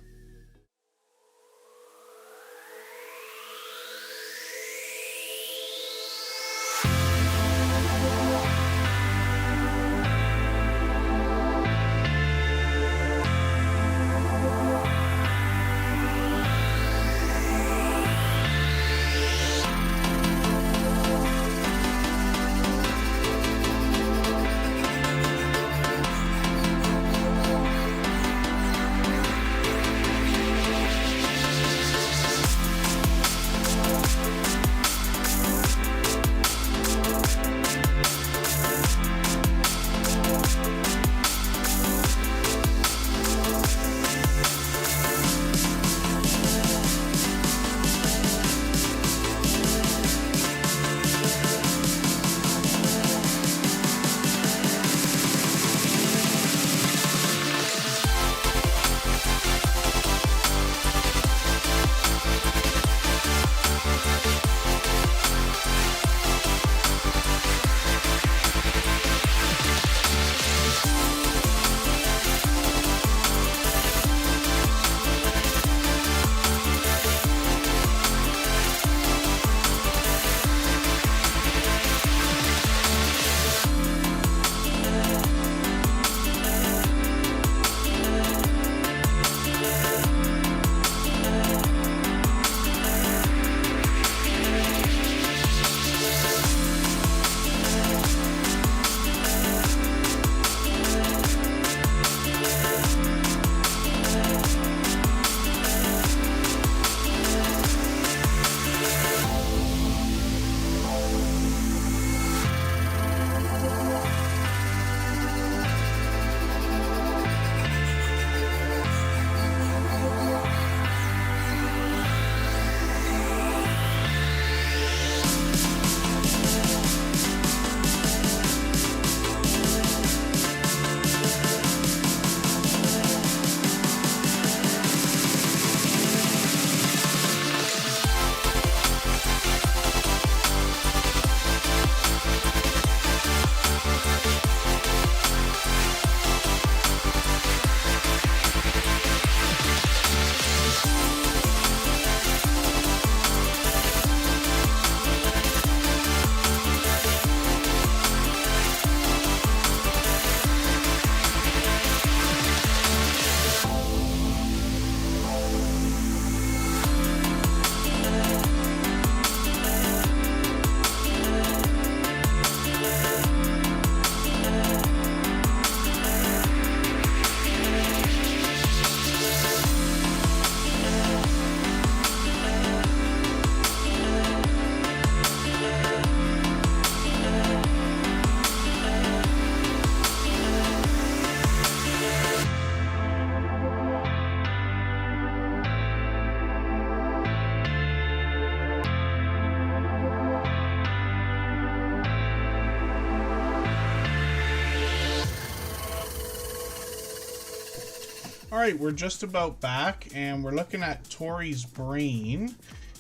All right, we're just about back, and we're looking at Tori's brain.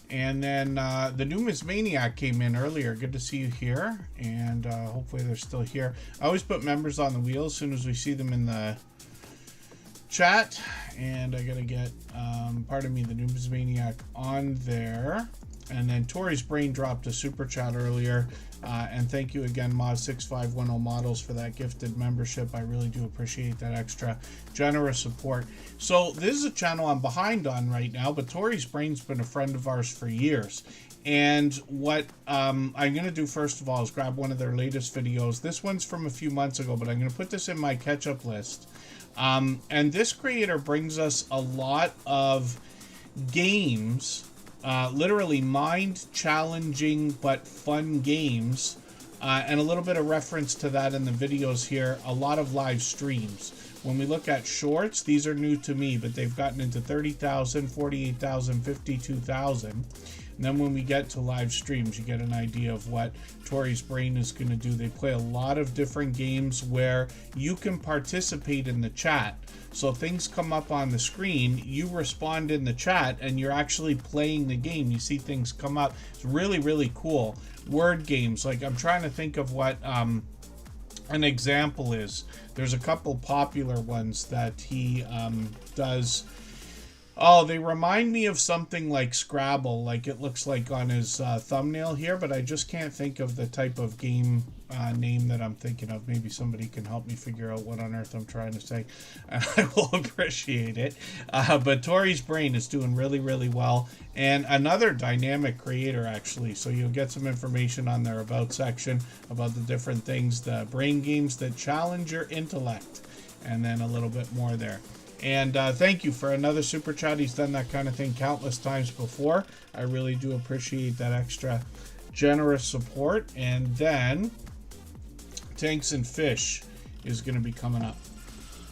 And then the Numismaniac came in earlier. Good to see you here, and hopefully they're still here. I always put members on the wheel as soon as we see them in the chat, and I gotta get, pardon me, the Numismaniac on there. And then Tori's brain dropped a super chat earlier. And thank you again, Moz6510 Models, for that gifted membership. I really do appreciate that extra generous support. So this is a channel I'm behind on right now, but Tori's brain's been a friend of ours for years. And what I'm going to do first of all is grab one of their latest videos. This one's from a few months ago, but I'm going to put this in my catch-up list. And this creator brings us a lot of games, literally mind-challenging but fun games, and a little bit of reference to that in the videos here. A lot of live streams. When we look at shorts, these are new to me, but they've gotten into 30,000, 48,000, 52,000. And then when we get to live streams, you get an idea of what Tori's brain is going to do. They play a lot of different games where you can participate in the chat. So things come up on the screen, you respond in the chat, and you're actually playing the game. You see things come up. It's really, really cool. Word games, like I'm trying to think of what an example is. There's a couple popular ones that he does. Oh, they remind me of something like Scrabble, like it looks like on his thumbnail here, but I just can't think of the type of game name that I'm thinking of. Maybe somebody can help me figure out what on earth I'm trying to say. I will appreciate it. But Tori's brain is doing really, really well. And another dynamic creator, actually. So you'll get some information on their About section about the different things, the brain games that challenge your intellect, and then a little bit more there. And thank you for another super chat. He's done that kind of thing countless times before. I really do appreciate that extra generous support. And then Tanks and Fish is going to be coming up.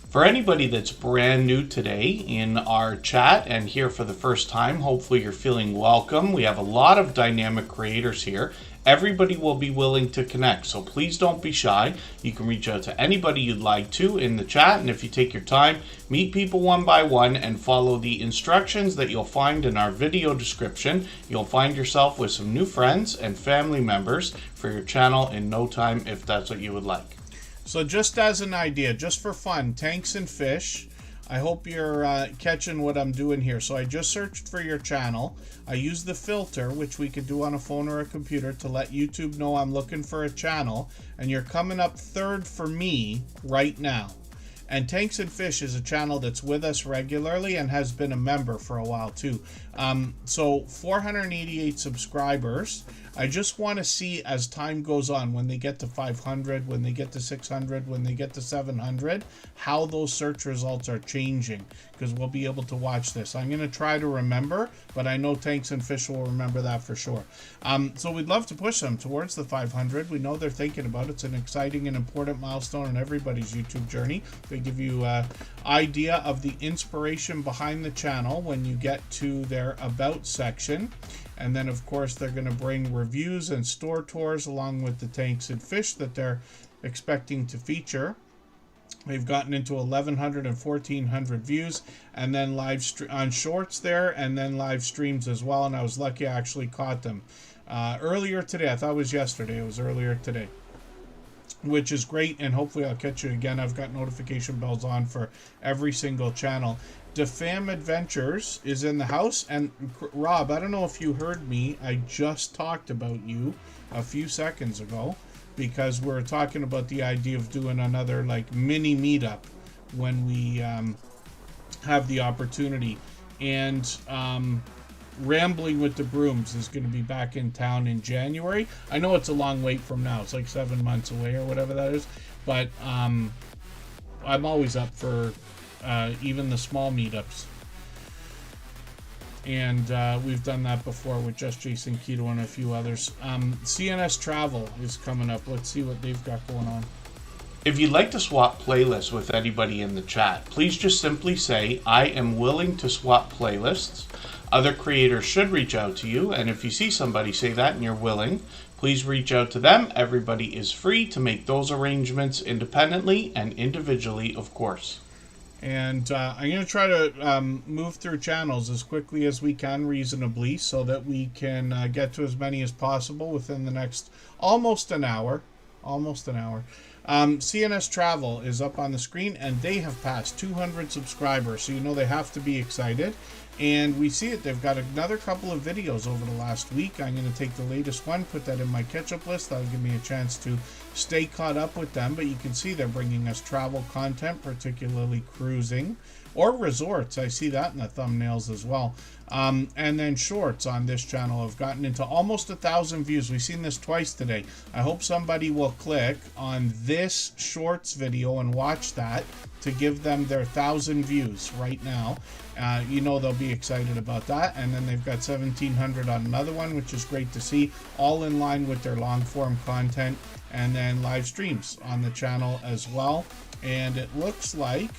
For anybody that's brand new today in our chat and here for the first time, hopefully you're feeling welcome. We have a lot of dynamic creators here. Everybody will be willing to connect, so please don't be shy. You can reach out to anybody you'd like to in the chat, and if you take your time, meet people one by one and follow the instructions that you'll find in our video description. You'll find yourself with some new friends and family members for your channel in no time, if that's what you would like. So just as an idea, just for fun, Tanks and Fish, I hope you're catching what I'm doing here. So I just searched for your channel. I use the filter, which we could do on a phone or a computer, to let YouTube know I'm looking for a channel. And you're coming up third for me right now. And Tanks and Fish is a channel that's with us regularly and has been a member for a while too. So 488 subscribers. I just want to see as time goes on, when they get to 500, when they get to 600, when they get to 700, how those search results are changing, because we'll be able to watch this. I'm going to try to remember, but I know Tanks and Fish will remember that for sure. So we'd love to push them towards the 500. We know they're thinking about it. It's an exciting and important milestone in everybody's YouTube journey. They give you an idea of the inspiration behind the channel when you get to their About section. And then, of course, they're going to bring reviews and store tours along with the Tanks and Fish that they're expecting to feature. They've gotten into 1,100 and 1,400 views, and then on shorts there, and then live streams as well. And I was lucky I actually caught them earlier today. I thought it was yesterday. It was earlier today, which is great. And hopefully I'll catch you again. I've got notification bells on for every single channel. DeFam Adventures is in the house, and Rob, I don't know if you heard me, I just talked about you a few seconds ago, because we're talking about the idea of doing another like mini meetup when we have the opportunity. And Rambling with the Brooms is going to be back in town in January. I know it's a long wait from now, it's like 7 months away or whatever that is, but I'm always up for even the small meetups, and we've done that before with Just Jason Keto and a few others. CNS Travel is coming up. Let's see what they've got going on. If you'd like to swap playlists with anybody in the chat, please just simply say, I am willing to swap playlists. Other creators should reach out to you, and if you see somebody say that and you're willing, please reach out to them. Everybody is free to make those arrangements independently and individually, of course. And I'm going to try to move through channels as quickly as we can, reasonably, so that we can get to as many as possible within the next almost an hour. CNS Travel is up on the screen, and they have passed 200 subscribers, so you know they have to be excited. And we see it. They've got another couple of videos over the last week. I'm going to take the latest one, put that in my catch-up list. That'll give me a chance to stay caught up with them. But you can see they're bringing us travel content, particularly cruising or resorts. I see that in the thumbnails as well. And then shorts on this channel have gotten into almost 1,000 views. We've seen this twice today. I hope somebody will click on this shorts video and watch that to give them their 1,000 views right now. You know they'll be excited about that. And then they've got 1,700 on another one, which is great to see, all in line with their long form content. And then live streams on the channel as well. And it looks like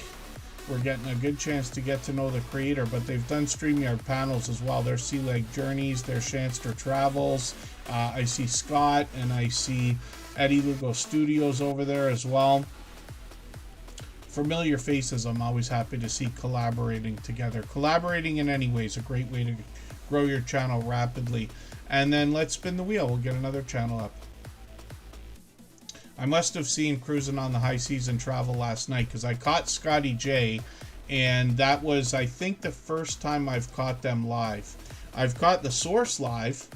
we're getting a good chance to get to know the creator, but they've done StreamYard panels as well. There's Sea Leg Journeys, there's Shanster Travels. I see Scott, and I see Eddie Lugo Studios over there as well. Familiar faces I'm always happy to see collaborating together. Collaborating in any way is a great way to grow your channel rapidly. And then let's spin the wheel. We'll get another channel up. I must have seen Cruising on the High Seas and Travel last night, because I caught Scotty J, and that was, I think, the first time I've caught them live. I've caught the Source live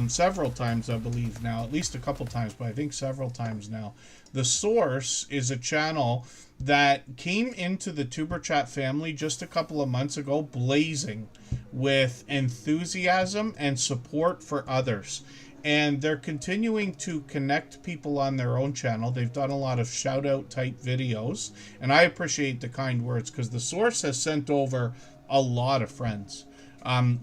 several times, I believe now, at least a couple times, but I think several times now. The Source is a channel that came into the Tuber Chat family just a couple of months ago, blazing with enthusiasm and support for others. And they're continuing to connect people on their own channel. They've done a lot of shout out type videos, and I appreciate the kind words, because the Source has sent over a lot of friends.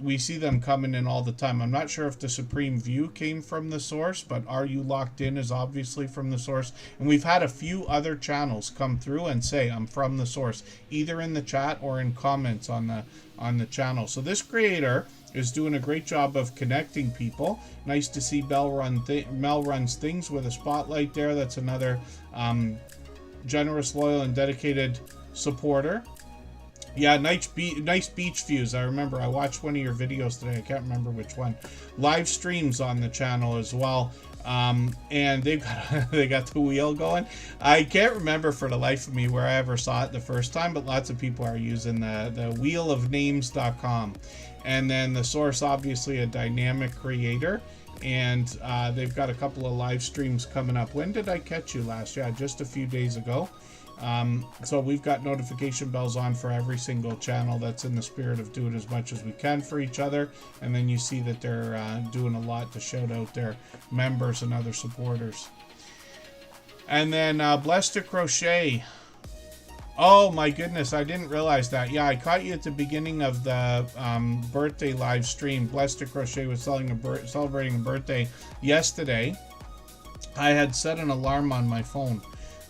We see them coming in all the time. I'm not sure if the Supreme View came from the Source, but Are You Locked In is obviously from the Source. And we've had a few other channels come through and say, I'm from the Source, either in the chat or in comments on the channel. So this creator is doing a great job of connecting people. Nice to see Mel Runs Things with a spotlight there. That's another generous, loyal, and dedicated supporter. Yeah, nice beach views. I remember I watched one of your videos today. I can't remember which one. Live streams on the channel as well. And they got the wheel going. I can't remember for the life of me where I ever saw it the first time, but lots of people are using the wheelofnames.com. And then the Source, obviously a dynamic creator, and they've got a couple of live streams coming up. When did I catch you last? Yeah, just a few days ago. So we've got notification bells on for every single channel. That's in the spirit of doing as much as we can for each other. And then you see that they're doing a lot to shout out their members and other supporters. And then Blessed to Crochet. Oh my goodness, I didn't realize that. Yeah, I caught you at the beginning of the birthday live stream. Blessed to Crochet was celebrating a birthday yesterday. I had set an alarm on my phone.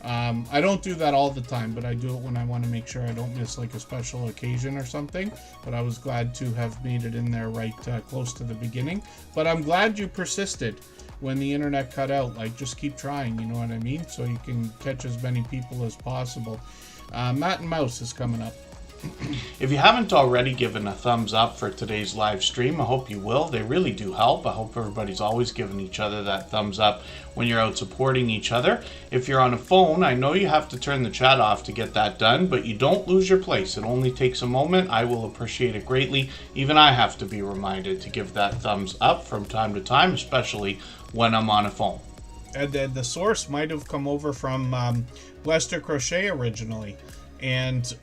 I don't do that all the time, but I do it when I want to make sure I don't miss like a special occasion or something. But I was glad to have made it in there right close to the beginning. But I'm glad you persisted when the internet cut out. Like, just keep trying, you know what I mean? So you can catch as many people as possible. Matt and Mouse is coming up. If you haven't already given a thumbs up for today's live stream, I hope you will. They really do help. I hope everybody's always giving each other that thumbs up when you're out supporting each other. If you're on a phone, I know you have to turn the chat off to get that done, but you don't lose your place. It only takes a moment. I will appreciate it greatly. Even I have to be reminded to give that thumbs up from time to time, especially when I'm on a phone. And then the Source might have come over from Blessed to Crochet originally. And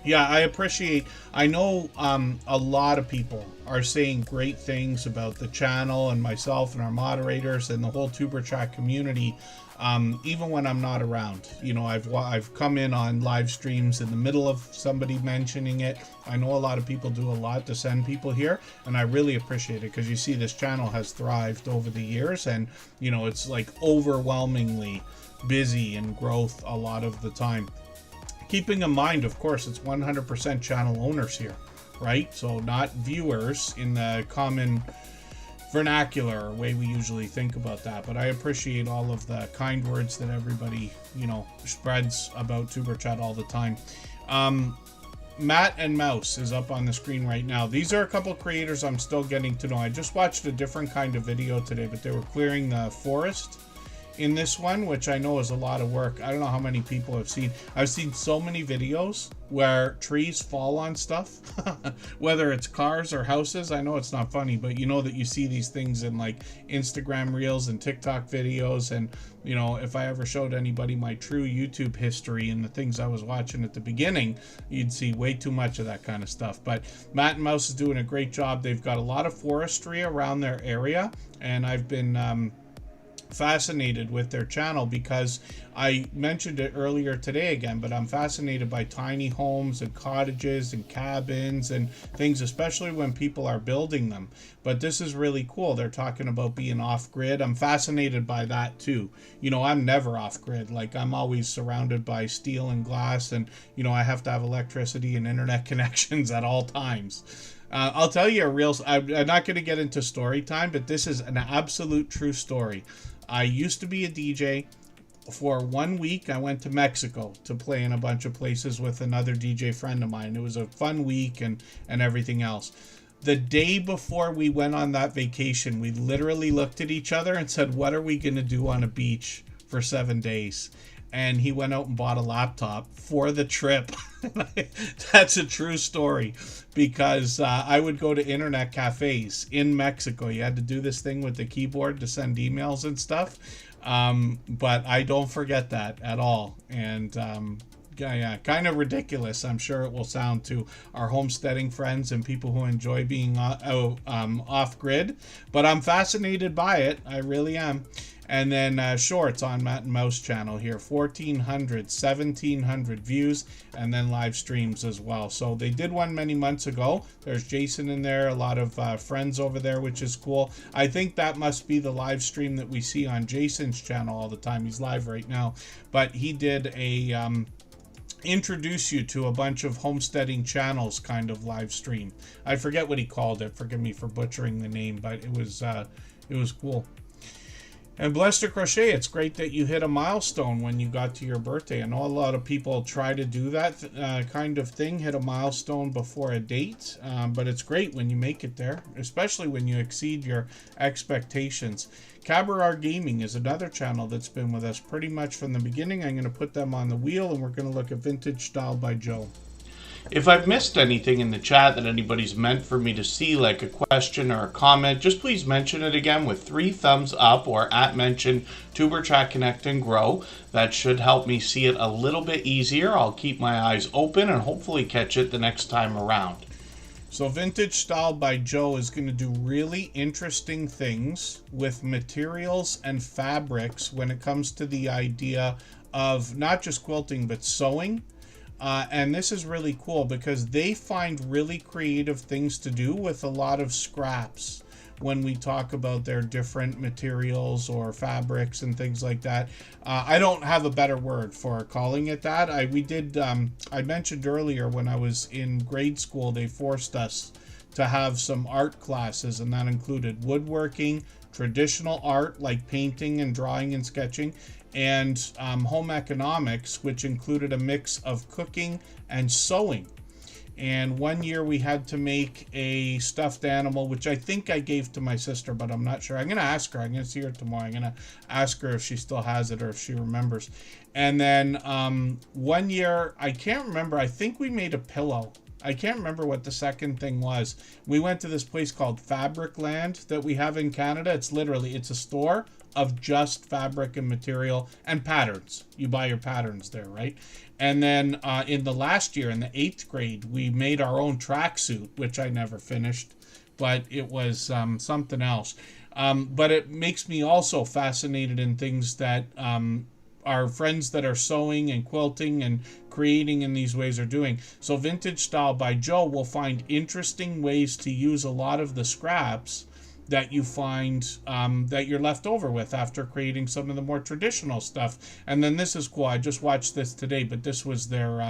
yeah, I know a lot of people are saying great things about the channel and myself and our moderators and the whole Tuber Chat community, even when I'm not around. You know, I've come in on live streams in the middle of somebody mentioning it. I know a lot of people do a lot to send people here, and I really appreciate it, because you see this channel has thrived over the years, and you know, it's like overwhelmingly busy and growth a lot of the time. Keeping in mind, of course, it's 100% channel owners here, right? So not viewers in the common vernacular or way we usually think about that. But I appreciate all of the kind words that everybody, you know, spreads about Tuber Chat all the time. Matt and Mouse is up on the screen right now. These are a couple creators I'm still getting to know. I just watched a different kind of video today, but they were clearing the forest in this one, which I know is a lot of work. I don't know how many people have seen. I've seen so many videos where trees fall on stuff, whether it's cars or houses. I know it's not funny, but you know that you see these things in like Instagram reels and TikTok videos. And, you know, if I ever showed anybody my true YouTube history and the things I was watching at the beginning, you'd see way too much of that kind of stuff. But Matt and Mouse is doing a great job. They've got a lot of forestry around their area, and I've been fascinated with their channel because I mentioned it earlier today again, but I'm fascinated by tiny homes and cottages and cabins and things, especially when people are building them. But this is really cool. They're talking about being off-grid. I'm fascinated by that too. You know, I'm never off-grid. Like, I'm always surrounded by steel and glass, and, you know, I have to have electricity and internet connections at all times. I'll tell you a real... I'm not going to get into story time, but this is an absolute true story. I used to be a DJ. For 1 week, I went to Mexico to play in a bunch of places with another DJ friend of mine. It was a fun week and everything else. The day before we went on that vacation, we literally looked at each other and said, what are we going to do on a beach for 7 days? And he went out and bought a laptop for the trip. That's a true story, because I would go to internet cafes in Mexico. You had to do this thing with the keyboard to send emails and stuff. But I don't forget that at all. And yeah, kind of ridiculous, I'm sure it will sound to our homesteading friends and people who enjoy being off-grid. But I'm fascinated by it. I really am. And then shorts on Matt and Mouse channel here, 1,400, 1,700 views, and then live streams as well. So they did one many months ago. There's Jason in there, a lot of friends over there, which is cool. I think that must be the live stream that we see on Jason's channel all the time. He's live right now. But he did a introduce you to a bunch of homesteading channels kind of live stream. I forget what he called it. Forgive me for butchering the name, but it was cool. And Blessed to Crochet, it's great that you hit a milestone when you got to your birthday. I know a lot of people try to do that kind of thing, hit a milestone before a date, but it's great when you make it there, especially when you exceed your expectations. Cabaret Gaming is another channel that's been with us pretty much from the beginning. I'm going to put them on the wheel, and we're going to look at Vintage Style by Joe. If I've missed anything in the chat that anybody's meant for me to see, like a question or a comment, just please mention it again with 3 thumbs up or @mention Tuber Chat Connect and Grow. That should help me see it a little bit easier. I'll keep my eyes open and hopefully catch it the next time around. So Vintage Style by Joe is going to do really interesting things with materials and fabrics when it comes to the idea of not just quilting but sewing. And this is really cool because they find really creative things to do with a lot of scraps when we talk about their different materials or fabrics and things like that. I don't have a better word for calling it that. I mentioned earlier when I was in grade school, they forced us to have some art classes, and that included woodworking, traditional art like painting and drawing and sketching, and home economics, which included a mix of cooking and sewing. And one year we had to make a stuffed animal, which I think I gave to my sister, but I'm not sure. I'm going to ask her. I'm going to see her tomorrow. I'm going to ask her if she still has it or if she remembers. And then one year, I can't remember. I think we made a pillow. I can't remember what the second thing was. We went to this place called Fabric Land that we have in Canada. It's a store of just fabric and material and patterns. You buy your patterns there, right? And then in the last year, in the 8th grade, we made our own tracksuit, which I never finished, but it was something else. But it makes me also fascinated in things that our friends that are sewing and quilting and creating in these ways are doing. So Vintage Style by Joe will find interesting ways to use a lot of the scraps that you find that you're left over with after creating some of the more traditional stuff. And then this is cool. I just watched this today, but this was their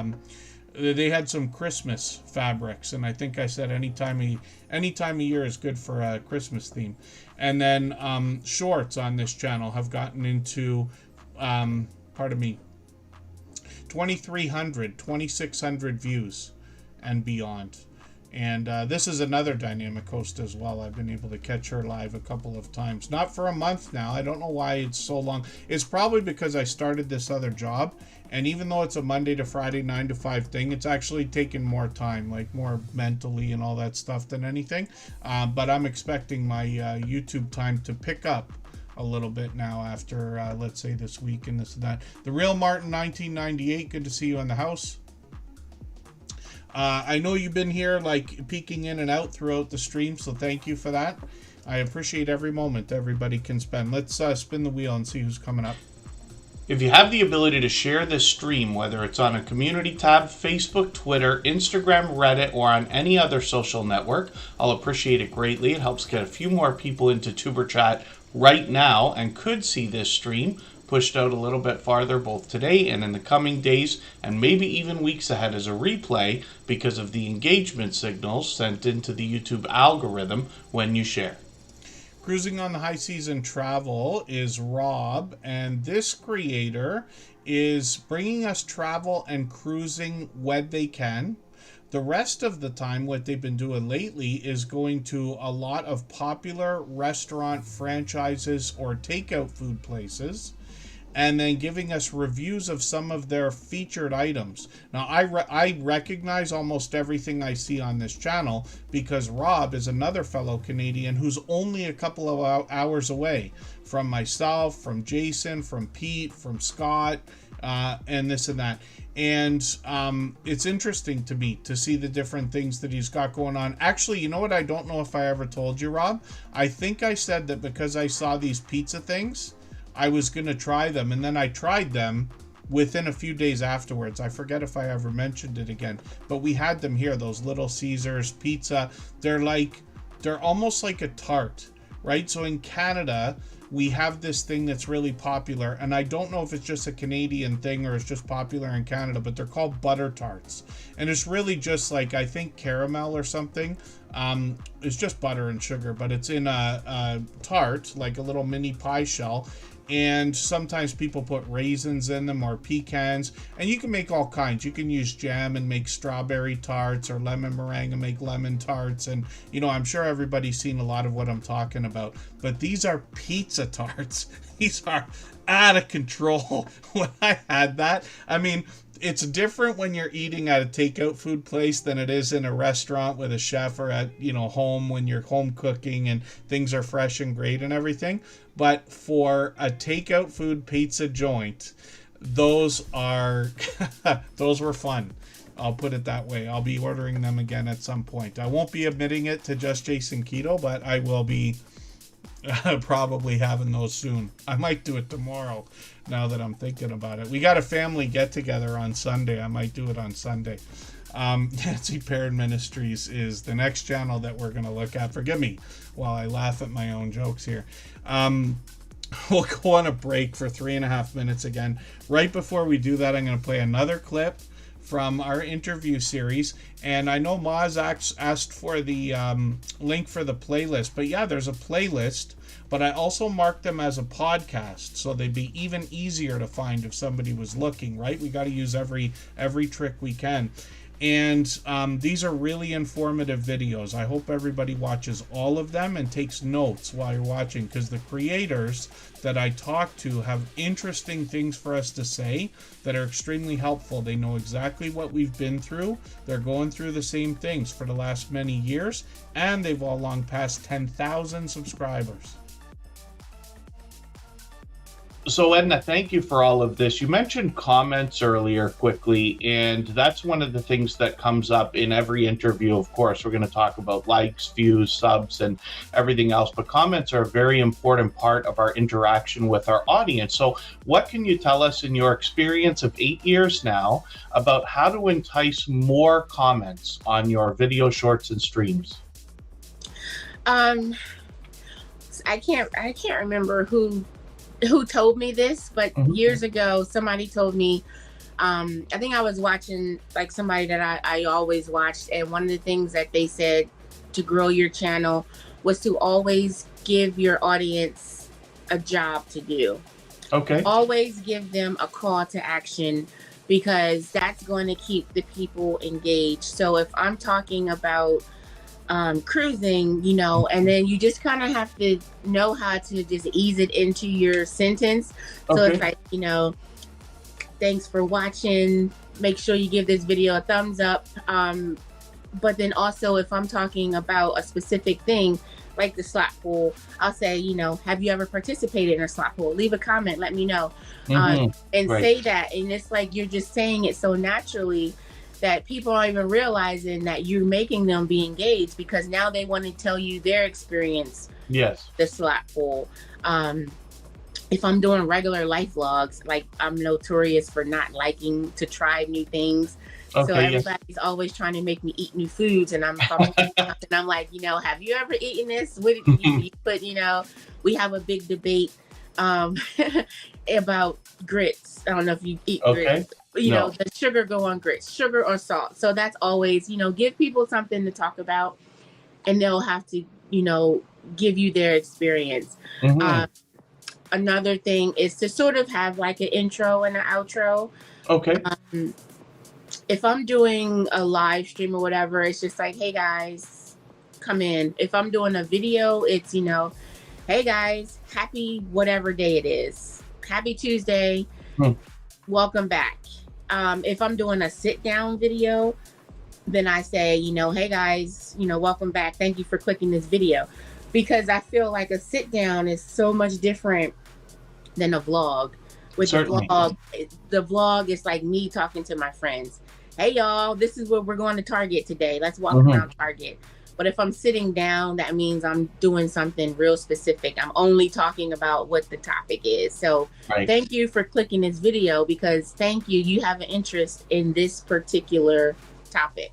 they had some Christmas fabrics, and I think I said any time of year is good for a Christmas theme. And then shorts on this channel have gotten into, 2,300, 2,600 views and beyond. And this is another dynamic host as well. I've been able to catch her live a couple of times. Not for a month now. I don't know why it's so long. It's probably because I started this other job. And even though it's a Monday to Friday 9 to 5 thing, it's actually taken more time, like more mentally and all that stuff than anything. But I'm expecting my YouTube time to pick up a little bit now after, let's say, this week and this and that. The Real Martin 1998, good to see you in the house. I know you've been here like peeking in and out throughout the stream, so thank you for that. I appreciate every moment everybody can spend. Let's spin the wheel and see who's coming up. If you have the ability to share this stream, whether it's on a community tab, Facebook, Twitter, Instagram, Reddit, or on any other social network, I'll appreciate it greatly. It helps get a few more people into Tuber Chat right now and could see this stream pushed out a little bit farther both today and in the coming days and maybe even weeks ahead as a replay because of the engagement signals sent into the YouTube algorithm when you share. Cruising on the High Season Travel is Rob, and this creator is bringing us travel and cruising when they can. The rest of the time, what they've been doing lately is going to a lot of popular restaurant franchises or takeout food places, and then giving us reviews of some of their featured items. Now, I recognize almost everything I see on this channel because Rob is another fellow Canadian who's only a couple of hours away from myself, from Jason, from Pete, from Scott, and this and that. And it's interesting to me to see the different things that he's got going on. Actually, you know what? I don't know if I ever told you, Rob. I think I said that because I saw these pizza things, I was going to try them, and then I tried them within a few days afterwards. I forget if I ever mentioned it again, but we had them here, those Little Caesars pizza. They're almost like a tart, right? So in Canada, we have this thing that's really popular, and I don't know if it's just a Canadian thing or it's just popular in Canada, but they're called butter tarts. And it's really just like, I think caramel or something. It's just butter and sugar, but it's in a tart, like a little mini pie shell. And sometimes people put raisins in them or pecans, and you can make all kinds. You can use jam and make strawberry tarts, or lemon meringue and make lemon tarts. And, you know, I'm sure everybody's seen a lot of what I'm talking about, but these are pizza tarts. These are out of control. When I had that, I mean, it's different when you're eating at a takeout food place than it is in a restaurant with a chef, or at, you know, home when you're home cooking and things are fresh and great and everything. But for a takeout food pizza joint, those were fun. I'll put it that way. I'll be ordering them again at some point. I won't be admitting it to Just Jason Keto, but I will be probably having those soon. I might do it tomorrow now that I'm thinking about it. We got a family get together on Sunday. I might do it on Sunday. Nancy Perrin Ministries is the next channel that we're going to look at. Forgive me while I laugh at my own jokes here. We'll go on a break for 3.5 minutes again. Right before we do that, I'm going to play another clip from our interview series. And I know Maz asked for the link for the playlist. But yeah, there's a playlist. But I also marked them as a podcast, so they'd be even easier to find if somebody was looking, right? We got to use every trick we can. And these are really informative videos. I hope everybody watches all of them and takes notes while you're watching, because the creators that I talk to have interesting things for us to say that are extremely helpful. They know exactly what we've been through. They're going through the same things for the last many years, and they've all long passed 10,000 subscribers. So, Edna, thank you for all of this. You mentioned comments earlier quickly, and that's one of the things that comes up in every interview. Of course, we're going to talk about likes, views, subs, and everything else, but comments are a very important part of our interaction with our audience. So what can you tell us in your experience of 8 years now about how to entice more comments on your video shorts and streams? I can't remember who told me this, but years ago somebody told me I think I was watching like somebody that I always watched, and one of the things that they said to grow your channel was to always give your audience a job to do. Okay. Always give them a call to action, because that's going to keep the people engaged. So if I'm talking about cruising, you know, and then you just kind of have to know how to just ease it into your sentence. So Okay. it's like, you know, thanks for watching. Make sure you give this video a thumbs up. But then also, if I'm talking about a specific thing, like the slot pool, I'll say, you know, have you ever participated in a slot pool? Leave a comment, let me know. And Right. say that. And it's like you're just saying it so naturally that people aren't even realizing that you're making them be engaged, because now they want to tell you their experience, Yes. the slot pool. If I'm doing regular life vlogs, like I'm notorious for not liking to try new things. So Okay. Yes. everybody's always trying to make me eat new foods, and I'm like, you know, have you ever eaten this? What did you put? You know, we have a big debate about grits. I don't know if you eat Okay. grits. You No. know, does sugar go on grits? Sugar or salt? So that's always, you know, give people something to talk about, and they'll have to, you know, give you their experience. Another thing is to sort of have like an intro and an outro. Okay. If I'm doing a live stream or whatever, it's just like, hey guys, come in. If I'm doing a video, it's, you know, hey guys, happy whatever day it is. Happy Tuesday. Welcome back. If I'm doing a sit down video, then I say, you know, hey guys, you know, welcome back. Thank you for clicking this video. Because I feel like a sit down is so much different than a vlog. With Certainly. the vlog is like me talking to my friends. Hey y'all, this is where we're going to Target today. Let's walk around Target. But if I'm sitting down, that means I'm doing something real specific. I'm only talking about what the topic is. So Right. thank you for clicking this video, because thank you, you have an interest in this particular topic.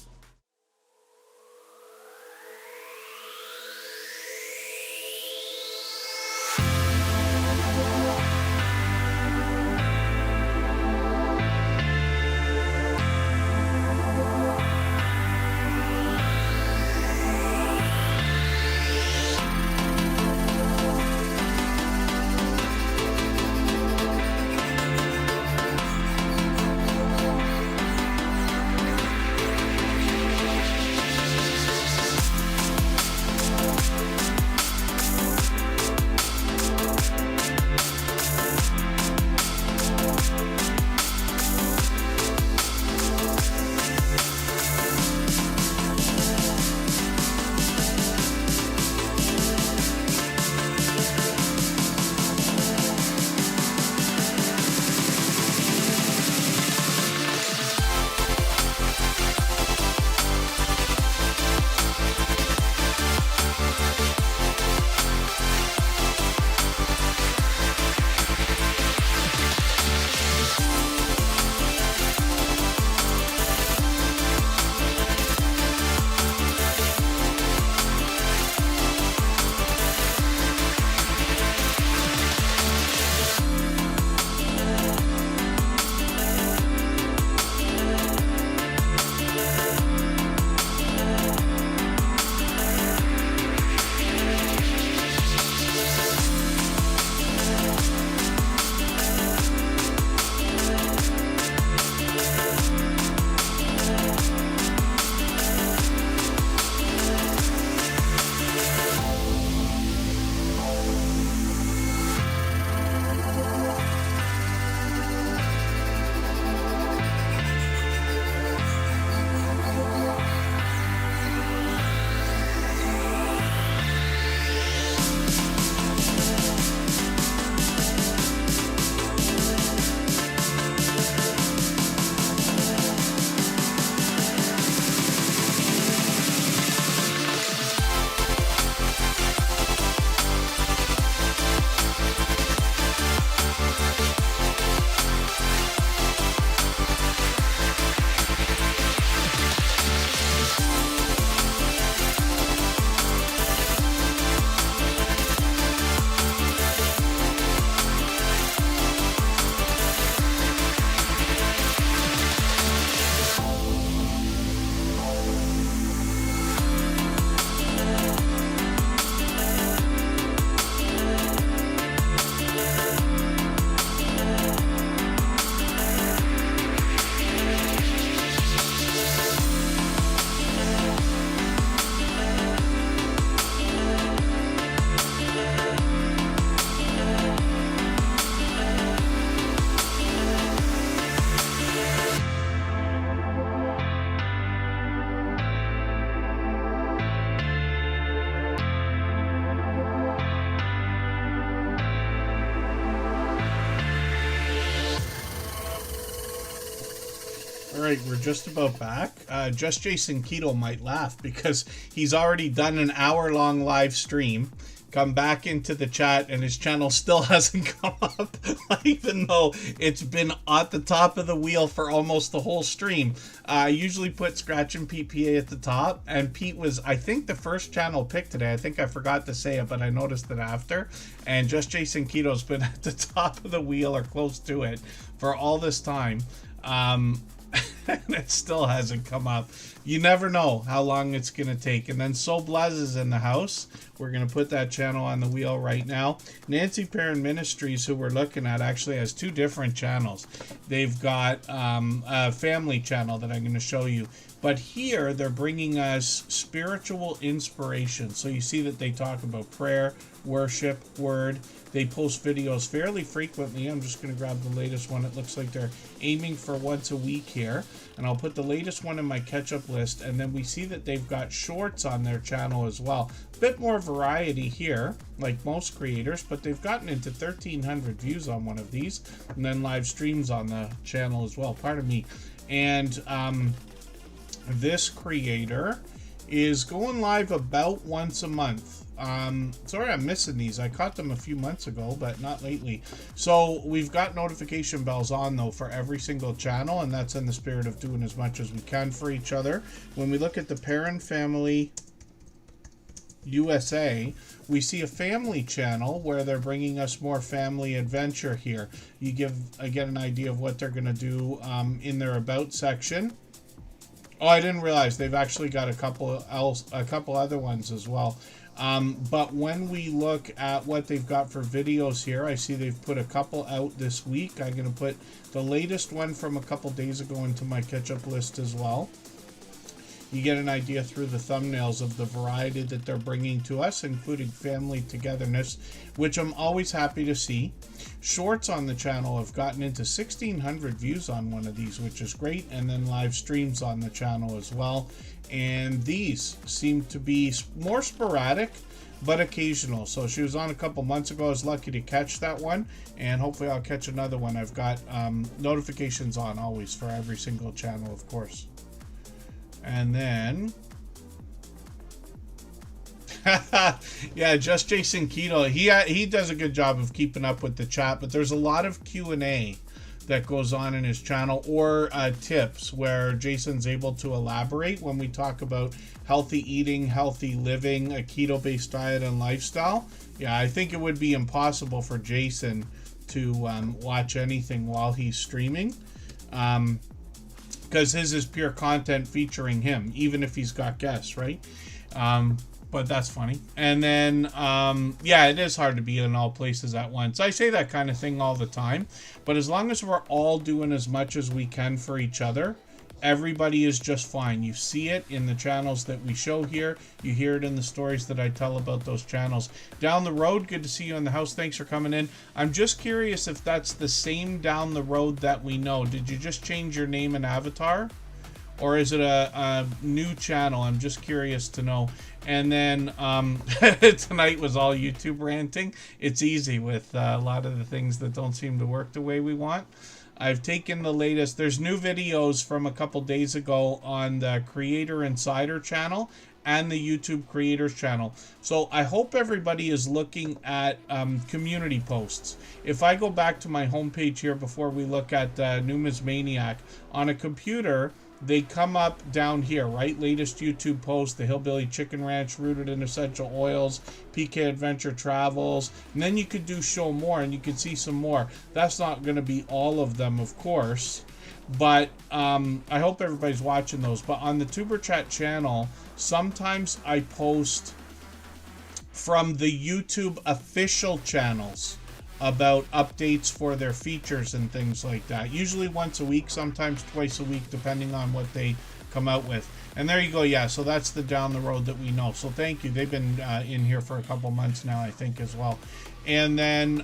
right, we're just about back. Just Jason Keto might laugh because he's already done an hour-long live stream, come back into the chat, and his channel still hasn't come up, even though it's been at the top of the wheel for almost the whole stream. I usually put Scratch and Pete PA at the top, and Pete was, I think, the first channel picked today. I think I forgot to say it, but I noticed it after. And Just Jason Keto's been at the top of the wheel or close to it for all this time. And it still hasn't come up. You never know how long it's going to take. And then So Blaz is in the house. We're going to put that channel on the wheel right now. Nancy Perrin Ministries, who we're looking at, actually has two different channels. They've got a family channel that I'm going to show you. But here, they're bringing us spiritual inspiration. So you see that they talk about prayer, worship, word. They post videos fairly frequently. I'm just going to grab the latest one. It looks like they're aiming for once a week here. And I'll put the latest one in my catch-up list. And then we see that they've got shorts on their channel as well. A bit more variety here, like most creators. But they've gotten into 1,300 views on one of these. And then live streams on the channel as well. Pardon me. And this creator is going live about once a month. Sorry I'm missing these. I caught them a few months ago, but not lately. So we've got notification bells on, though, for every single channel, and that's in the spirit of doing as much as we can for each other. When we look at the Perrin Family USA, we see a family channel where they're bringing us more family adventure here. You get an idea of what they're going to do in their About section. Oh, I didn't realize they've actually got a couple other ones as well. But when we look at what they've got for videos here, I see they've put a couple out this week. I'm going to put the latest one from a couple days ago into my catch-up list as well. You get an idea through the thumbnails of the variety that they're bringing to us, including family togetherness, which I'm always happy to see. Shorts on the channel have gotten into 1,600 views on one of these, which is great, and then live streams on the channel as well. And these seem to be more sporadic, but occasional. So she was on a couple months ago. I was lucky to catch that one, and hopefully I'll catch another one. I've got notifications on always for every single channel, of course. And then, yeah, Just Jason Keto, he does a good job of keeping up with the chat, but there's a lot of Q&A that goes on in his channel, or tips where Jason's able to elaborate when we talk about healthy eating, healthy living, a keto-based diet and lifestyle. Yeah, I think it would be impossible for Jason to watch anything while he's streaming. Because his is pure content featuring him, even if he's got guests, right? But that's funny. And then, yeah, it is hard to be in all places at once. I say that kind of thing all the time. But as long as we're all doing as much as we can for each other, everybody is just fine. You see it in the channels that we show here. You hear it in the stories that I tell about those channels. Down the road, good to see you in the house. Thanks for coming in. I'm just curious if that's the same Down the Road that we know. Did you just change your name and avatar? Or is it a new channel? I'm just curious to know. And then tonight was all YouTube ranting. It's easy with a lot of the things that don't seem to work the way we want. I've taken the latest. There's new videos from a couple days ago on the Creator Insider channel and the YouTube Creators channel. So I hope everybody is looking at community posts. If I go back to my homepage here before we look at Numismaniac, on a computer, they come up down here, right? Latest YouTube post, the Hillbilly Chicken Ranch rooted in essential oils, PK Adventure Travels, and then you could do show more and you could see some more. That's not going to be all of them, of course, but I hope everybody's watching those. But on the Tuber Chat channel, sometimes I post from the YouTube official channels about updates for their features and things like that. Usually once a week, sometimes twice a week, depending on what they come out with. And there you go. Yeah, so that's the Down the Road that we know. So thank you. They've been in here for a couple months now, I think, as well. And then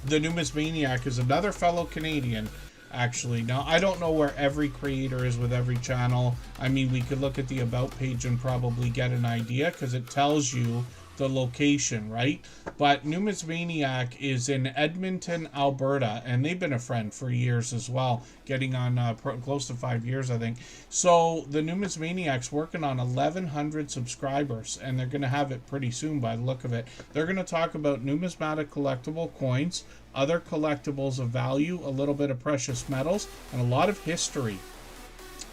the Numismaniac is another fellow Canadian, actually. Now, I don't know where every creator is with every channel. I mean, we could look at the About page and probably get an idea, because it tells you the location, right? But Numismaniac is in Edmonton, Alberta, and they've been a friend for years as well, getting on close to 5 years, I think. So the Numismaniac's working on 1,100 subscribers, and they're going to have it pretty soon by the look of it. They're going to talk about numismatic collectible coins, other collectibles of value, a little bit of precious metals, and a lot of history.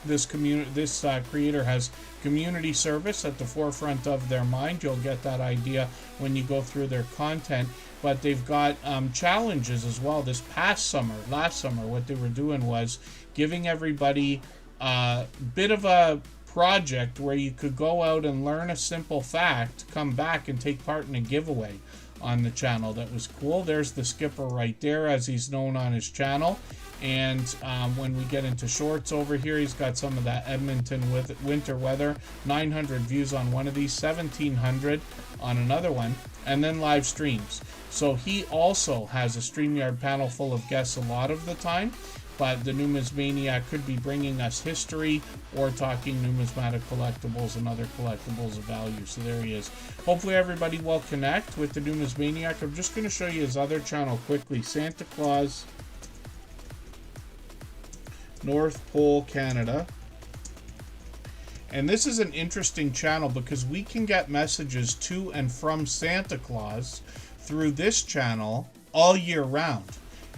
This creator has community service at the forefront of their mind. You'll get that idea when you go through their content. But they've got challenges as well. Last summer, what they were doing was giving everybody a bit of a project where you could go out and learn a simple fact, come back and take part in a giveaway on the channel. That was cool. There's the skipper right there, as he's known on his channel. And when we get into shorts over here, he's got some of that Edmonton winter weather. 900 views on one of these, 1,700 on another one, and then live streams. So he also has a StreamYard panel full of guests a lot of the time. But the Numismaniac could be bringing us history or talking numismatic collectibles and other collectibles of value. So there he is. Hopefully everybody will connect with the Numismaniac. I'm just going to show you his other channel quickly. Santa Claus, North Pole, Canada. And this is an interesting channel because we can get messages to and from Santa Claus through this channel all year round.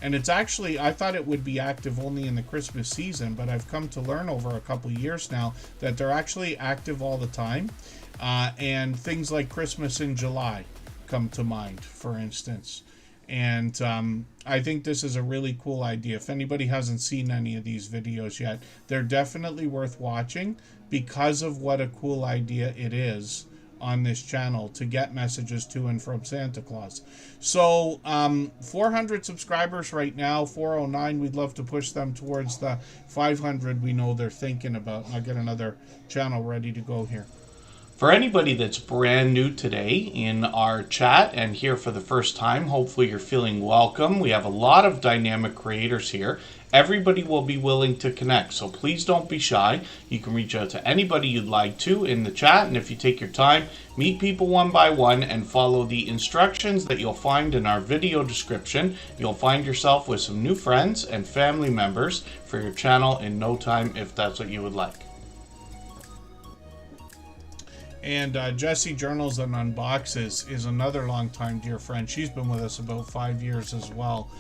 And it's actually, I thought it would be active only in the Christmas season, but I've come to learn over a couple years now that they're actually active all the time. And things like Christmas in July come to mind, for instance. And I think this is a really cool idea. If anybody hasn't seen any of these videos yet, they're definitely worth watching because of what a cool idea it is on this channel to get messages to and from Santa Claus. So 400 subscribers right now, 409. We'd love to push them towards the 500 we know they're thinking about. I'll get another channel ready to go here. For anybody that's brand new today in our chat and here for the first time, hopefully you're feeling welcome. We have a lot of dynamic creators here. Everybody will be willing to connect, so please don't be shy. You can reach out to anybody you'd like to in the chat, and if you take your time, meet people one by one and follow the instructions that you'll find in our video description. You'll find yourself with some new friends and family members for your channel in no time if that's what you would like. And Jessie Journals and Unboxes is another longtime dear friend. She's been with us about 5 years as well.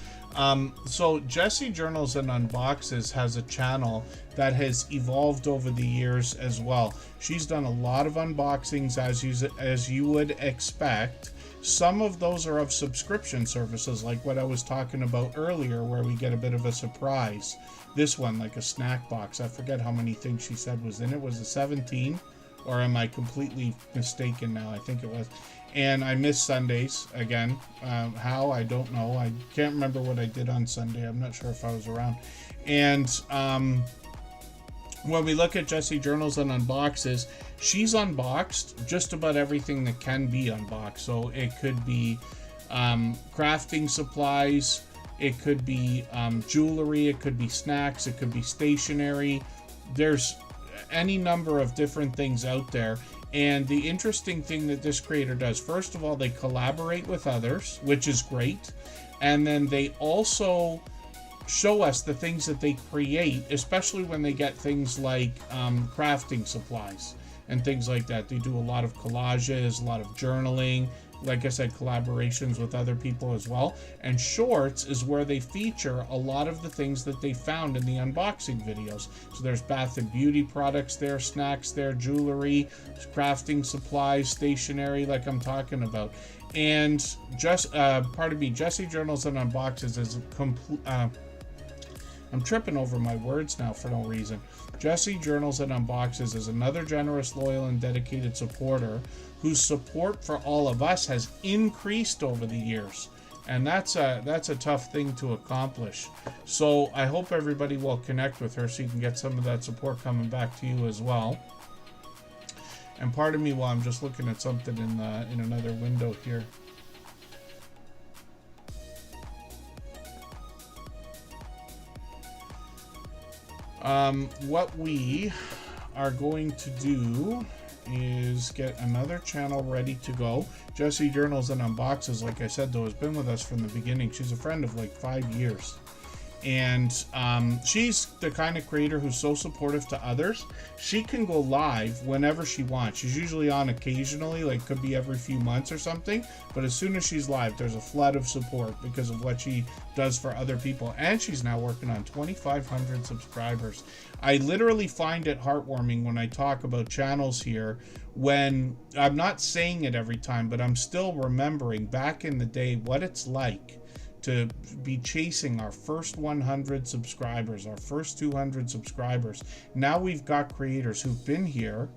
So Jessie Journals and Unboxes has a channel that has evolved over the years as well. She's done a lot of unboxings as you would expect. Some of those are of subscription services, like what I was talking about earlier, where we get a bit of a surprise. This one, like a snack box. I forget how many things she said was in it. Was it 17? Or am I completely mistaken now? I think it was. And I missed Sundays again. How? I don't know. I can't remember what I did on Sunday. I'm not sure if I was around. And when we look at Jessie Journals and Unboxes, she's unboxed just about everything that can be unboxed. So it could be crafting supplies. It could be jewelry. It could be snacks. It could be stationery. There's any number of different things out there. And the interesting thing that this creator does, first of all, they collaborate with others, which is great. And then they also show us the things that they create, especially when they get things like crafting supplies and things like that. They do a lot of collages, a lot of journaling, like I said, collaborations with other people as well. And shorts is where they feature a lot of the things that they found in the unboxing videos. So there's bath and beauty products there, snacks there, jewelry, crafting supplies, stationery, like I'm talking about. And Jessie Journals and Unboxes is a complete... I'm tripping over my words now for no reason. Jessie Journals and Unboxes is another generous, loyal, and dedicated supporter whose support for all of us has increased over the years. And that's a tough thing to accomplish. So I hope everybody will connect with her so you can get some of that support coming back to you as well. And pardon me while I'm just looking at something in another window here. What we are going to do is get another channel ready to go. Jessie Journals and Unboxes, like I said, though, has been with us from the beginning. She's a friend of like 5 years. And she's the kind of creator who's so supportive to others. She can go live whenever she wants. She's usually on occasionally, like could be every few months or something. But as soon as she's live, there's a flood of support because of what she does for other people. And she's now working on 2,500 subscribers. I literally find it heartwarming when I talk about channels here, when I'm not saying it every time, but I'm still remembering back in the day what it's like to be chasing our first 100 subscribers, our first 200 subscribers. Now we've got creators who've been here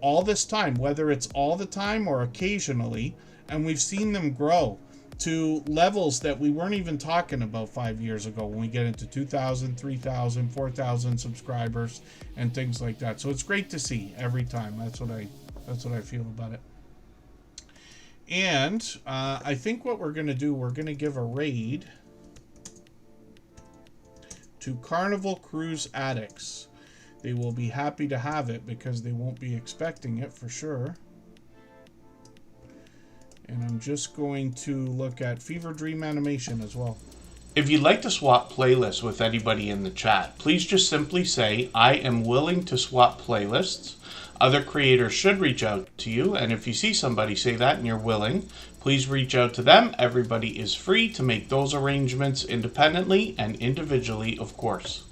all this time, whether it's all the time or occasionally, and we've seen them grow to levels that we weren't even talking about 5 years ago when we get into 2,000, 3,000, 4,000 subscribers and things like that. So it's great to see every time. That's what I feel about it. And I think what we're going to do, we're going to give a raid to Carnival Cruise Addicts. They will be happy to have it because they won't be expecting it for sure. And I'm just going to look at Fever Dream Animation as well. If you'd like to swap playlists with anybody in the chat, please just simply say, I am willing to swap playlists. Other creators should reach out to you, and if you see somebody say that and you're willing, please reach out to them. Everybody is free to make those arrangements independently and individually, of course.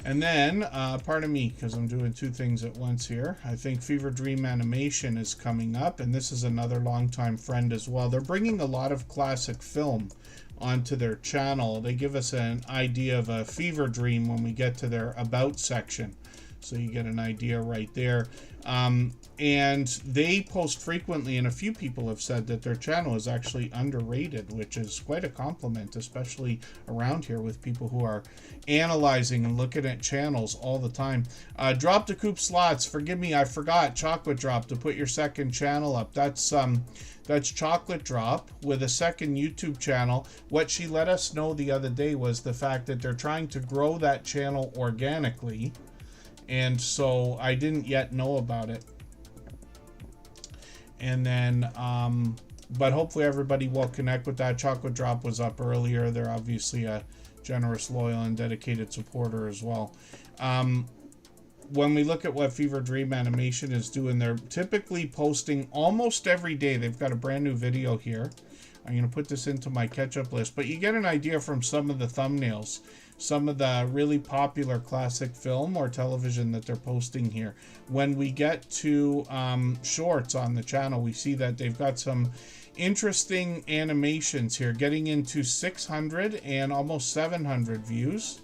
And then, pardon me, because I'm doing two things at once here. I think Fever Dream Animation is coming up, and this is another longtime friend as well. They're bringing a lot of classic film onto their channel. They give us an idea of a fever dream when we get to their About section. So you get an idea right there. And they post frequently, and a few people have said that their channel is actually underrated, which is quite a compliment, especially around here with people who are analyzing and looking at channels all the time. Drop the Coop Slots. Forgive me, I forgot. Chocolate Drop to put your second channel up. That's Chocolate Drop with a second YouTube channel. What she let us know the other day was the fact that they're trying to grow that channel organically. And so I didn't yet know about it. And then, but hopefully everybody will connect with that. Chocolate Drop was up earlier. They're obviously a generous, loyal, and dedicated supporter as well. When we look at what Fever Dream Animation is doing, they're typically posting almost every day. They've got a brand new video here. I'm going to put this into my catch-up list, but you get an idea from some of the thumbnails, some of the really popular classic film or television that they're posting here. When we get to shorts on the channel, we see that they've got some interesting animations here, getting into 600 and almost 700 views.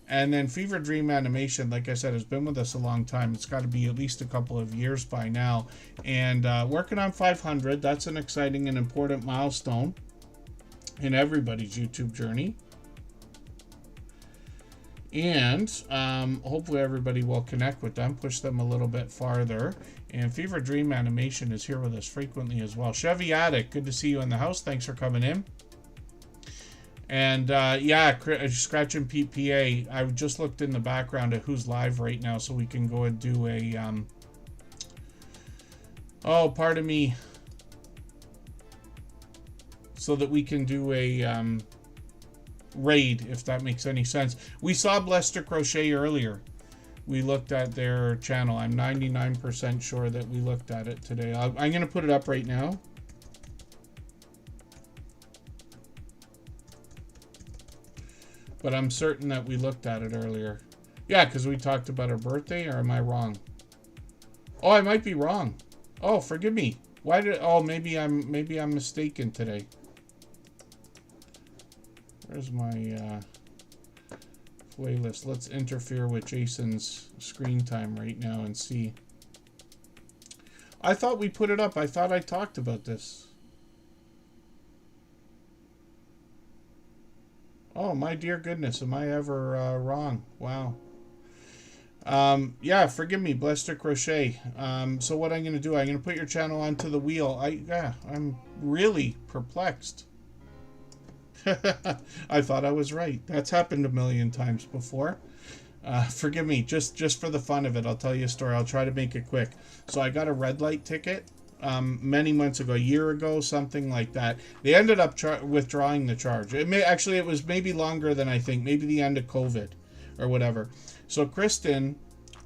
And then Fever Dream Animation, like I said, has been with us a long time. It's got to be at least a couple of years by now. And working on 500, that's an exciting and important milestone in everybody's YouTube journey. And hopefully everybody will connect with them, push them a little bit farther. And Fever Dream Animation is here with us frequently as well. Chevy Addict, good to see you in the house. Thanks for coming in. And yeah, Scratching PPA, I just looked in the background at who's live right now so we can go and do a, oh, pardon me, so that we can do a raid, if that makes any sense. We saw Blester Crochet earlier. We looked at their channel. I'm 99% sure that we looked at it today. I'm going to put it up right now. But I'm certain that we looked at it earlier. Yeah, because we talked about her birthday, or am I wrong? Oh, I might be wrong. Oh, forgive me. Why did? Oh, maybe I'm mistaken today. Where's my playlist? Let's interfere with Jason's screen time right now and see. I thought we put it up. I thought I talked about this. Oh, my dear goodness, am I ever wrong? Wow. Yeah, forgive me, Blester Crochet. So what I'm going to do, I'm going to put your channel onto the wheel. I'm really perplexed. I thought I was right. That's happened a million times before. Forgive me, just for the fun of it, I'll tell you a story. I'll try to make it quick. So I got a red light ticket many months ago, a year ago, something like that. They ended up withdrawing the charge. It was maybe longer than I think, maybe the end of COVID or whatever. So Kristen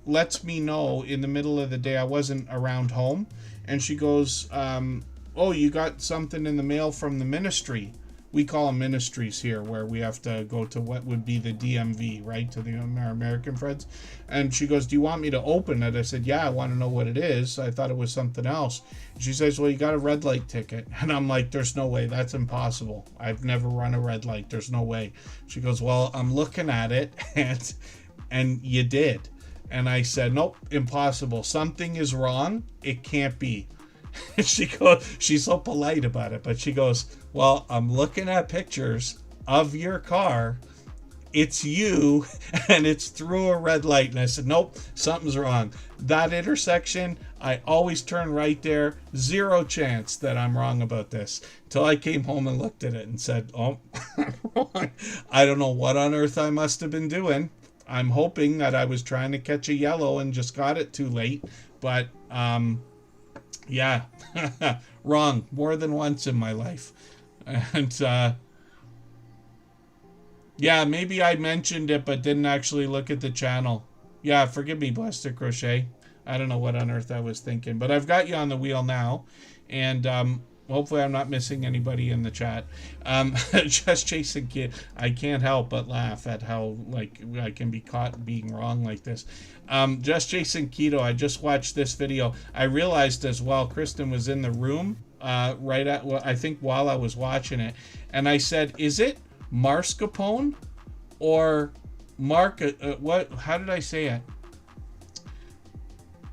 lets me know in the middle of the day, I wasn't around home, and she goes, oh, you got something in the mail from the ministry. We call them ministries here, where we have to go to what would be the DMV, right, to our American friends. And she goes, do you want me to open it? I said, yeah, I want to know what it is. I thought it was something else. She says, well, you got a red light ticket. And I'm like, there's no way. That's impossible. I've never run a red light. There's no way. She goes, well, I'm looking at it, and you did. And I said, nope, impossible. Something is wrong. It can't be. She goes, she's so polite about it, but she goes, well, I'm looking at pictures of your car. It's you, and it's through a red light. And I said, nope, something's wrong. That intersection, I always turn right there. Zero chance that I'm wrong about this. Till I came home and looked at it and said, oh, I don't know what on earth I must have been doing. I'm hoping that I was trying to catch a yellow and just got it too late. But, yeah, wrong more than once in my life. And yeah, maybe I mentioned it but didn't actually look at the channel. Yeah, forgive me, Blessed Crochet. I don't know what on earth I was thinking, but I've got you on the wheel now, and hopefully I'm not missing anybody in the chat. Just Chasing Kid, I can't help but laugh at how like I can be caught being wrong like this. Just Jason Keto, I just watched this video. I realized as well, Kristen was in the room I think while I was watching it, and I said, is it mascarpone or what? How did I say it?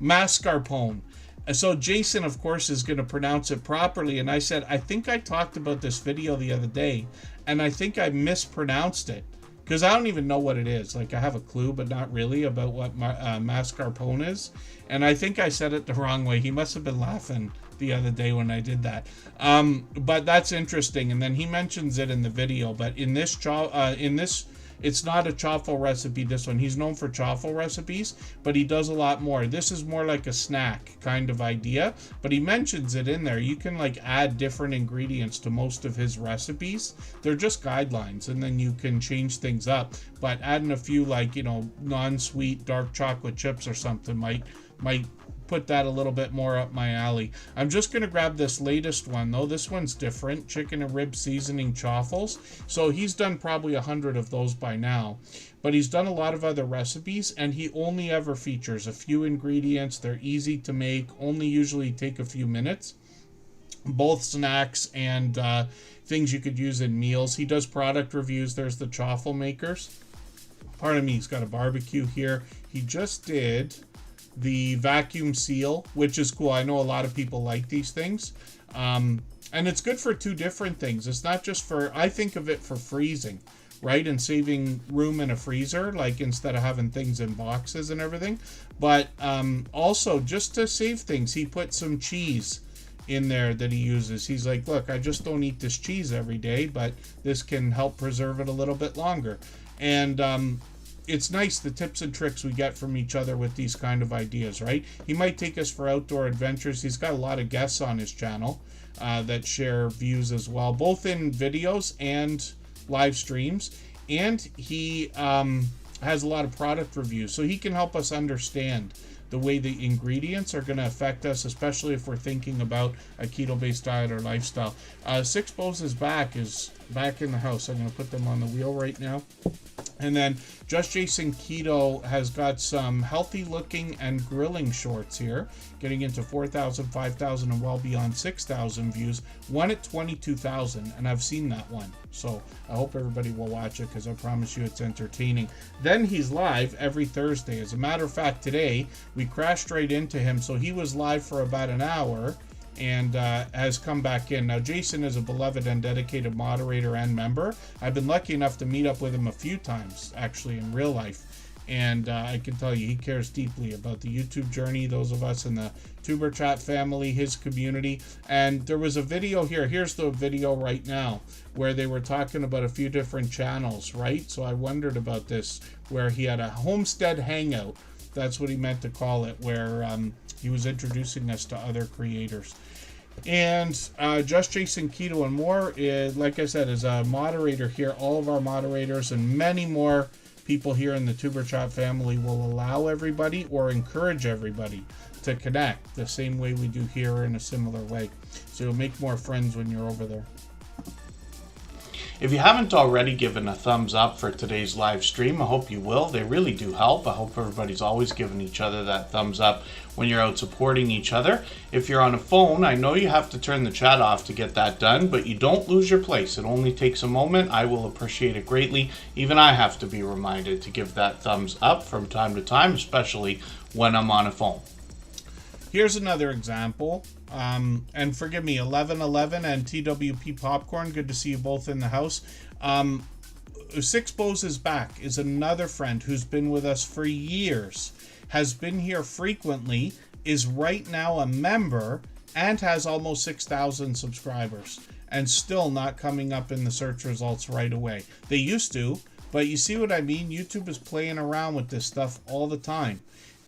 Mascarpone. So Jason, of course, is going to pronounce it properly. And I said, I think I talked about this video the other day, and I think I mispronounced it. Because I don't even know what it is. Like, I have a clue, but not really, about what mascarpone is. And I think I said it the wrong way. He must have been laughing the other day when I did that. But that's interesting. And then he mentions it in the video. But in this it's not a chaffle recipe, this one. He's known for chaffle recipes, but he does a lot more. This is more like a snack kind of idea, but he mentions it in there. You can like add different ingredients to most of his recipes. They're just guidelines, and then you can change things up. But adding a few like, you know, non-sweet dark chocolate chips or something might put that a little bit more up my alley. I'm just going to grab this latest one, though. This one's different. Chicken and rib seasoning chaffles. So he's done probably 100 of those by now. But he's done a lot of other recipes, and he only ever features a few ingredients. They're easy to make, only usually take a few minutes. Both snacks and things you could use in meals. He does product reviews. There's the chaffle makers. Pardon me, he's got a barbecue here. He just did the vacuum seal, which is cool. I know a lot of people like these things. And it's good for two different things. It's not just for, I think of it for freezing, right? And saving room in a freezer, like instead of having things in boxes and everything. But also just to save things, he put some cheese in there that he uses. He's like, look, I just don't eat this cheese every day, but this can help preserve it a little bit longer. And it's nice, the tips and tricks we get from each other with these kind of ideas, right? He might take us for outdoor adventures. He's got a lot of guests on his channel that share views as well, both in videos and live streams. And he has a lot of product reviews, so he can help us understand the way the ingredients are going to affect us, especially if we're thinking about a keto-based diet or lifestyle. Six Bows is back in the house. I'm going to put them on the wheel right now. And then Just Jason Keto has got some healthy looking and grilling shorts here, getting into 4,000, 5,000, and well beyond 6,000 views. One at 22,000, and I've seen that one. So I hope everybody will watch it, because I promise you it's entertaining. Then he's live every Thursday. As a matter of fact, today we crashed right into him. So he was live for about an hour and has come back in. Now, Jason is a beloved and dedicated moderator and member. I've been lucky enough to meet up with him a few times, actually, in real life. And I can tell you, he cares deeply about the YouTube journey, those of us in the Tuber Chat family, his community. And there was a video here. Here's the video right now where they were talking about a few different channels, right? So I wondered about this, where he had a homestead hangout. That's what he meant to call it, where he was introducing us to other creators. And Just Jason Keto and more, is, like I said, is a moderator here. All of our moderators and many more people here in the Tuber Chat family will allow everybody or encourage everybody to connect the same way we do here, in a similar way. So you'll make more friends when you're over there. If you haven't already given a thumbs up for today's live stream, I hope you will. They really do help. I hope everybody's always giving each other that thumbs up when you're out supporting each other. If you're on a phone, I know you have to turn the chat off to get that done, but you don't lose your place. It only takes a moment. I will appreciate it greatly. Even I have to be reminded to give that thumbs up from time to time, especially when I'm on a phone. Here's another example. And forgive me, 1111 and TWP Popcorn, good to see you both in the house. Six Bows is Back is another friend who's been with us for years, has been here frequently, is right now a member, and has almost 6,000 subscribers, and still not coming up in the search results right away. They used to, but you see what I mean? YouTube is playing around with this stuff all the time.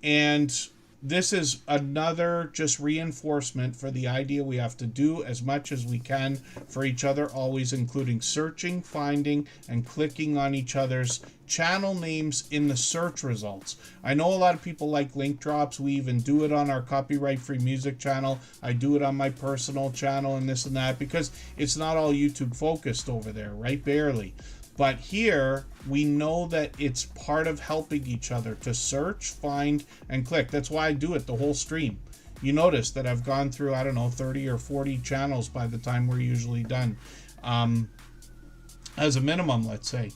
And this is another just reinforcement for the idea we have to do as much as we can for each other, always including searching, finding, and clicking on each other's channel names in the search results. I know a lot of people like link drops. We even do it on our copyright-free music channel. I do it on my personal channel and this and that, because it's not all YouTube focused over there, right? Barely. But here, we know that it's part of helping each other to search, find, and click. That's why I do it the whole stream. You notice that I've gone through, I don't know, 30 or 40 channels by the time we're usually done. As a minimum, let's say.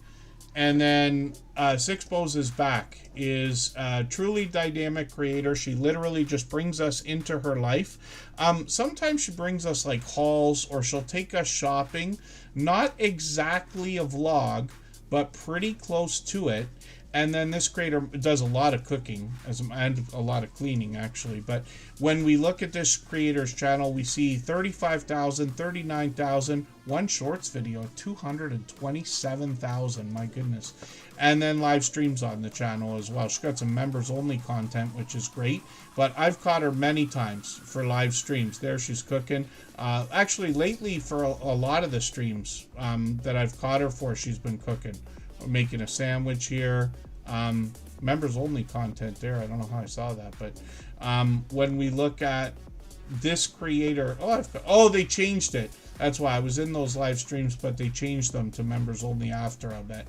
And then Six Bows is Back is a truly dynamic creator. She literally just brings us into her life. Sometimes she brings us like hauls, or she'll take us shopping. Not exactly a vlog, but pretty close to it. And then this creator does a lot of cooking and a lot of cleaning, actually. But when we look at this creator's channel, we see 35,000, 39,000, one shorts video, 227,000, my goodness. And then live streams on the channel as well. She's got some members-only content, which is great. But I've caught her many times for live streams. There she's cooking. Actually, lately, for a lot of the streams that I've caught her for, she's been cooking. Making a sandwich here. Members only content there. I don't know how I saw that, but when we look at this creator, they changed it. That's why I was in those live streams, but they changed them to members only after, I bet.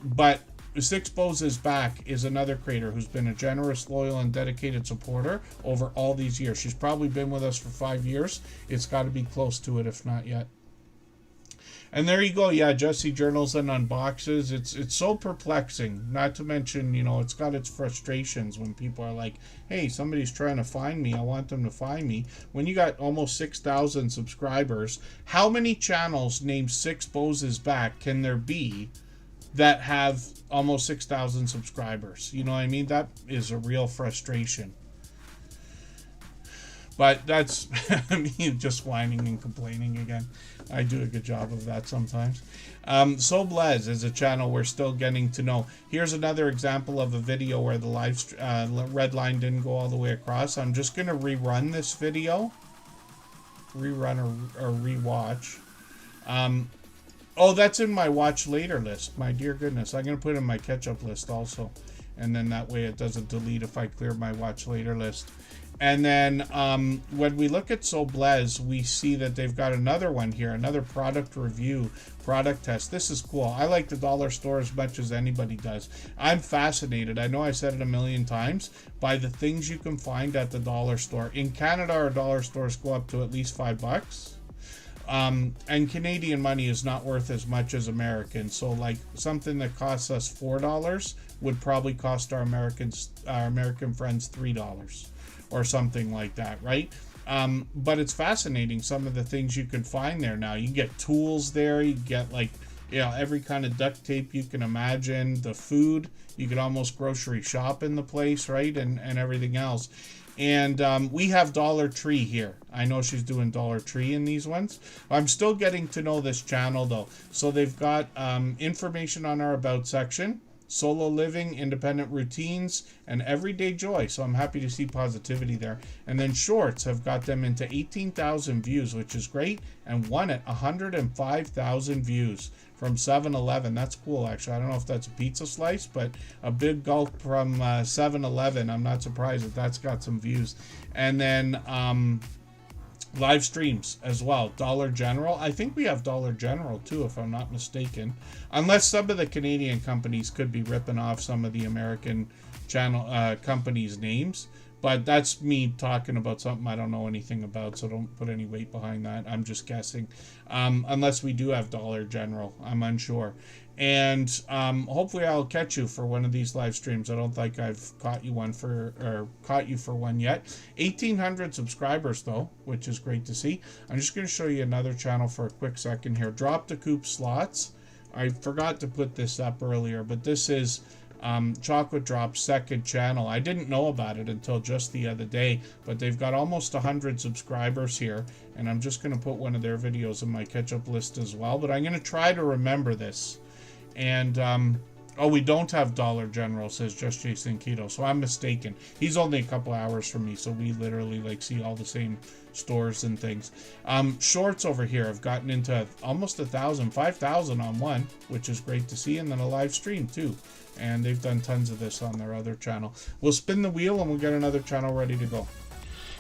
But Six Bows is Back is another creator who's been a generous, loyal, and dedicated supporter over all these years. She's probably been with us for 5 years. It's got to be close to it, if not yet. And there you go. Yeah, Jesse journals and unboxes. It's so perplexing. Not to mention, it's got its frustrations when people are like, hey, somebody's trying to find me. I want them to find me. When you got almost 6,000 subscribers, how many channels named Six Bows is Back can there be that have almost 6,000 subscribers? You know what I mean? That is a real frustration. But that's me just whining and complaining again. I do a good job of that sometimes. So Blez is a channel we're still getting to know. Here's another example of a video where the red line didn't go all the way across. I'm just going to rerun this video. Rerun or rewatch. That's in my watch later list. My dear goodness. I'm going to put it in my catch-up list also. And then that way it doesn't delete if I clear my watch later list. And then when we look at So Blez, we see that they've got another one here, another product review, product test. This is cool. I like the dollar store as much as anybody does. I'm fascinated. I know I said it a million times, by the things you can find at the dollar store. In Canada, our dollar stores go up to at least $5. And Canadian money is not worth as much as American. So like something that costs us $4 would probably cost our American friends $3. Or something like that, right? But it's fascinating, some of the things you can find there now. You can get tools there. You get every kind of duct tape you can imagine, the food. You could almost grocery shop in the place, right? And everything else. And we have Dollar Tree here. I know she's doing Dollar Tree in these ones. I'm still getting to know this channel, though. So they've got information on our About section, solo living, independent routines, and everyday joy. So I'm happy to see positivity there. And then shorts have got them into 18,000 views, which is great, and one at 105,000 views from 7-Eleven. That's cool, actually. I don't know if that's a pizza slice, but a big gulp from 7-Eleven. I'm not surprised that that's got some views. And then live streams as well. Dollar General. I think we have Dollar General too, if I'm not mistaken. Unless some of the Canadian companies could be ripping off some of the American channel companies' names. But that's me talking about something I don't know anything about, so don't put any weight behind that. I'm just guessing. Unless we do have Dollar General. I'm unsure. And hopefully I'll catch you for one of these live streams. I don't think I've caught you for one yet. 1,800 subscribers though, which is great to see. I'm just going to show you another channel for a quick second here. Drop the Coop Slots. I forgot to put this up earlier, but this is Chocolate Drop's second channel. I didn't know about it until just the other day, but they've got almost 100 subscribers here, and I'm just going to put one of their videos in my catch-up list as well. But I'm going to try to remember this. And oh, we don't have Dollar General, says Just Jason Keto, so I'm mistaken. He's only a couple hours from me, so we literally like see all the same stores and things. Shorts over here have gotten into almost 1,000, 5,000 on one, which is great to see, and then a live stream too. And they've done tons of this on their other channel. We'll spin the wheel and we'll get another channel ready to go.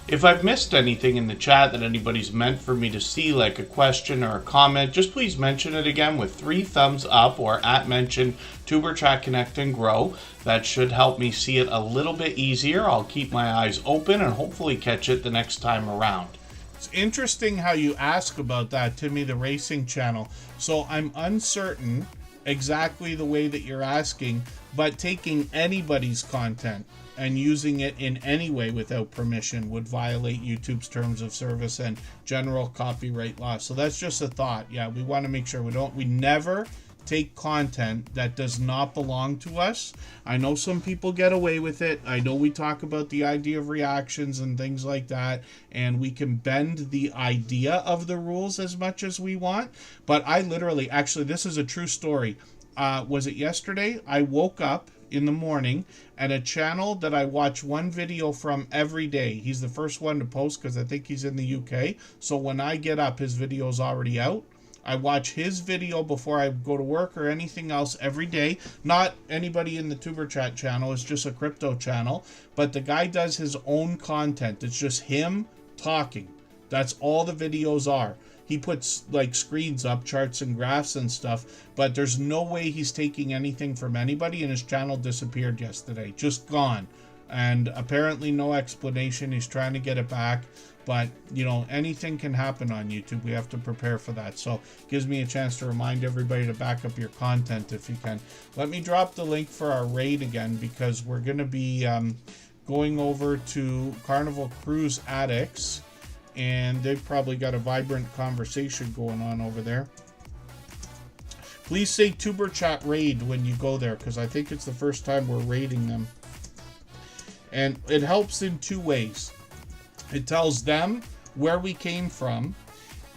If I've missed anything in the chat that anybody's meant for me to see, like a question or a comment, just please mention it again with 3 thumbs up or @mention Tuber Chat Connect and Grow. That should help me see it a little bit easier. I'll keep my eyes open and hopefully catch it the next time around. It's interesting how you ask about that, Timmy, the racing channel. So I'm uncertain exactly the way that you're asking, but taking anybody's content and using it in any way without permission would violate YouTube's terms of service and general copyright law. So that's just a thought. Yeah, we want to make sure we never take content that does not belong to us. I know some people get away with it. I know we talk about the idea of reactions and things like that, and we can bend the idea of the rules as much as we want. But I literally, actually, this is a true story. Was it yesterday? I woke up in the morning at a channel that I watch one video from every day. He's the first one to post because I think he's in the UK. So when I get up, his video's already out. I watch his video before I go to work or anything else every day. Not anybody in the Tuber Chat channel. It's just a crypto channel. But the guy does his own content. It's just him talking. That's all the videos are. He puts like screens up, charts and graphs and stuff, but there's no way he's taking anything from anybody, and his channel disappeared yesterday. Just gone. And apparently no explanation. He's trying to get it back. But, you know, anything can happen on YouTube. We have to prepare for that. So it gives me a chance to remind everybody to back up your content if you can. Let me drop the link for our raid again, because we're going to be going over to Carnival Cruise Addicts. And they've probably got a vibrant conversation going on over there. Please say Tuber Chat Raid when you go there, because I think it's the first time we're raiding them. And it helps in 2 ways. It tells them where we came from,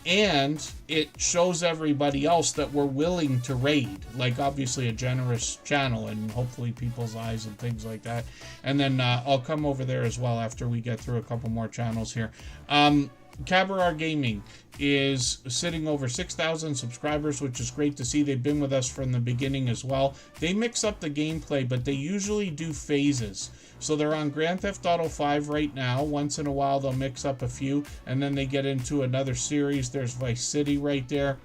and it shows everybody else that we're willing to raid. Like, obviously, a generous channel, and hopefully people's eyes and things like that. And then I'll come over there as well after we get through a couple more channels here. Cabaret Gaming is sitting over 6,000 subscribers, which is great to see. They've been with us from the beginning as well. They mix up the gameplay, but they usually do phases. So they're on Grand Theft Auto 5 right now. Once in a while, they'll mix up a few, and then they get into another series. There's Vice City right there.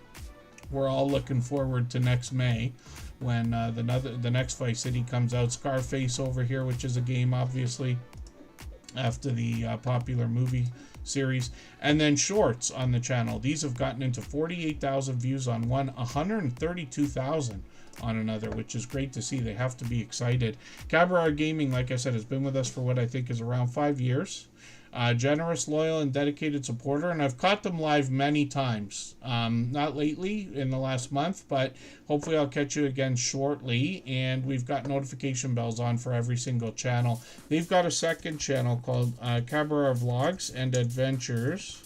We're all looking forward to next May when the next Vice City comes out. Scarface over here, which is a game, obviously, after the popular movie series. And then shorts on the channel. These have gotten into 48,000 views on one, 132,000 on another, which is great to see. They have to be excited. Cabaret Gaming, like I said, has been with us for what I think is around 5 years. Generous, loyal, and dedicated supporter, and I've caught them live many times. Not lately in the last month, but hopefully I'll catch you again shortly. And we've got notification bells on for every single channel. They've got a second channel called Cabaret Vlogs and Adventures.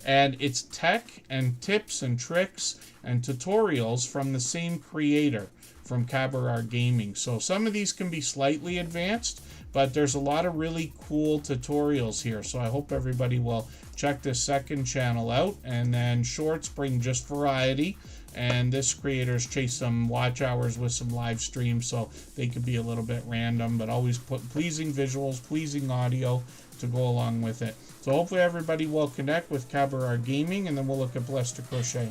And it's tech and tips and tricks and tutorials from the same creator, from Cabaret Gaming. So some of these can be slightly advanced, but there's a lot of really cool tutorials here. So I hope everybody will check this second channel out. And then shorts bring just variety. And this creator's chase some watch hours with some live streams, so they could be a little bit random, but always put pleasing visuals, pleasing audio to go along with it. So hopefully everybody will connect with Cabaret Gaming, and then we'll look at Blessed to Crochet.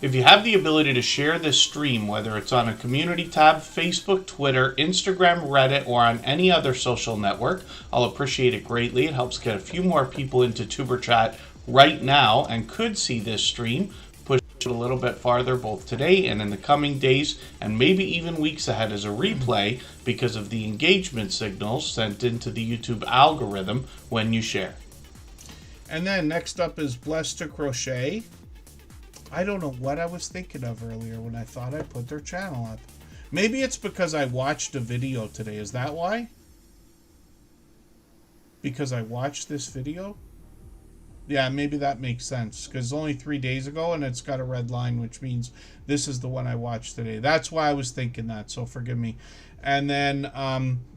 If you have the ability to share this stream, whether it's on a community tab, Facebook, Twitter, Instagram, Reddit, or on any other social network, I'll appreciate it greatly. It helps get a few more people into Tuber Chat right now and could see this stream push it a little bit farther both today and in the coming days and maybe even weeks ahead as a replay because of the engagement signals sent into the YouTube algorithm when you share. And then next up is Blessed to Crochet. I don't know what I was thinking of earlier when I thought I put their channel up. Maybe it's because I watched a video today. Is that why? Because I watched this video? Yeah, maybe that makes sense. Because it's only 3 days ago and it's got a red line, which means this is the one I watched today. That's why I was thinking that, so forgive me. And then,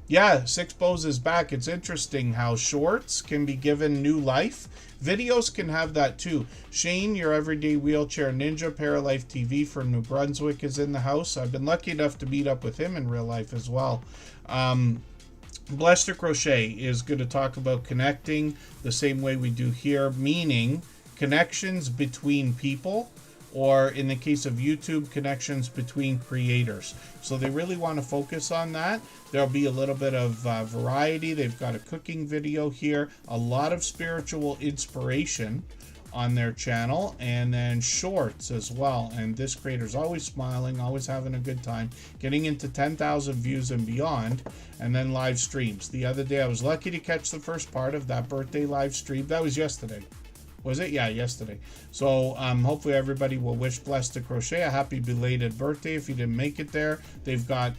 yeah, Six Bows is back. It's interesting how shorts can be given new life. Videos can have that too. Shane, your everyday wheelchair ninja, Paralife TV from New Brunswick, is in the house. I've been lucky enough to meet up with him in real life as well. Blessed to Crochet is going to talk about connecting the same way we do here, meaning connections between people, or in the case of YouTube, connections between creators. So they really want to focus on that. There'll be a little bit of variety. They've got a cooking video here, a lot of spiritual inspiration on their channel, and then shorts as well. And this creator's always smiling, always having a good time, getting into 10,000 views and beyond, and then live streams. The other day I was lucky to catch the first part of that birthday live stream. That was yesterday. Was it? Yeah, yesterday. So hopefully everybody will wish Blessed to Crochet a happy belated birthday if you didn't make it there. They've got,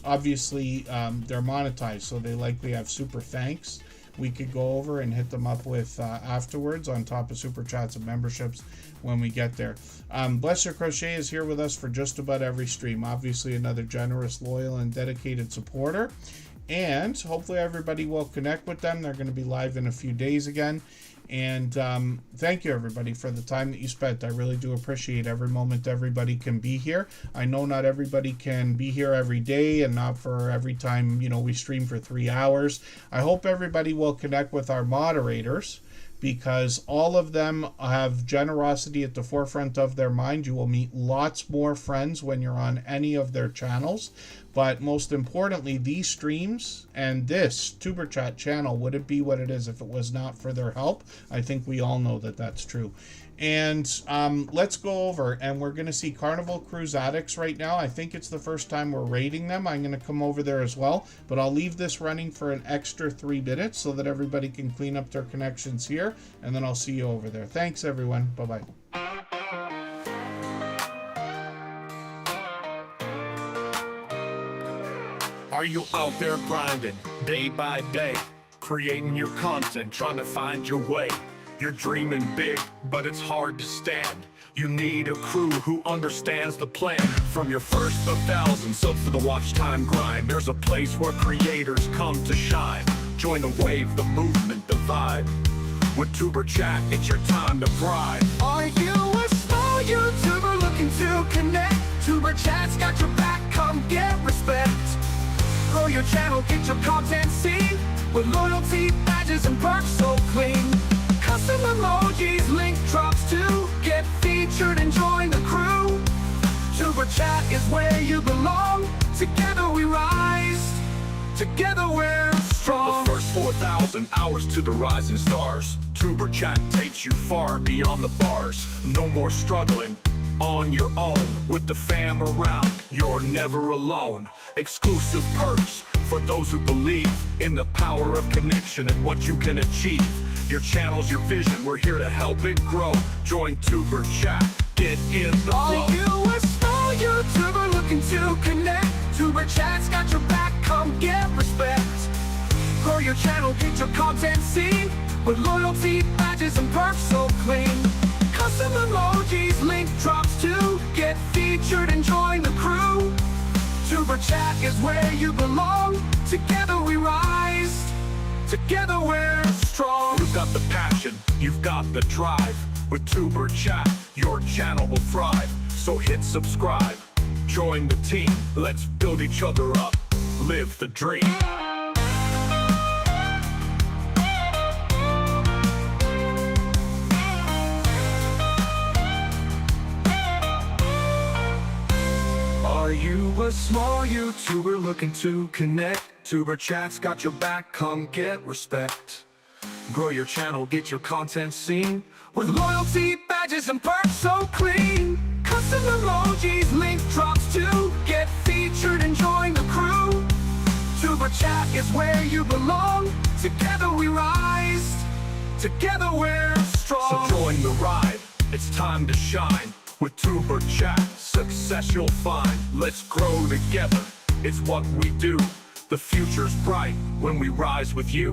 obviously, they're monetized, so they likely have super thanks we could go over and hit them up with afterwards on top of super chats and memberships when we get there. Blessed to Crochet is here with us for just about every stream. Obviously another generous, loyal, and dedicated supporter. And hopefully everybody will connect with them. They're going to be live in a few days again. And thank you, everybody, for the time that you spent. I really do appreciate every moment everybody can be here. I know not everybody can be here every day and not for every time, you know, we stream for 3 hours. I hope everybody will connect with our moderators, because all of them have generosity at the forefront of their mind. You will meet lots more friends when you're on any of their channels. But most importantly, these streams and this Tuber Chat channel wouldn't be what it is if it was not for their help. I think we all know that that's true. And let's go over, and we're going to see Carnival Cruise Addicts right now. I think it's the first time we're rating them. I'm going to come over there as well, but I'll leave this running for an extra 3 minutes so that everybody can clean up their connections here, and then I'll see you over there. Thanks, everyone. Bye-bye. Are you out there grinding day by day, creating your content, trying to find your way? You're dreaming big, but it's hard to stand. You need a crew who understands the plan. From your first of thousands up to the watch time grind, there's a place where creators come to shine. Join the wave, the movement, the vibe. With Tuber Chat, it's your time to thrive. Are you a small YouTuber looking to connect? Tuber Chat's got your back, come get respect. Grow your channel, get your content seen, with loyalty, badges, and perks so clean. Custom emojis, link drops too. Get featured and join the crew. Tuber Chat is where you belong. Together we rise, together we're strong. The first 4,000 hours to the rising stars. Tuber Chat takes you far beyond the bars. No more struggling on your own. With the fam around, you're never alone. Exclusive perks, for those who believe in the power of connection and what you can achieve. Your channel's your vision, we're here to help it grow. Join Tuber Chat, get in the flow. Are you a small YouTuber looking to connect? Tuber Chat's got your back, come get respect. Grow your channel, get your content seen, with loyalty, badges, and perks so clean. Custom emojis, link drops to get featured and join the crew. Tuber Chat is where you belong. Together we rise, together we're strong. You've got the passion, you've got the drive. With Tuber Chat, your channel will thrive. So hit subscribe, join the team. Let's build each other up, live the dream. Are you a small YouTuber looking to connect? Tuber Chat's got your back, come get respect. Grow your channel, get your content seen, with loyalty, badges, and perks so clean. Custom emojis, link drops to get featured and join the crew. Tuber Chat is where you belong. Together we rise, together we're strong. So join the ride, it's time to shine. With Tuber Chat, success you'll find. Let's grow together, it's what we do. The future's bright when we rise with you.